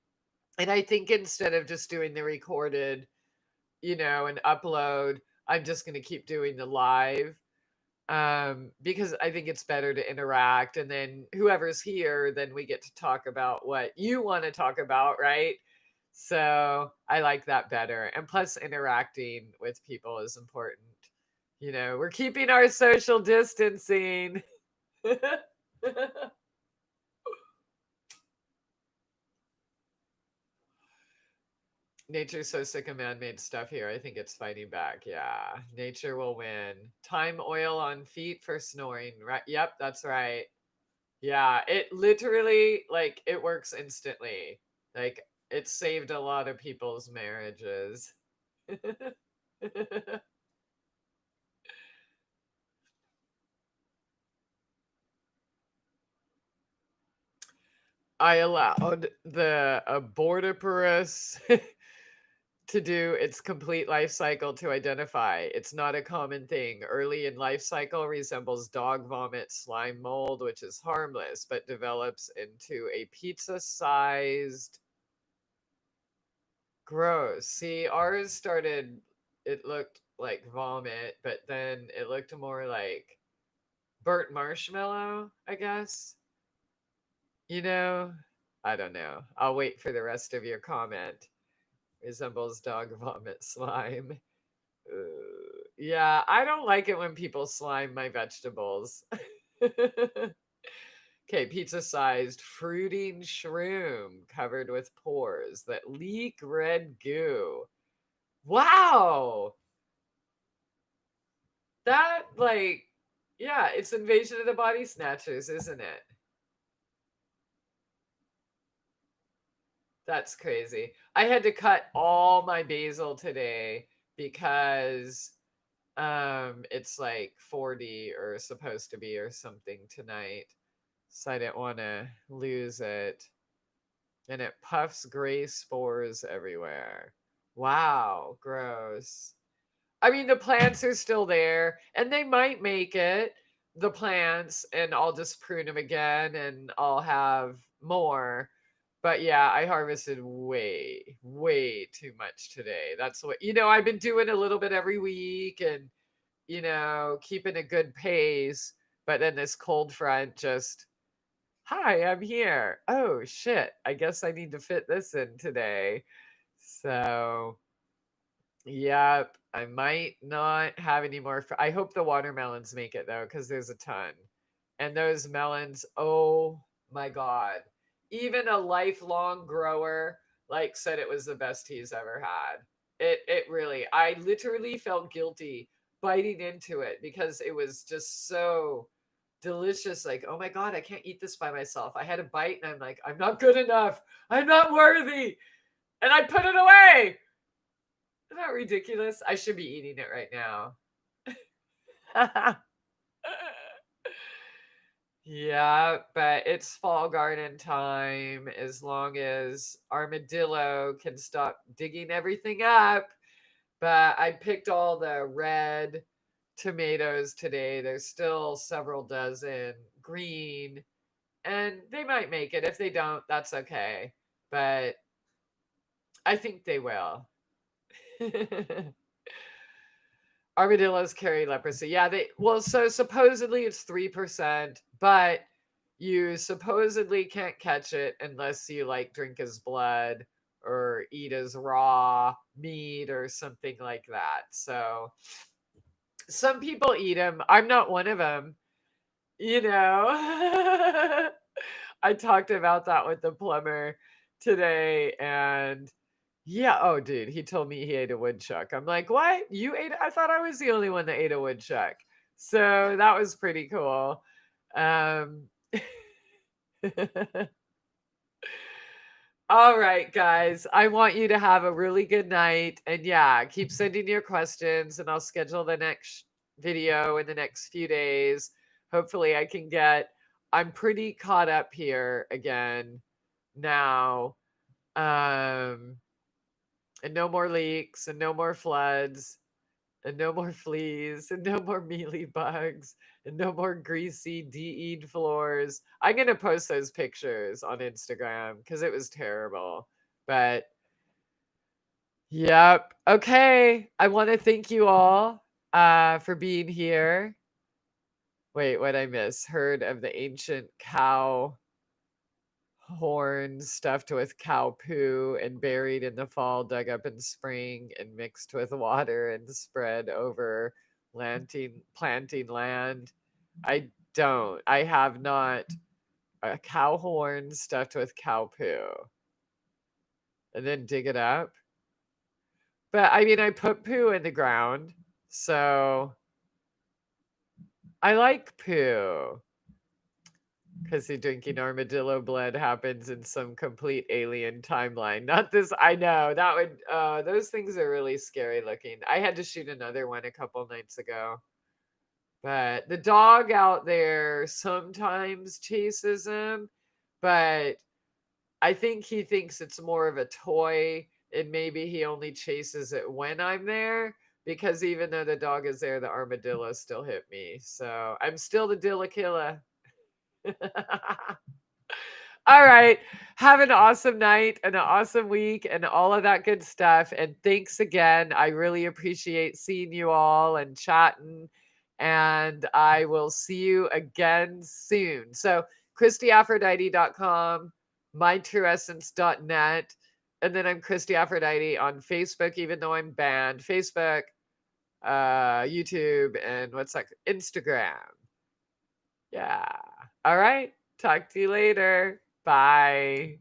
And I think instead of just doing the recorded, and upload, I'm just going to keep doing the live, because I think it's better to interact, and then whoever's here, then we get to talk about what you want to talk about, right? So I like that better. And plus interacting with people is important. We're keeping our social distancing. Nature's so sick of man-made stuff here. I think it's fighting back. Yeah, nature will win. Time oil on feet for snoring. Right? Yep, that's right. Yeah, it literally, like, it works instantly. Like, it saved a lot of people's marriages. I allowed the abortiparous to do its complete life cycle to identify. It's not a common thing. Early in life cycle resembles dog vomit, slime mold, which is harmless, but develops into a pizza-sized gross. See, ours started, it looked like vomit, but then it looked more like burnt marshmallow, I guess. You know, I don't know. I'll wait for the rest of your comment. Resembles dog vomit slime. Yeah, I don't like it when people slime my vegetables. Okay, pizza sized fruiting shroom covered with pores that leak red goo. Wow. That, like, yeah, it's Invasion of the Body Snatchers, isn't it? That's crazy. I had to cut all my basil today because it's like 40 or supposed to be or something tonight. So I didn't want to lose it. And it puffs gray spores everywhere. Wow, gross. I mean, the plants are still there and they might make it, the plants, and I'll just prune them again and I'll have more. But yeah, I harvested way, way too much today. That's what, I've been doing a little bit every week and, keeping a good pace. But then this cold front just, hi, I'm here. Oh, shit. I guess I need to fit this in today. So yep, I might not have any more. I hope the watermelons make it though, because there's a ton. And those melons, oh my God. Even a lifelong grower like said it was the best he's ever had. It really, I literally felt guilty biting into it because it was just so delicious. Like, oh my God, I can't eat this by myself. I had a bite and I'm like, I'm not good enough. I'm not worthy. And I put it away. Isn't that ridiculous? I should be eating it right now. Yeah, but it's fall garden time as long as Armadillo can stop digging everything up. But I picked all the red tomatoes today. There's still several dozen green, and they might make it. If they don't, that's okay. But I think they will. Armadillos carry leprosy. Yeah, so supposedly it's 3%, but you supposedly can't catch it unless you like drink his blood or eat his raw meat or something like that. So some people eat him. I'm not one of them, you know. I talked about that with the plumber today and yeah. Oh, dude, he told me he ate a woodchuck. I'm like, what? You ate? I thought I was the only one that ate a woodchuck. So that was pretty cool. Um, all right, guys. I want you to have a really good night. And yeah, keep sending your questions and I'll schedule the next video in the next few days. Hopefully, I'm pretty caught up here again now. And no more leaks and no more floods and no more fleas and no more mealy bugs and no more greasy de-eat floors. I'm going to post those pictures on Instagram because it was terrible. But yep. Okay. I want to thank you all for being here. Wait, what I miss? Heard of the ancient cow horn stuffed with cow poo and buried in the fall, dug up in spring and mixed with water and spread over planting land. I don't. I have not. A cow horn stuffed with cow poo and then dig it up. But I mean, I put poo in the ground, so I like poo. Because the drinking armadillo blood happens in some complete alien timeline. Not this, I know. Those things are really scary looking. I had to shoot another one a couple nights ago. But the dog out there sometimes chases him, but I think he thinks it's more of a toy and maybe he only chases it when I'm there, because even though the dog is there, the armadillo still hit me. So I'm still the Dilla Killer. All right. Have an awesome night and an awesome week and all of that good stuff. And thanks again. I really appreciate seeing you all and chatting. And I will see you again soon. So, ChristyAphrodite.com, mytrueessence.net. And then I'm Christy Aphrodite on Facebook, even though I'm banned. Facebook, YouTube, and what's that? Instagram. Yeah. All right. Talk to you later. Bye.